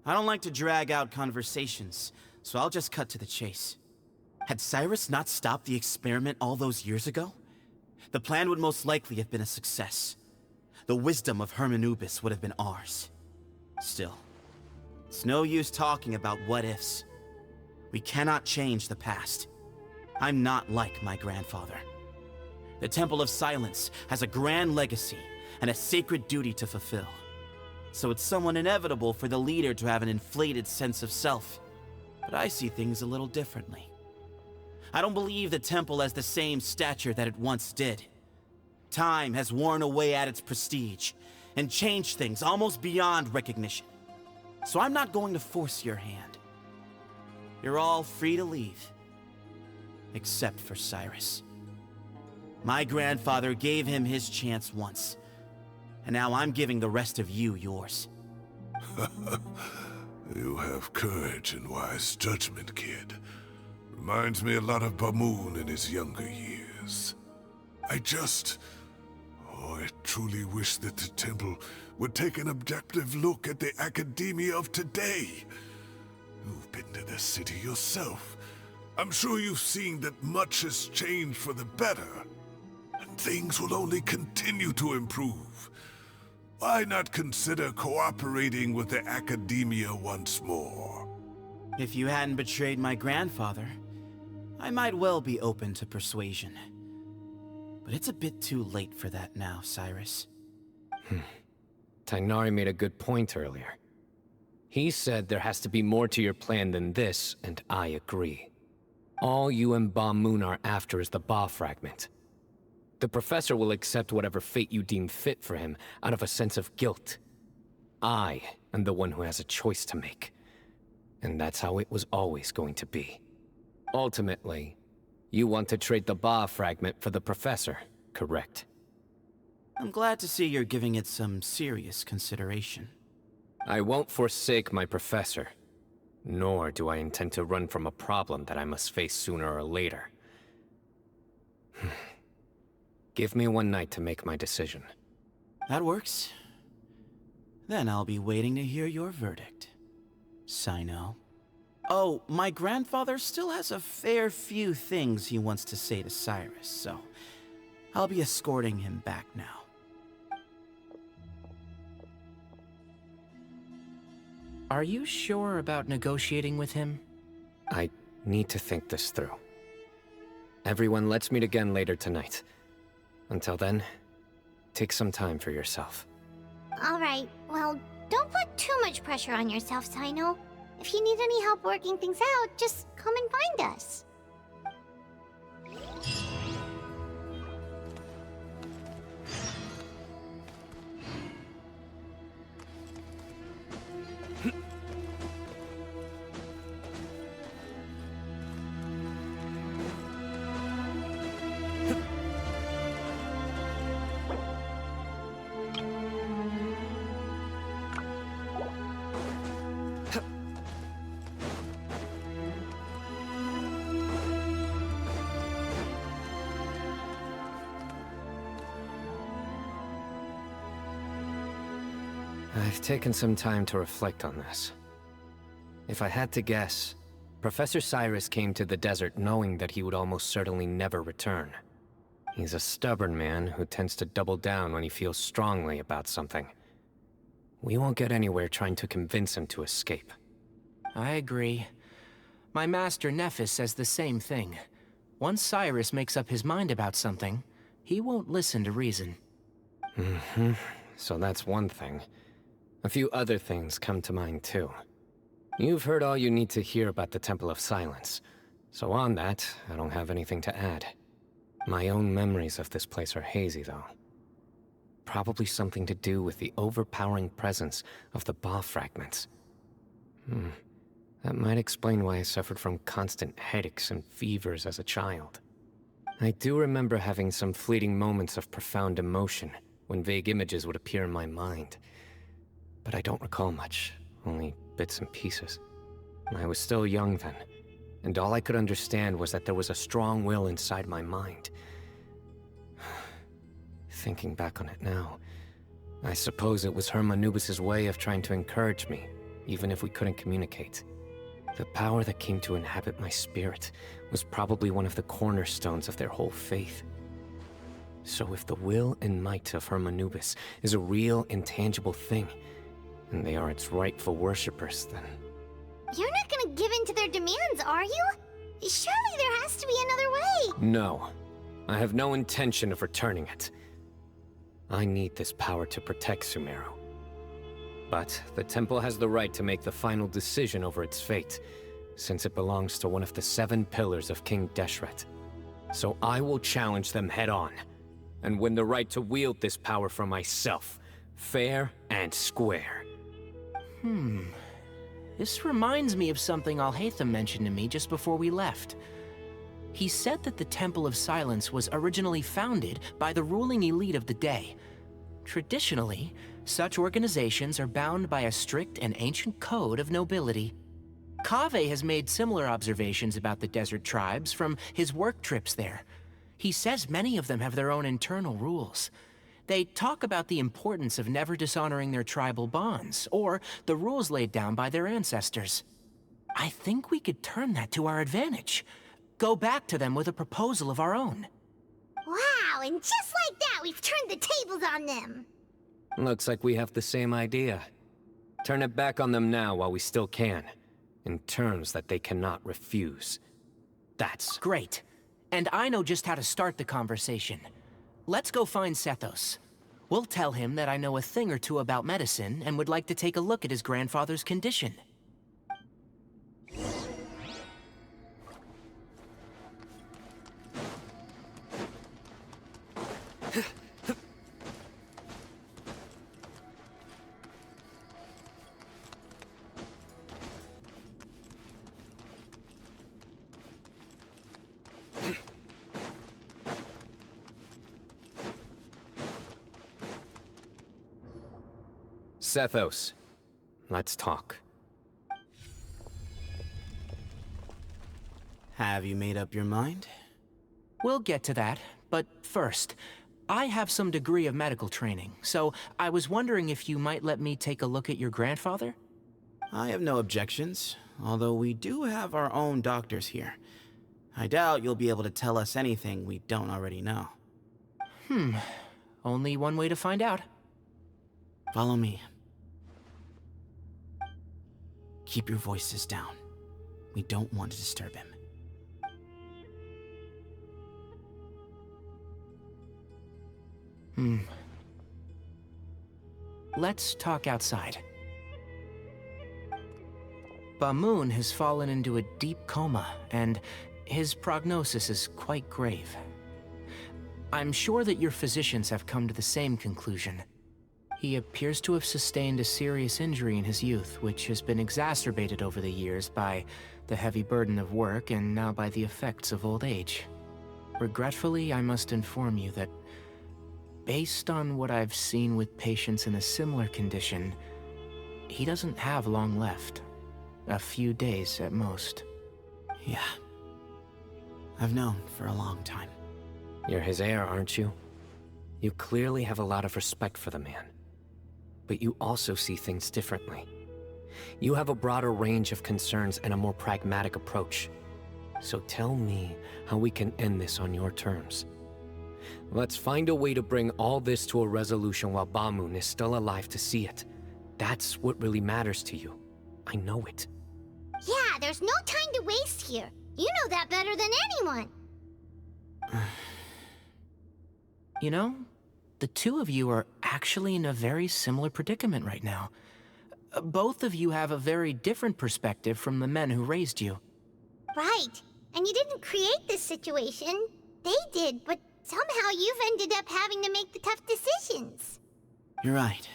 I don't like to drag out conversations, so I'll just cut to the chase. Had Cyrus not stopped the experiment all those years ago, the plan would most likely have been a success. The wisdom of Hermanubis would have been ours. Still, it's no use talking about what-ifs. We cannot change the past. I'm not like my grandfather. The Temple of Silence has a grand legacy and a sacred duty to fulfill. So it's somewhat inevitable for the leader to have an inflated sense of self. But I see things a little differently. I don't believe the temple has the same stature that it once did. Time has worn away at its prestige and changed things almost beyond recognition. So I'm not going to force your hand. You're all free to leave. Except for Cyrus. My grandfather gave him his chance once. And now I'm giving the rest of you yours. You have courage and wise judgment, kid. Reminds me a lot of Bamoon in his younger years. I truly wish that the temple would take an objective look at the academia of today. You've been to the city yourself. I'm sure you've seen that much has changed for the better. And things will only continue to improve. Why not consider cooperating with the academia once more? If you hadn't betrayed my grandfather, I might well be open to persuasion. But it's a bit too late for that now, Cyrus. Tighnari made a good point earlier. He said there has to be more to your plan than this, and I agree. All you and Ba Moon are after is the Ba fragment. The professor will accept whatever fate you deem fit for him out of a sense of guilt. I am the one who has a choice to make. And that's how it was always going to be. Ultimately, you want to trade the Ba fragment for the professor, correct? I'm glad to see you're giving it some serious consideration. I won't forsake my professor. Nor do I intend to run from a problem that I must face sooner or later. Give me one night to make my decision. That works. Then I'll be waiting to hear your verdict, Cyno. Oh, my grandfather still has a fair few things he wants to say to Cyrus, so I'll be escorting him back now. Are you sure about negotiating with him? I need to think this through. Everyone, let's meet again later tonight. Until then, take some time for yourself. Alright, well, don't put too much pressure on yourself, Cyno. If you need any help working things out, just come and find us. I've taken some time to reflect on this. If I had to guess, Professor Cyrus came to the desert knowing that he would almost certainly never return. He's a stubborn man who tends to double down when he feels strongly about something. We won't get anywhere trying to convince him to escape. I agree. My master Nephis says the same thing. Once Cyrus makes up his mind about something, he won't listen to reason. So that's one thing. A few other things come to mind too. You've heard all you need to hear about the Temple of Silence, so on that, I don't have anything to add. My own memories of this place are hazy, though. Probably something to do with the overpowering presence of the Ba fragments. That might explain why I suffered from constant headaches and fevers as a child. I do remember having some fleeting moments of profound emotion when vague images would appear in my mind. But I don't recall much, only bits and pieces. I was still young then, and all I could understand was that there was a strong will inside my mind. Thinking back on it now, I suppose it was Hermanubis' way of trying to encourage me, even if we couldn't communicate. The power that came to inhabit my spirit was probably one of the cornerstones of their whole faith. So if the will and might of Hermanubis is a real, intangible thing, and they are its rightful worshippers, then... You're not gonna give in to their demands, are you? Surely there has to be another way! No. I have no intention of returning it. I need this power to protect Sumeru. But the temple has the right to make the final decision over its fate, since it belongs to one of the 7 pillars of King Deshret. So I will challenge them head-on, and win the right to wield this power for myself, fair and square. This reminds me of something Alhaitham mentioned to me just before we left. He said that the Temple of Silence was originally founded by the ruling elite of the day. Traditionally, such organizations are bound by a strict and ancient code of nobility. Kaveh has made similar observations about the desert tribes from his work trips there. He says many of them have their own internal rules. They talk about the importance of never dishonoring their tribal bonds, or the rules laid down by their ancestors. I think we could turn that to our advantage. Go back to them with a proposal of our own. Wow, and just like that, we've turned the tables on them! Looks like we have the same idea. Turn it back on them now while we still can, in terms that they cannot refuse. That's great. And I know just how to start the conversation. Let's go find Sethos. We'll tell him that I know a thing or two about medicine and would like to take a look at his grandfather's condition. Sethos, let's talk. Have you made up your mind? We'll get to that, but first, I have some degree of medical training, so I was wondering if you might let me take a look at your grandfather? I have no objections, although we do have our own doctors here. I doubt you'll be able to tell us anything we don't already know. Only one way to find out. Follow me. Keep your voices down. We don't want to disturb him. Let's talk outside. Bamoon has fallen into a deep coma, and his prognosis is quite grave. I'm sure that your physicians have come to the same conclusion. He appears to have sustained a serious injury in his youth, which has been exacerbated over the years by the heavy burden of work and now by the effects of old age. Regretfully, I must inform you that, based on what I've seen with patients in a similar condition, he doesn't have long left. A few days at most. Yeah. I've known for a long time. You're his heir, aren't you? You clearly have a lot of respect for the man. but you also see things differently. You have a broader range of concerns and a more pragmatic approach. So tell me how we can end this on your terms. Let's find a way to bring all this to a resolution while Ba-Moon is still alive to see it. That's what really matters to you. I know it. Yeah, there's no time to waste here. You know that better than anyone. You know, the two of you are actually in a very similar predicament right now. Both of you have a very different perspective from the men who raised you. Right. And you didn't create this situation. They did, but somehow you've ended up having to make the tough decisions. You're right.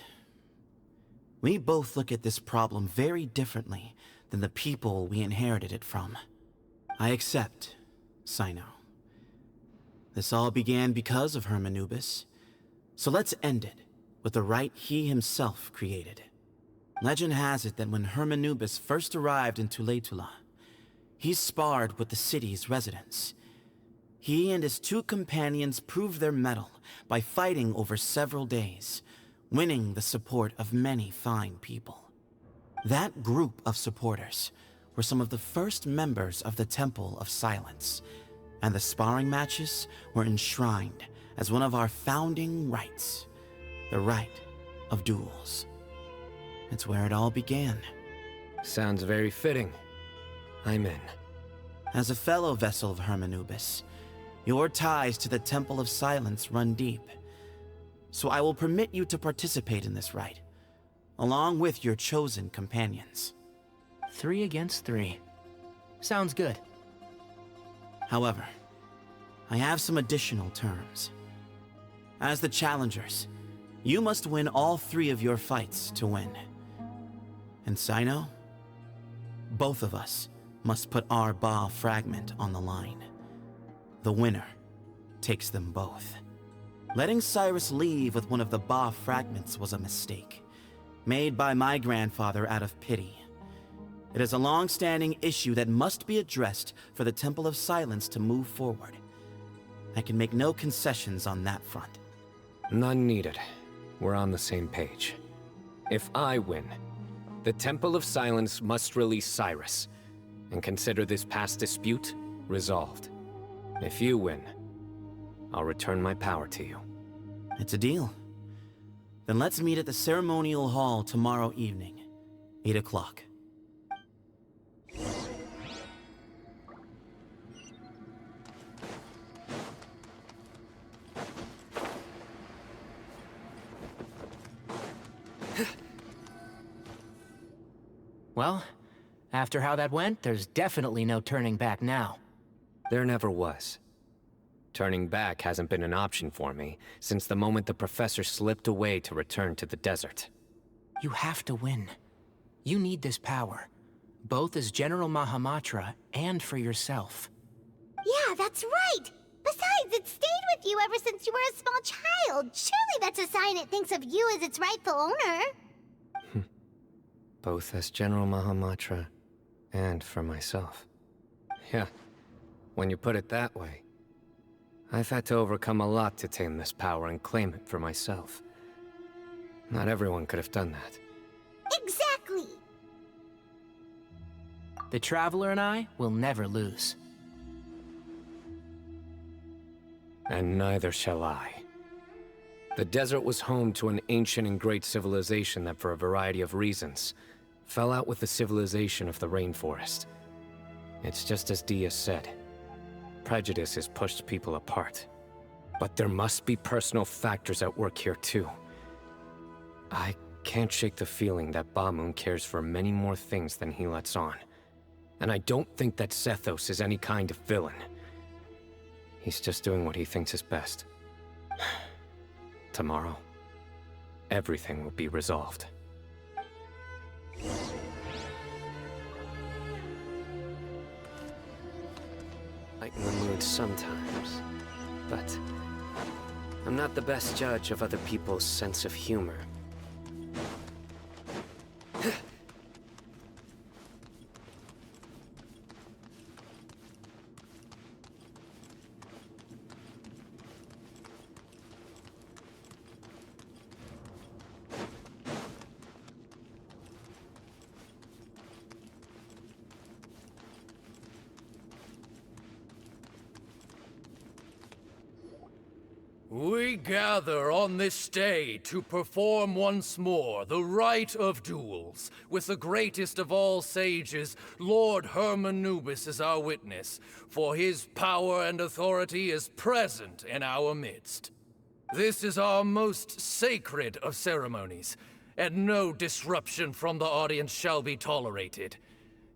We both look at this problem very differently than the people we inherited it from. I accept, Cyno. This all began because of Hermanubis. So let's end it with the rite he himself created. Legend has it that when Hermanubis first arrived in Tuletula, he sparred with the city's residents. He and his two companions proved their mettle by fighting over several days, winning the support of many fine people. That group of supporters were some of the first members of the Temple of Silence, and the sparring matches were enshrined as one of our founding rites, the rite of duels. It's where it all began. Sounds very fitting. I'm in. As a fellow vessel of Hermanubis, your ties to the Temple of Silence run deep. So I will permit you to participate in this rite, along with your chosen companions. 3 against 3. Sounds good. However, I have some additional terms. As the challengers, you must win all 3 of your fights to win. And Cyno, both of us must put our Ba fragment on the line. The winner takes them both. Letting Cyrus leave with one of the Ba fragments was a mistake, made by my grandfather out of pity. It is a long-standing issue that must be addressed for the Temple of Silence to move forward. I can make no concessions on that front. None needed. We're on the same page. If I win, the Temple of Silence must release Cyrus, and consider this past dispute resolved. If you win, I'll return my power to you. It's a deal. Then let's meet at the ceremonial hall tomorrow evening, 8 o'clock. Well, after how that went, there's definitely no turning back now. There never was. Turning back hasn't been an option for me since the moment the professor slipped away to return to the desert. You have to win. You need this power, both as General Mahamatra and for yourself. Yeah, that's right! Besides, it stayed with you ever since you were a small child. Surely that's a sign it thinks of you as its rightful owner. Both as General Mahamatra and for myself. Yeah, when you put it that way, I've had to overcome a lot to tame this power and claim it for myself. Not everyone could have done that. Exactly! The Traveler and I will never lose. And neither shall I. The desert was home to an ancient and great civilization that, for a variety of reasons, fell out with the civilization of the rainforest. It's just as Dia said. Prejudice has pushed people apart. But there must be personal factors at work here too. I can't shake the feeling that Ba-Moon cares for many more things than he lets on. And I don't think that Sethos is any kind of villain. He's just doing what he thinks is best. Tomorrow, everything will be resolved. Lighten the mood sometimes, but I'm not the best judge of other people's sense of humor. We gather on this day to perform once more the rite of duels, with the greatest of all sages, Lord Hermanubis, as our witness, for his power and authority is present in our midst. This is our most sacred of ceremonies, and no disruption from the audience shall be tolerated.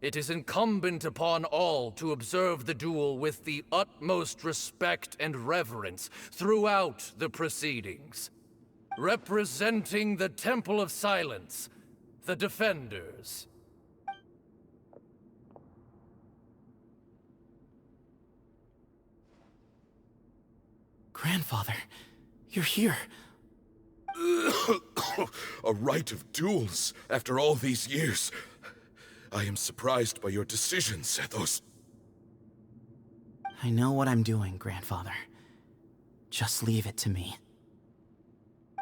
It is incumbent upon all to observe the duel with the utmost respect and reverence throughout the proceedings. Representing the Temple of Silence, the Defenders. Grandfather, you're here. A rite of duels after all these years. I am surprised by your decision, Sethos. I know what I'm doing, Grandfather. Just leave it to me.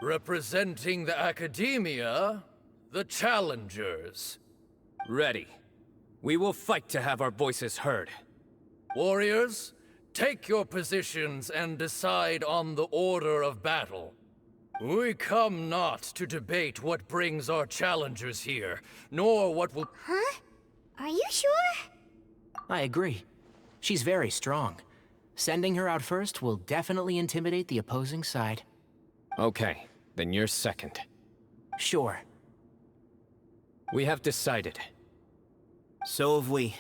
Representing the Academia, the Challengers. Ready. We will fight to have our voices heard. Warriors, take your positions and decide on the order of battle. We come not to debate what brings our challengers here, nor what will— Huh? Are you sure? I agree. She's very strong. Sending her out first will definitely intimidate the opposing side. Okay, then you're second. Sure. We have decided. So have we.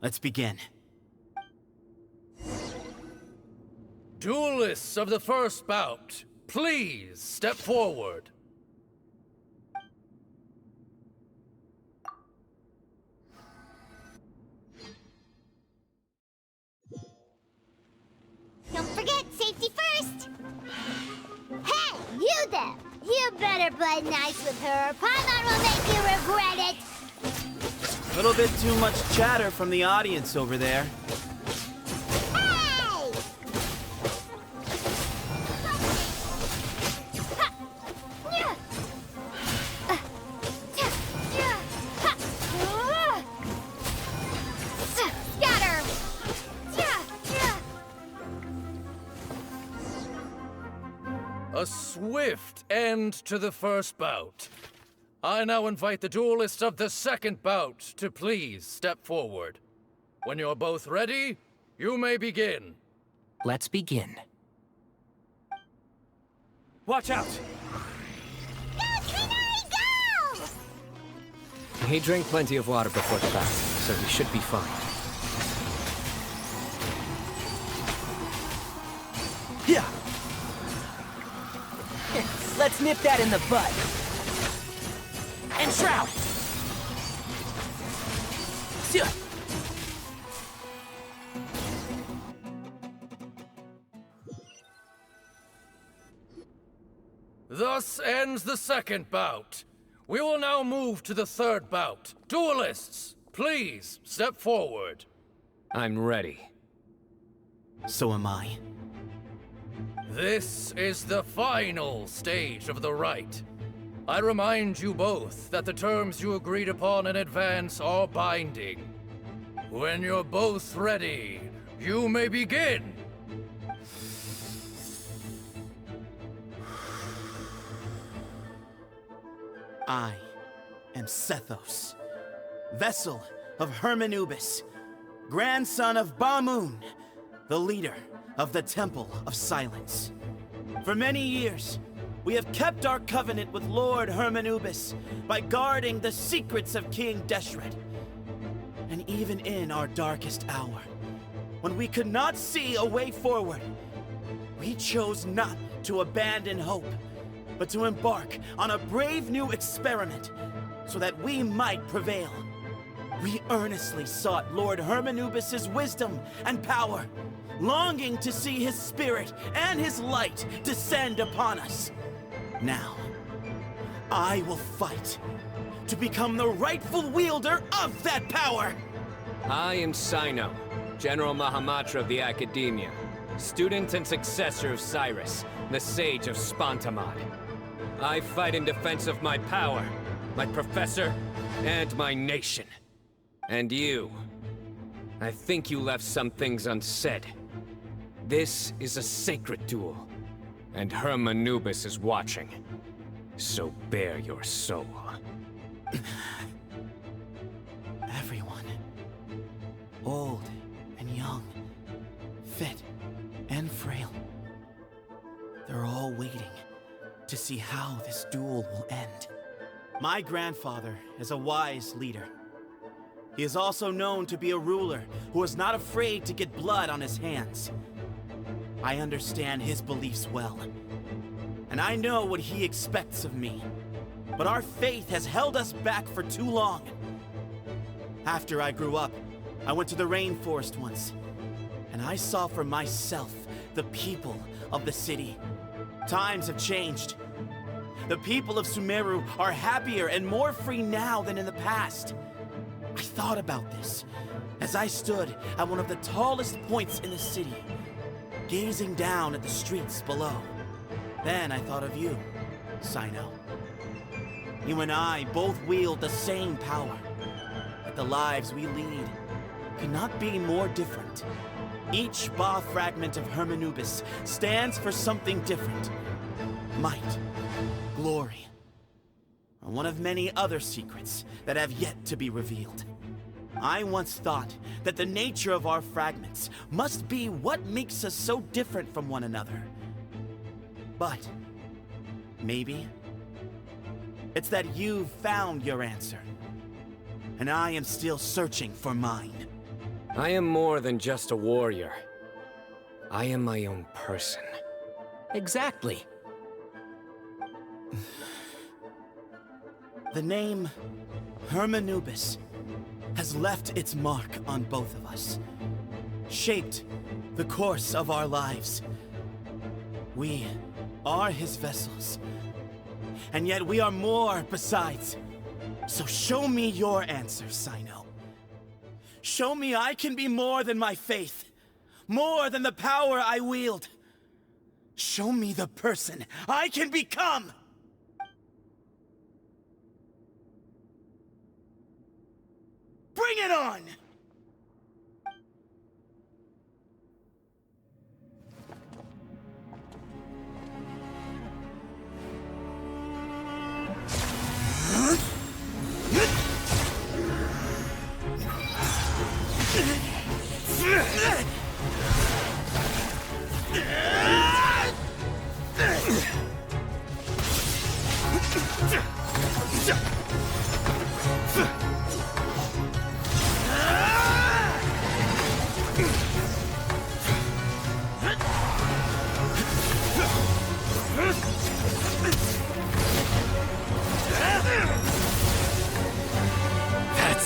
Let's begin. Duelists of the first bout, please step forward. Don't forget, safety first! Hey, you there! You better play nice with her, or Paimon will make you regret it! A little bit too much chatter from the audience over there. Hey! Scatter! A swift end to the first bout. I now invite the duelists of the second bout to please step forward. When you're both ready, you may begin. Let's begin. Watch out! Go, Canary, go! He drank plenty of water before the bout, so he should be fine. Yeah. Let's nip that in the bud. And shroud! Thus ends the second bout. We will now move to the third bout. Duelists, please step forward. I'm ready. So am I. This is the final stage of the rite. I remind you both that the terms you agreed upon in advance are binding. When you're both ready, you may begin. I am Sethos, vessel of Hermanubis, grandson of Bamoon, the leader of the Temple of Silence. For many years, we have kept our covenant with Lord Hermanubis by guarding the secrets of King Deshret. And even in our darkest hour, when we could not see a way forward, we chose not to abandon hope, but to embark on a brave new experiment so that we might prevail. We earnestly sought Lord Hermanubis' wisdom and power, longing to see his spirit and his light descend upon us. Now, I will fight to become the rightful wielder of that power! I am Cyno, General Mahamatra of the Academia, student and successor of Cyrus, the Sage of Spantamad. I fight in defense of my power, my professor, and my nation. And you. I think you left some things unsaid. This is a sacred duel. and Hermanubis is watching. So bare your soul. Everyone, old and young, fit and frail, they're all waiting to see how this duel will end. My grandfather is a wise leader. He is also known to be a ruler who is not afraid to get blood on his hands. I understand his beliefs well, and I know what he expects of me. But our faith has held us back for too long. After I grew up, I went to the rainforest once, and I saw for myself the people of the city. Times have changed. The people of Sumeru are happier and more free now than in the past. I thought about this as I stood at one of the tallest points in the city, gazing down at the streets below. Then I thought of you, Cyno. You and I both wield the same power, but the lives we lead could not be more different. Each Ba fragment of Hermanubis stands for something different. Might, glory, or one of many other secrets that have yet to be revealed. I once thought that the nature of our fragments must be what makes us so different from one another. But maybe it's that you've found your answer, and I am still searching for mine. I am more than just a warrior. I am my own person. Exactly. The name Hermanubis has left its mark on both of us, shaped the course of our lives. We are his vessels, and yet we are more besides. So show me your answer, Cyno. Show me I can be more than my faith, more than the power I wield. Show me the person I can become! Bring it on!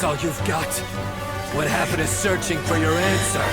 That's all you've got? What happened to searching for your answer?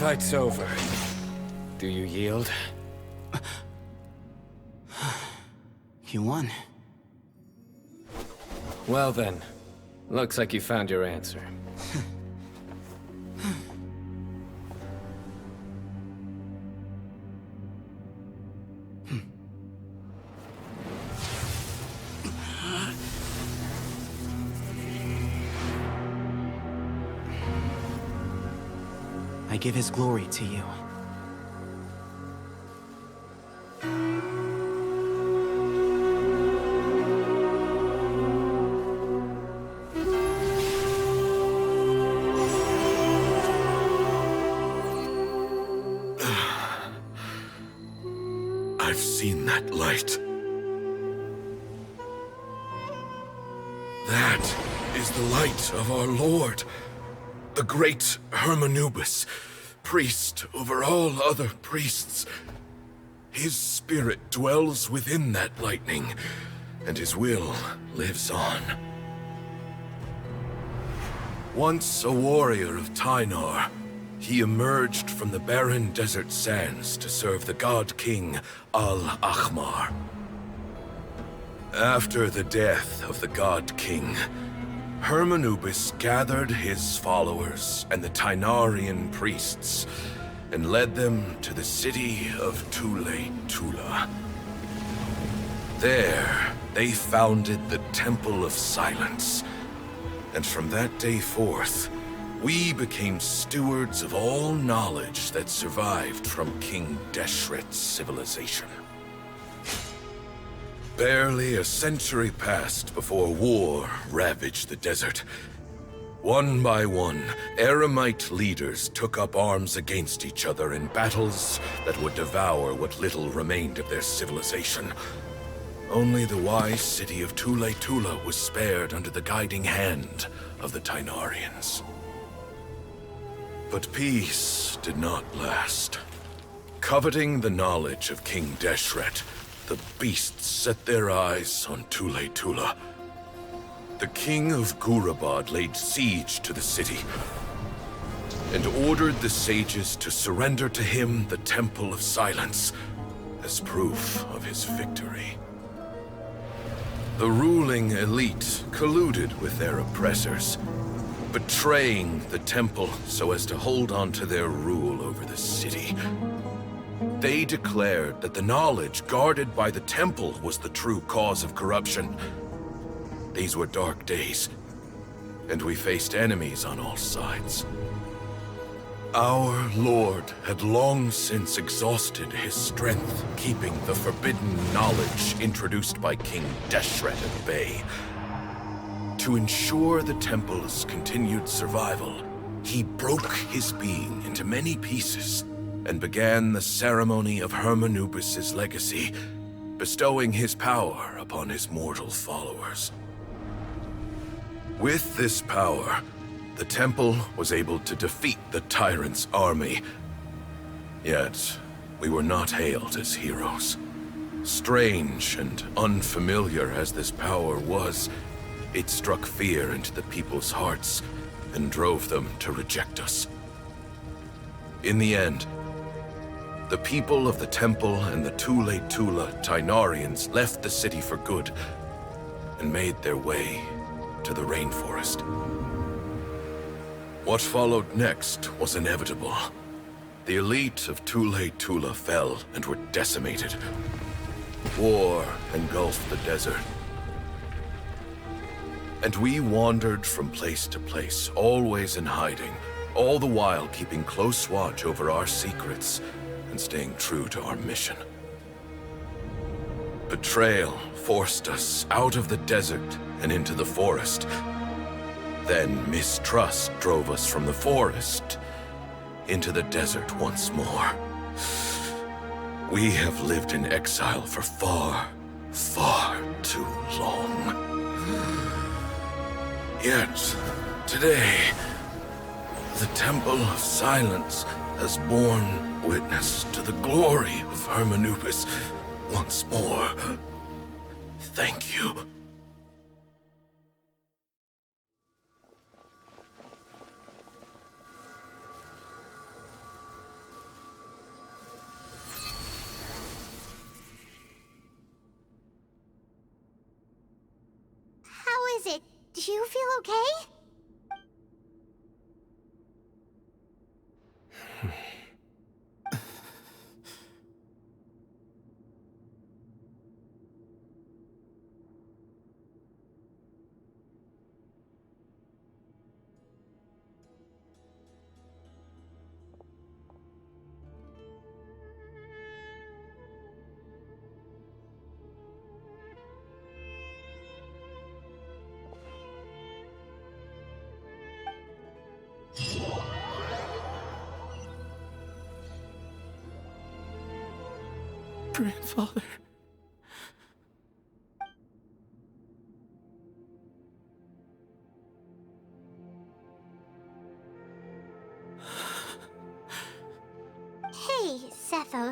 Fight's over. Do you yield? You won. Well then, looks like you found your answer. I give his glory to you. I've seen that light. That is the light of our Lord, the great Hermanubis, priest over all other priests. His spirit dwells within that lightning, and his will lives on. Once a warrior of Tynar, he emerged from the barren desert sands to serve the god king Al-Ahmar. After the death of the god king, Hermanubis gathered his followers and the Tynarian priests and led them to the city of Tule-Tula. There, they founded the Temple of Silence, and from that day forth, we became stewards of all knowledge that survived from King Deshret's civilization. Barely a century passed before war ravaged the desert. One by one, Eremite leaders took up arms against each other in battles that would devour what little remained of their civilization. Only the wise city of Tule-Tula was spared under the guiding hand of the Tynarians. But peace did not last. Coveting the knowledge of King Deshret, the beasts set their eyes on Tule-Tula. The king of Gurabad laid siege to the city and ordered the sages to surrender to him the Temple of Silence as proof of his victory. The ruling elite colluded with their oppressors, betraying the temple so as to hold on to their rule over the city. They declared that the knowledge guarded by the temple was the true cause of corruption. These were dark days, and we faced enemies on all sides. Our Lord had long since exhausted his strength, keeping the forbidden knowledge introduced by King Deshret at bay. To ensure the temple's continued survival, he broke his being into many pieces and began the ceremony of Hermanubis' legacy, bestowing his power upon his mortal followers. With this power, the temple was able to defeat the tyrant's army. Yet, we were not hailed as heroes. Strange and unfamiliar as this power was, it struck fear into the people's hearts and drove them to reject us. In the end, the people of the temple and the Tule-Tula Tynarians left the city for good and made their way to the rainforest. What followed next was inevitable. The elite of Tule-Tula fell and were decimated. War engulfed the desert. And we wandered from place to place, always in hiding, all the while keeping close watch over our secrets and staying true to our mission. Betrayal forced us out of the desert and into the forest. Then mistrust drove us from the forest into the desert once more. We have lived in exile for far, far too long. Yet, today, the Temple of Silence has borne witness to the glory of Hermanubis once more. Thank you. How is it? Do you feel okay? Grandfather.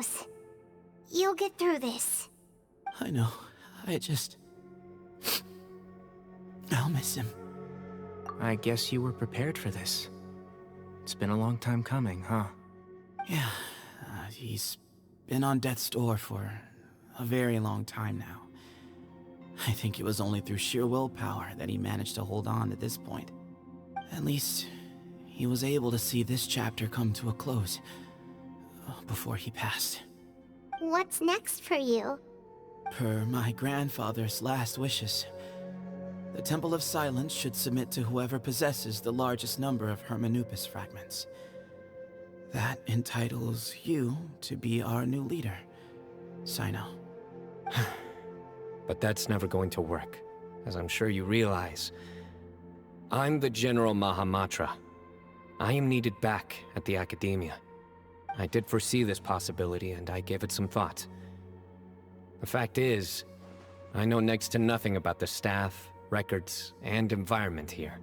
Sethos. You'll get through this. I know. I'll miss him. I guess you were prepared for this. It's been a long time coming, huh? Yeah, he's been on death's door for a very long time now. I think it was only through sheer willpower that he managed to hold on to this point. At least, he was able to see this chapter come to a close before he passed. What's next for you? Per my grandfather's last wishes, the Temple of Silence should submit to whoever possesses the largest number of Hermanupis fragments. That entitles you to be our new leader, Cyno. But that's never going to work, as I'm sure you realize. I'm the General Mahamatra. I am needed back at the Academia. I did foresee this possibility, and I gave it some thought. The fact is, I know next to nothing about the staff, records, and environment here.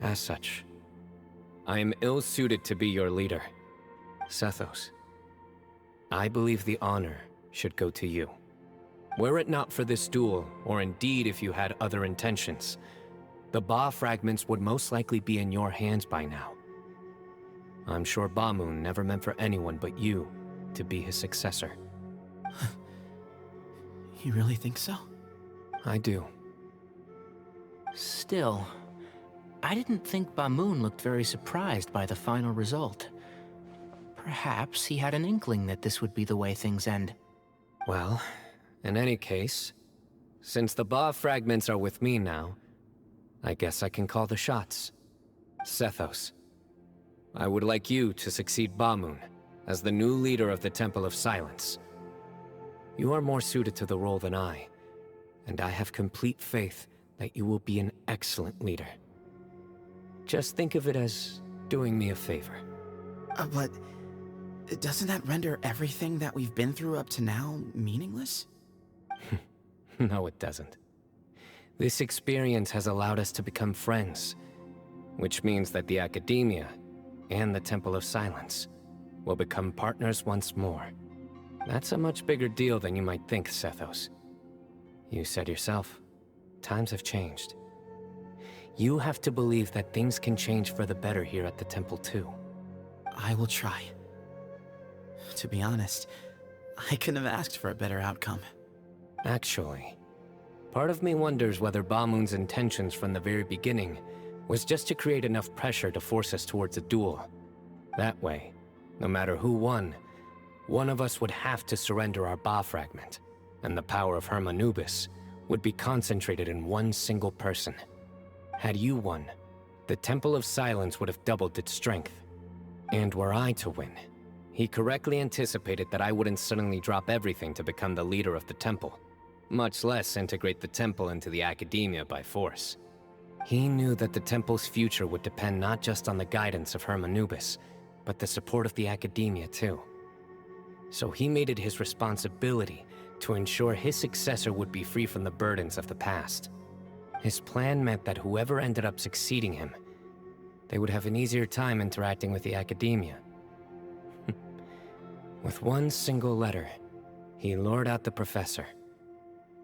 As such, I am ill-suited to be your leader. Sethos, I believe the honor should go to you. Were it not for this duel, or indeed if you had other intentions, the Ba fragments would most likely be in your hands by now. I'm sure Bamoon never meant for anyone but you to be his successor. You really think so? I do. Still, I didn't think Bamoon looked very surprised by the final result. Perhaps he had an inkling that this would be the way things end. Well, in any case, since the Ba fragments are with me now, I guess I can call the shots. Sethos, I would like you to succeed Bamoon as the new leader of the Temple of Silence. You are more suited to the role than I, and I have complete faith that you will be an excellent leader. Just think of it as doing me a favor. But doesn't that render everything that we've been through up to now meaningless? No, it doesn't. This experience has allowed us to become friends, which means that the Academia and the Temple of Silence will become partners once more. That's a much bigger deal than you might think, Sethos. You said yourself, times have changed. You have to believe that things can change for the better here at the temple too. I will try. To be honest, I couldn't have asked for a better outcome. Actually, part of me wonders whether Bamoon's intentions from the very beginning was just to create enough pressure to force us towards a duel. That way, no matter who won, one of us would have to surrender our Ba fragment, and the power of Hermanubis would be concentrated in one single person. Had you won, the Temple of Silence would have doubled its strength. And were I to win, he correctly anticipated that I wouldn't suddenly drop everything to become the leader of the temple, much less integrate the temple into the Academia by force. He knew that the temple's future would depend not just on the guidance of Hermanubis, but the support of the Academia too. So he made it his responsibility to ensure his successor would be free from the burdens of the past. His plan meant that whoever ended up succeeding him, they would have an easier time interacting with the Academia. With one single letter, he lured out the professor.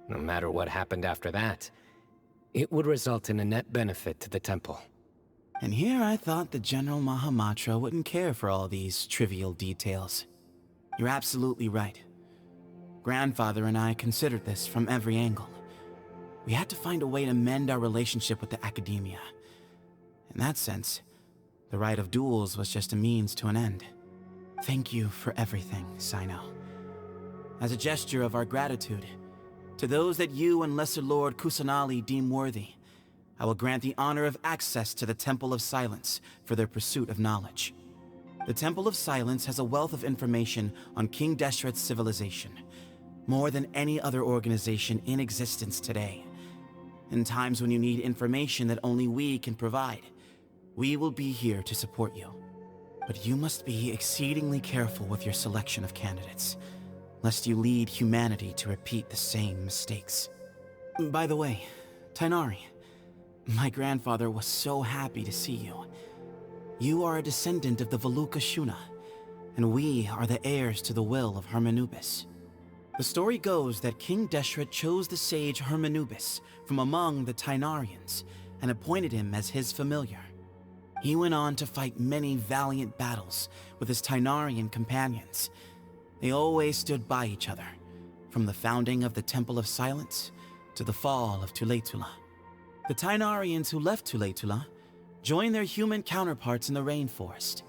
No matter what happened after that, it would result in a net benefit to the temple. And here I thought the General Mahamatra wouldn't care for all these trivial details. You're absolutely right. Grandfather and I considered this from every angle. We had to find a way to mend our relationship with the Academia. In that sense, the right of duels was just a means to an end. Thank you for everything, Cyno. As a gesture of our gratitude, to those that you and Lesser Lord Kusanali deem worthy, I will grant the honor of access to the Temple of Silence for their pursuit of knowledge. The Temple of Silence has a wealth of information on King Deshret's civilization, more than any other organization in existence today. In times when you need information that only we can provide, we will be here to support you. But you must be exceedingly careful with your selection of candidates, lest you lead humanity to repeat the same mistakes. By the way, Tighnari, my grandfather was so happy to see you. You are a descendant of the Veluca Shuna. and we are the heirs to the will of Hermanubis. The story goes that King Deshret chose the sage Hermanubis from among the Tainarians and appointed him as his familiar. He went on to fight many valiant battles with his Tainarian companions. They always stood by each other, from the founding of the Temple of Silence to the fall of Tuletula. The Tainarians who left Tuletula joined their human counterparts in the rainforest.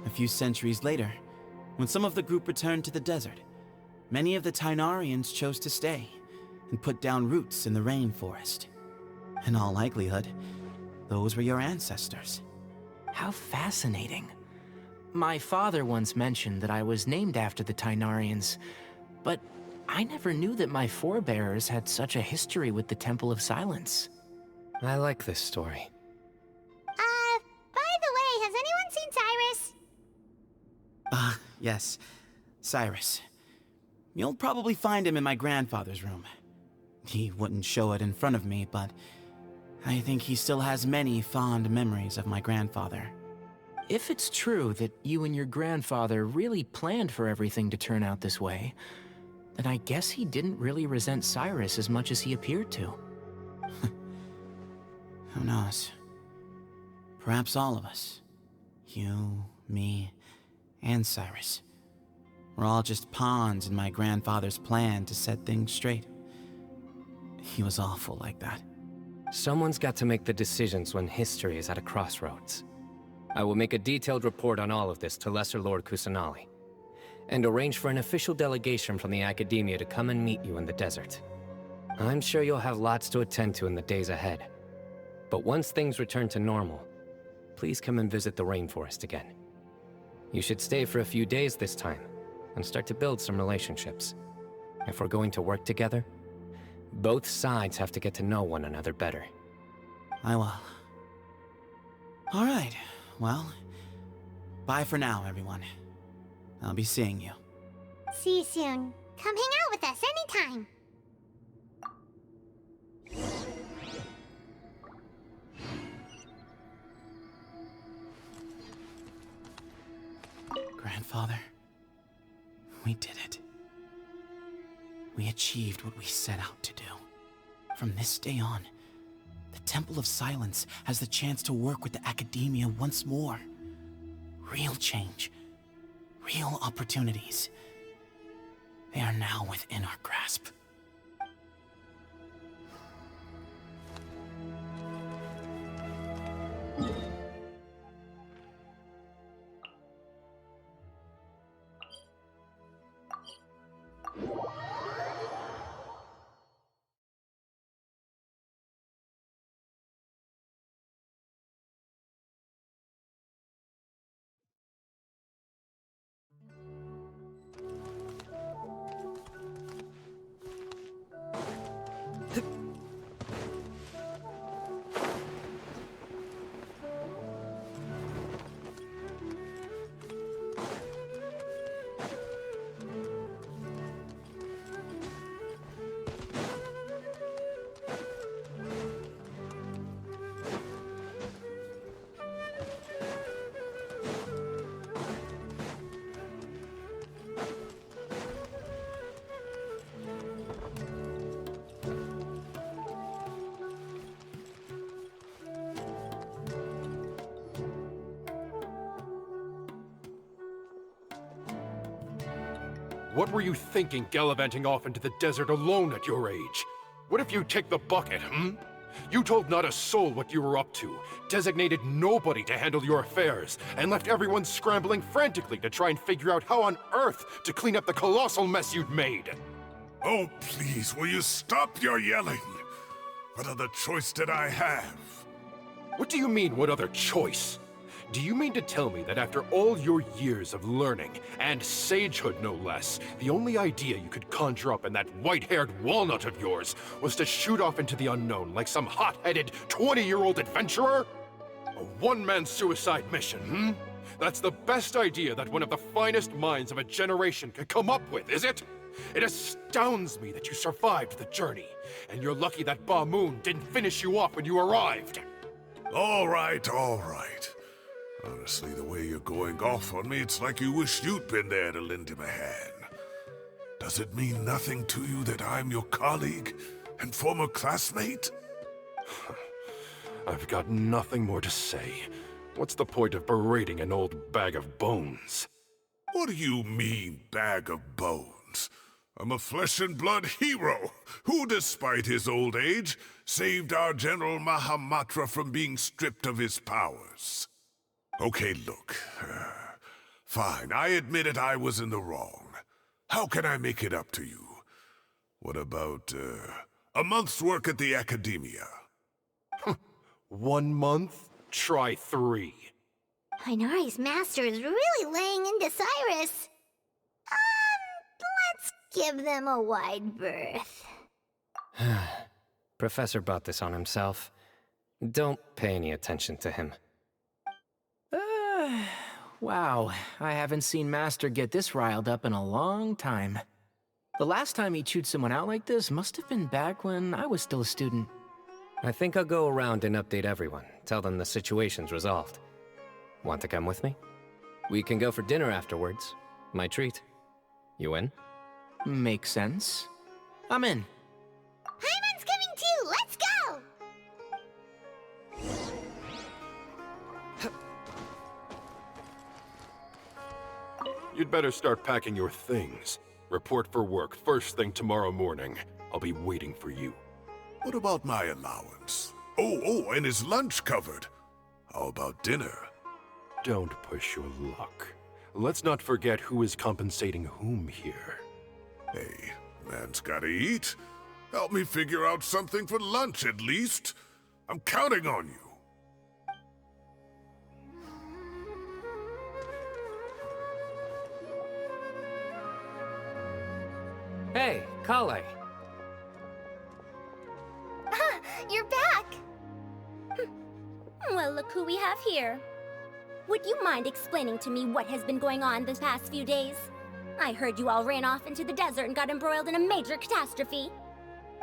A few centuries later, when some of the group returned to the desert, many of the Tainarians chose to stay and put down roots in the rainforest. In all likelihood, those were your ancestors. How fascinating. My father once mentioned that I was named after the Tainarians, but I never knew that my forebears had such a history with the Temple of Silence. I like this story. By the way, has anyone seen Cyrus? Yes, Cyrus. You'll probably find him in my grandfather's room. He wouldn't show it in front of me, but I think he still has many fond memories of my grandfather. If it's true that you and your grandfather really planned for everything to turn out this way, then I guess he didn't really resent Cyrus as much as he appeared to. Who knows? Perhaps all of us. You, me, and Cyrus. We're all just pawns in my grandfather's plan to set things straight. He was awful like that. Someone's got to make the decisions when history is at a crossroads. I will make a detailed report on all of this to Lesser Lord Kusanali, and arrange for an official delegation from the Academia to come and meet you in the desert. I'm sure you'll have lots to attend to in the days ahead. But once things return to normal, please come and visit the rainforest again. You should stay for a few days this time, and start to build some relationships. If we're going to work together, both sides have to get to know one another better. I will. All right, well, bye for now, everyone. I'll be seeing you. See you soon. Come hang out with us anytime. Grandfather, we did it. We achieved what we set out to do. From this day on, the Temple of Silence has the chance to work with the Academia once more. Real change. Real opportunities. They are now within our grasp. What were you thinking gallivanting off into the desert alone at your age? What if you take the bucket, You told not a soul what you were up to, designated nobody to handle your affairs, and left everyone scrambling frantically to try and figure out how on earth to clean up the colossal mess you'd made. Oh, please, will you stop your yelling? What other choice did I have? What do you mean, what other choice? Do you mean to tell me that after all your years of learning, and sagehood no less, the only idea you could conjure up in that white-haired walnut of yours was to shoot off into the unknown like some hot-headed 20-year-old adventurer? A one-man suicide mission, That's the best idea that one of the finest minds of a generation could come up with, is it? It astounds me that you survived the journey, and you're lucky that Ba Moon didn't finish you off when you arrived. All right, all right. Honestly, the way you're going off on me, it's like you wish you'd been there to lend him a hand. Does it mean nothing to you that I'm your colleague and former classmate? I've got nothing more to say. What's the point of berating an old bag of bones? What do you mean, bag of bones? I'm a flesh-and-blood hero who, despite his old age, saved our General Mahamatra from being stripped of his powers. Okay, look. Fine, I admit it, I was in the wrong. How can I make it up to you? What about, a month's work at the Academia? 1 month? Try 3. Inari's master is really laying into Cyrus. Let's give them a wide berth. Professor brought this on himself. Don't pay any attention to him. Wow, I haven't seen Master get this riled up in a long time. The last time he chewed someone out like this must have been back when I was still a student. I think I'll go around and update everyone, tell them the situation's resolved. Want to come with me? We can go for dinner afterwards. My treat. You in? Makes sense. I'm in. Paimon's coming too! Let's go! You'd better start packing your things. Report for work first thing tomorrow morning. I'll be waiting for you. What about my allowance? Oh, and is lunch covered? How about dinner? Don't push your luck. Let's not forget who is compensating whom here. Hey, man's gotta eat. Help me figure out something for lunch at least. I'm counting on you. Hey, Kale. You're back! Well, look who we have here. Would you mind explaining to me what has been going on this past few days? I heard you all ran off into the desert and got embroiled in a major catastrophe.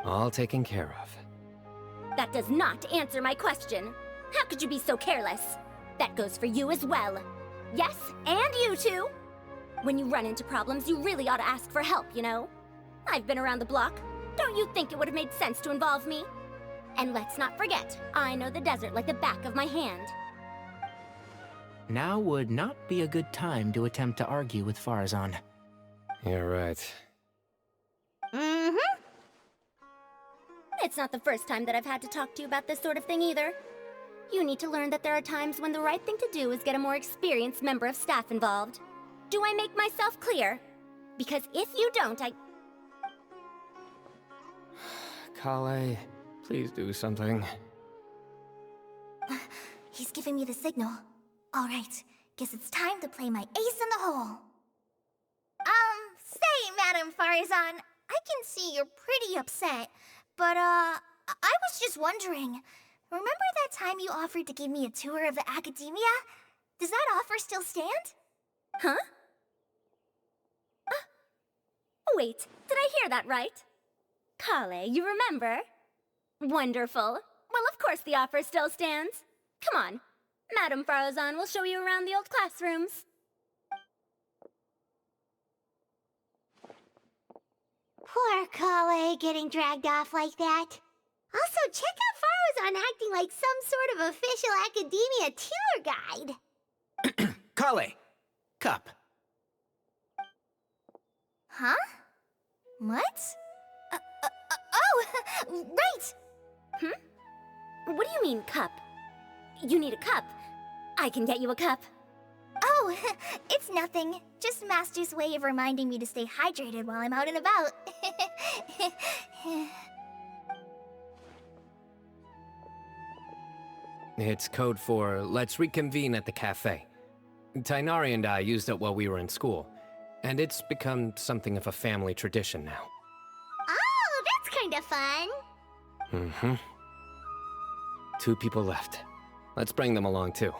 All taken care of. That does not answer my question. How could you be so careless? That goes for you as well. Yes, and you too. When you run into problems, you really ought to ask for help, you know? I've been around the block. Don't you think it would have made sense to involve me? And let's not forget, I know the desert like the back of my hand. Now would not be a good time to attempt to argue with Farazan. You're right. Mm-hmm. It's not the first time that I've had to talk to you about this sort of thing either. You need to learn that there are times when the right thing to do is get a more experienced member of staff involved. Do I make myself clear? Because if you don't, Kale, please do something. He's giving me the signal. All right, guess it's time to play my ace in the hole. Say, Madam Farazan, I can see you're pretty upset, but, I was just wondering, remember that time you offered to give me a tour of the Academia? Does that offer still stand? Huh? Wait, did I hear that right? Kale, you remember? Wonderful. Well, of course the offer still stands. Come on. Madam Farazan will show you around the old classrooms. Poor Kale getting dragged off like that. Also, check out Farazan acting like some sort of official Academia tour guide. Kale! Cup. Huh? What? Oh, right! What do you mean, cup? You need a cup. I can get you a cup. Oh, it's nothing. Just Master's way of reminding me to stay hydrated while I'm out and about. It's code for let's reconvene at the cafe. Tighnari and I used it while we were in school, and it's become something of a family tradition now. Oh, that's kind of fun. Mm-hmm. 2 people left. Let's bring them along too.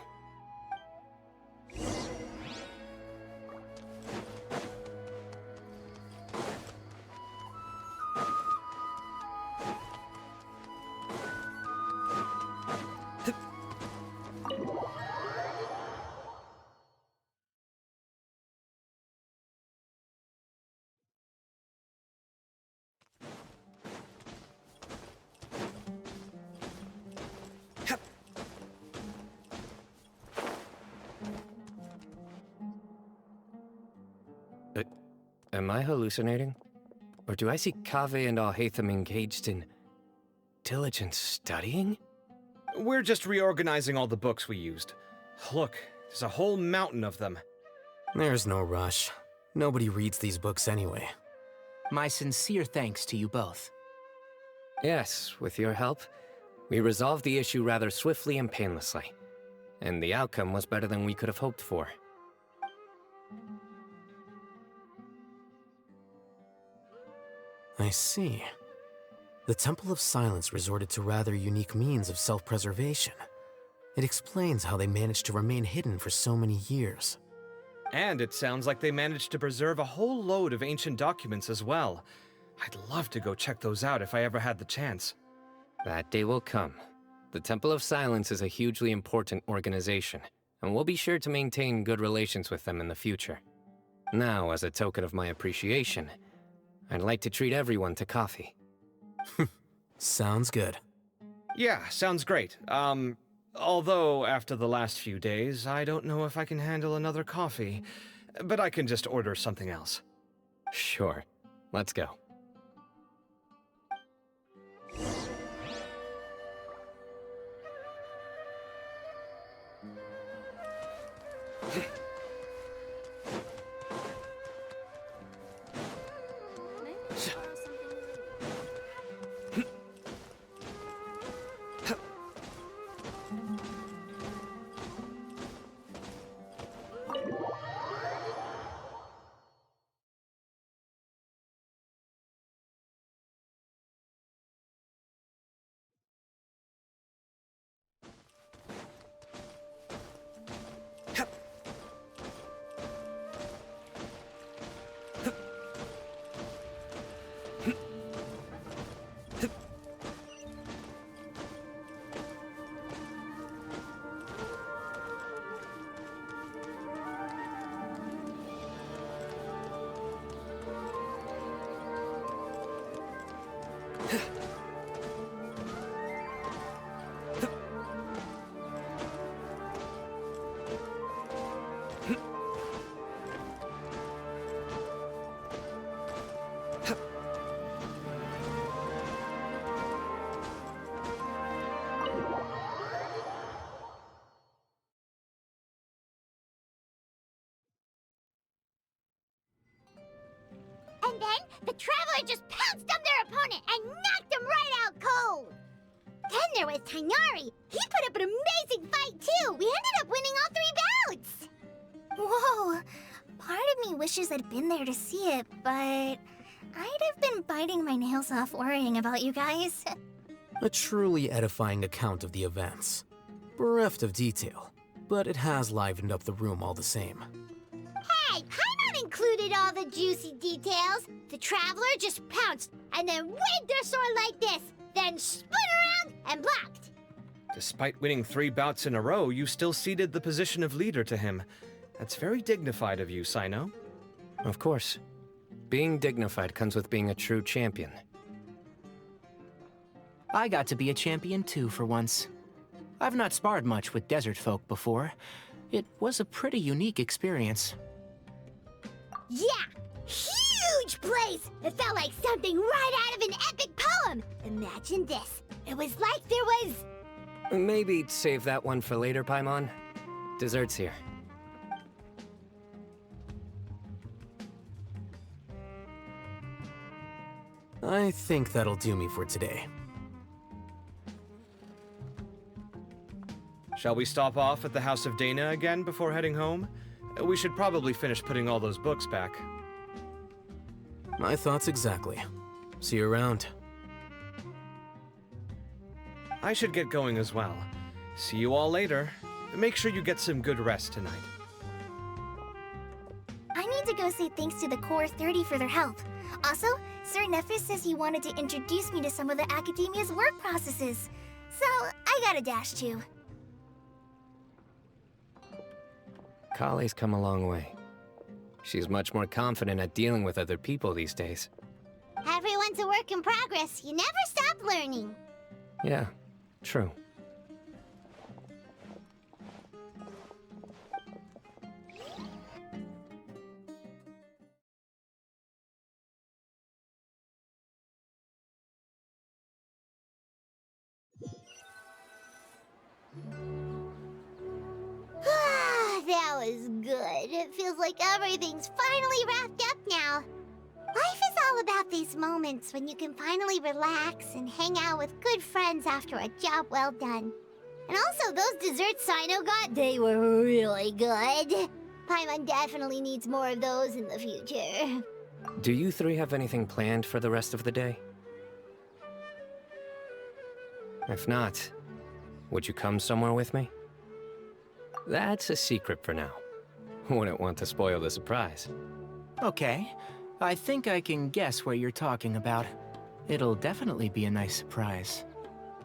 Am I hallucinating? Or do I see Kaveh and Alhaitham engaged in diligent studying? We're just reorganizing all the books we used. Look, there's a whole mountain of them. There's no rush. Nobody reads these books anyway. My sincere thanks to you both. Yes, with your help, we resolved the issue rather swiftly and painlessly. And the outcome was better than we could have hoped for. I see. The Temple of Silence resorted to rather unique means of self-preservation. It explains how they managed to remain hidden for so many years. And it sounds like they managed to preserve a whole load of ancient documents as well. I'd love to go check those out if I ever had the chance. That day will come. The Temple of Silence is a hugely important organization, and we'll be sure to maintain good relations with them in the future. Now, as a token of my appreciation, I'd like to treat everyone to coffee. Sounds good. Yeah, sounds great. Although after the last few days, I don't know if I can handle another coffee, but I can just order something else. Sure. Let's go. And then the Traveler just pounced on their opponent and knocked him right out cold. Then there was Tainari. He put up an amazing fight too. We ended up winning all 3 bouts. Whoa! Part of me wishes I'd been there to see it, but I'd have been biting my nails off worrying about you guys. A truly edifying account of the events. Bereft of detail, but it has livened up the room all the same. Hey, Paimon included all the juicy details. The Traveler just pounced and then waved their sword like this, then spun around and blocked. Despite winning 3 bouts in a row, you still ceded the position of leader to him. That's very dignified of you, Cyno. Of course. Being dignified comes with being a true champion. I got to be a champion too for once. I've not sparred much with desert folk before. It was a pretty unique experience. Yeah! Huge place! It felt like something right out of an epic poem! Imagine this. It was like there was... Maybe save that one for later, Paimon. Dessert's here. I think that'll do me for today. Shall we stop off at the House of Dana again before heading home? We should probably finish putting all those books back. My thoughts exactly. See you around. I should get going as well. See you all later. Make sure you get some good rest tonight. I need to go say thanks to the Core 30 for their help. Also, Sir Nephis says he wanted to introduce me to some of the Academia's work processes. So, I gotta dash too. Kale's come a long way. She's much more confident at dealing with other people these days. Everyone's a work in progress. You never stop learning. Yeah, true. it feels like everything's finally wrapped up now. Life is all about these moments when you can finally relax and hang out with good friends after a job well done. And also, those desserts Cyno got, they were really good. Paimon definitely needs more of those in the future. Do you three have anything planned for the rest of the day? If not, would you come somewhere with me? That's a secret for now. Wouldn't want to spoil the surprise. Okay, I think I can guess what you're talking about. It'll definitely be a nice surprise.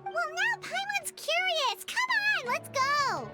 Well, now Paimon's curious! Come on, let's go!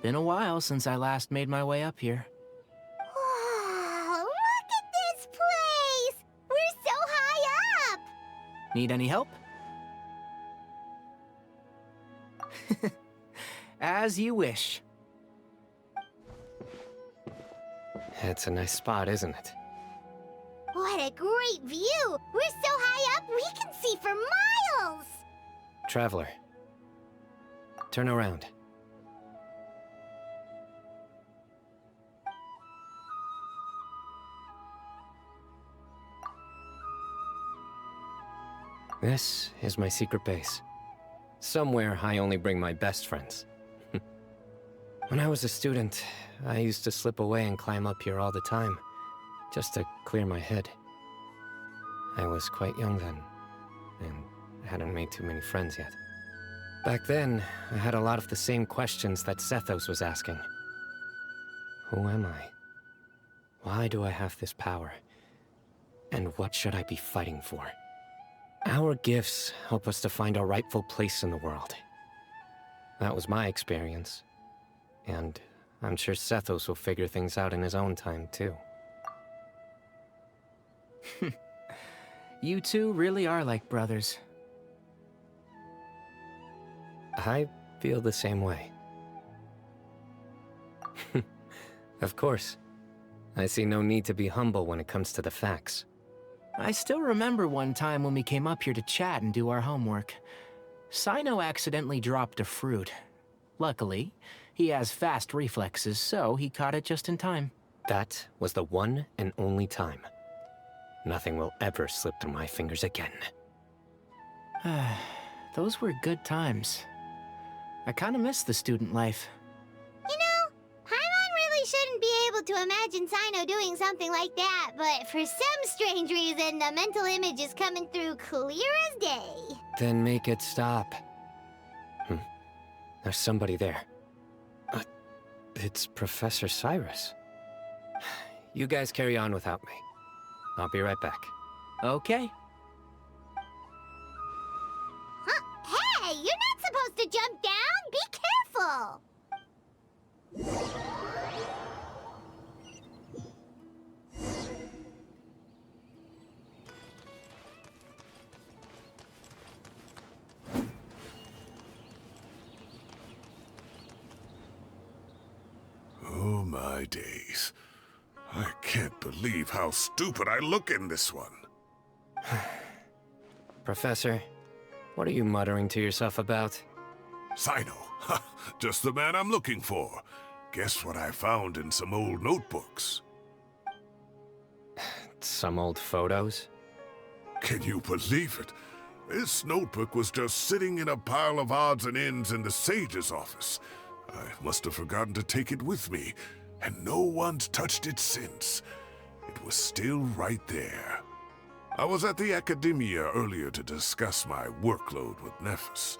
Been a while since I last made my way up here. Wow, look at this place! We're so high up! Need any help? As you wish. It's a nice spot, isn't it? What a great view! We're so high up, we can see for miles! Traveler, turn around. This is my secret base. Somewhere I only bring my best friends. When I was a student, I used to slip away and climb up here all the time, just to clear my head. I was quite young then, and hadn't made too many friends yet. Back then, I had a lot of the same questions that Sethos was asking. Who am I? Why do I have this power? And what should I be fighting for? Our gifts help us to find our rightful place in the world. That was my experience. And I'm sure Sethos will figure things out in his own time, too. You two really are like brothers. I feel the same way. Of course. I see no need to be humble when it comes to the facts. I still remember one time when we came up here to chat and do our homework. Cyno accidentally dropped a fruit. Luckily, he has fast reflexes, so he caught it just in time. That was the one and only time. Nothing will ever slip through my fingers again. Those were good times. I kinda miss the student life. You know, Paimon really shouldn't be able to imagine Cyno doing something like that, but for some strange reason, the mental image is coming through clear as day. Then make it stop. There's somebody there. It's Professor Cyrus. You guys carry on without me. I'll be right back. Okay. Huh? Hey, you're not supposed to jump down! Be careful! Oh my days. I can't believe how stupid I look in this one. Professor, what are you muttering to yourself about? Cyno, just the man I'm looking for. Guess what I found in some old notebooks? Some old photos? Can you believe it? This notebook was just sitting in a pile of odds and ends in the Sage's office. I must have forgotten to take it with me, and no one's touched it since. It was still right there. I was at the Academia earlier to discuss my workload with Nephis.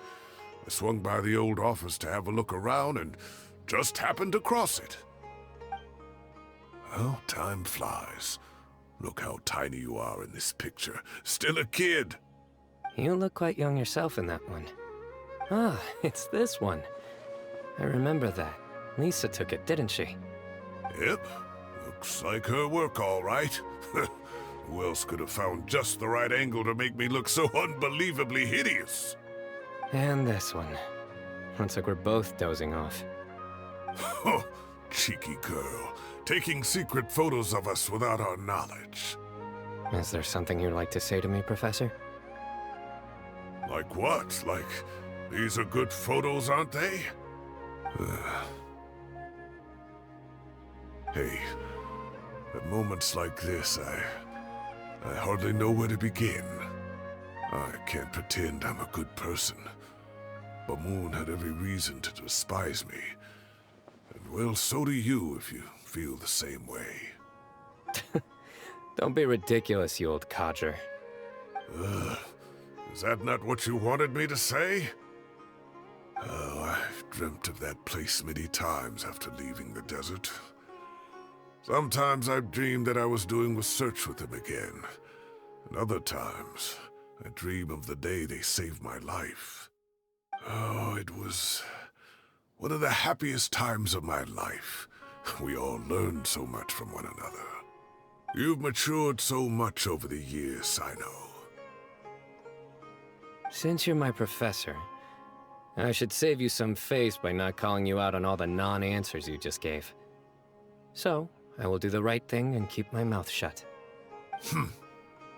I swung by the old office to have a look around and just happened to cross it. Well, time flies. Look how tiny you are in this picture. Still a kid. You look quite young yourself in that one. Ah, it's this one. I remember that. Lisa took it, didn't she? Yep. Looks like her work, all right. Who else could have found just the right angle to make me look so unbelievably hideous? And this one. Looks like we're both dozing off. Oh, cheeky girl. Taking secret photos of us without our knowledge. Is there something you'd like to say to me, Professor? Like what? Like, these are good photos, aren't they? Hey, at moments like this, I hardly know where to begin. I can't pretend I'm a good person. Bamoon had every reason to despise me. And well, so do you if you feel the same way. Don't be ridiculous, you old codger. Is that not what you wanted me to say? Oh, I've dreamt of that place many times after leaving the desert. Sometimes I've dreamed that I was doing research with them again. And other times, I dream of the day they saved my life. Oh, it was one of the happiest times of my life. We all learned so much from one another. You've matured so much over the years, Cyno. Since you're my professor, I should save you some face by not calling you out on all the non-answers you just gave. So, I will do the right thing and keep my mouth shut.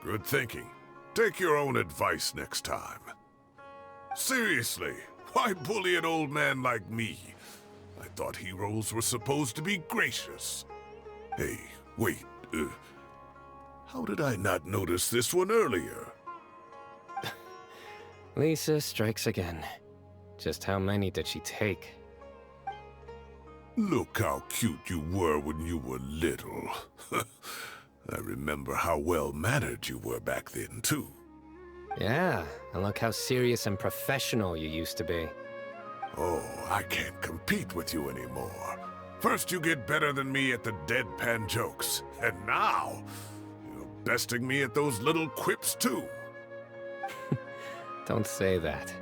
Good thinking. Take your own advice next time. Seriously, why bully an old man like me? I thought heroes were supposed to be gracious. Hey, wait, how did I not notice this one earlier? Lisa strikes again. Just how many did she take? Look how cute you were when you were little. I remember how well-mannered you were back then, too. Yeah, and look how serious and professional you used to be. Oh, I can't compete with you anymore. First you get better than me at the deadpan jokes, and now you're besting me at those little quips, too. Don't say that.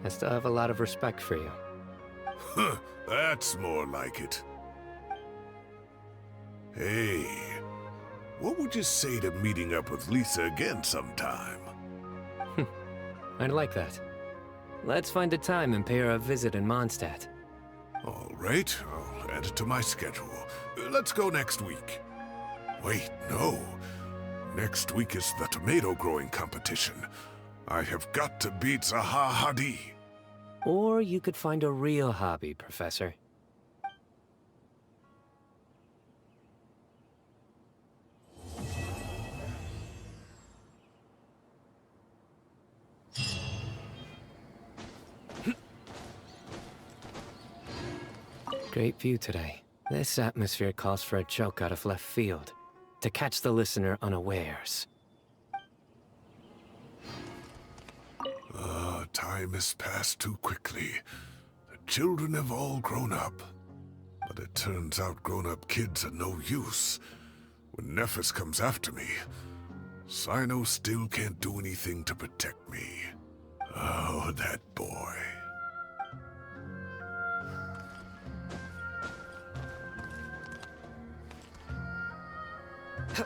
I still have a lot of respect for you. Huh, that's more like it. Hey, what would you say to meeting up with Lisa again sometime? I'd like that. Let's find a time and pay her a visit in Mondstadt. All right, I'll add it to my schedule. Let's go next week. Wait, no. Next week is the tomato growing competition. I have got to beat Zaha Hadi. Or you could find a real hobby, Professor. Great view today. This atmosphere calls for a joke out of left field, to catch the listener unawares. Time has passed too quickly. The children have all grown up. But it turns out grown-up kids are no use. When Nephis comes after me, Cyno still can't do anything to protect me. Oh, that boy. Huh.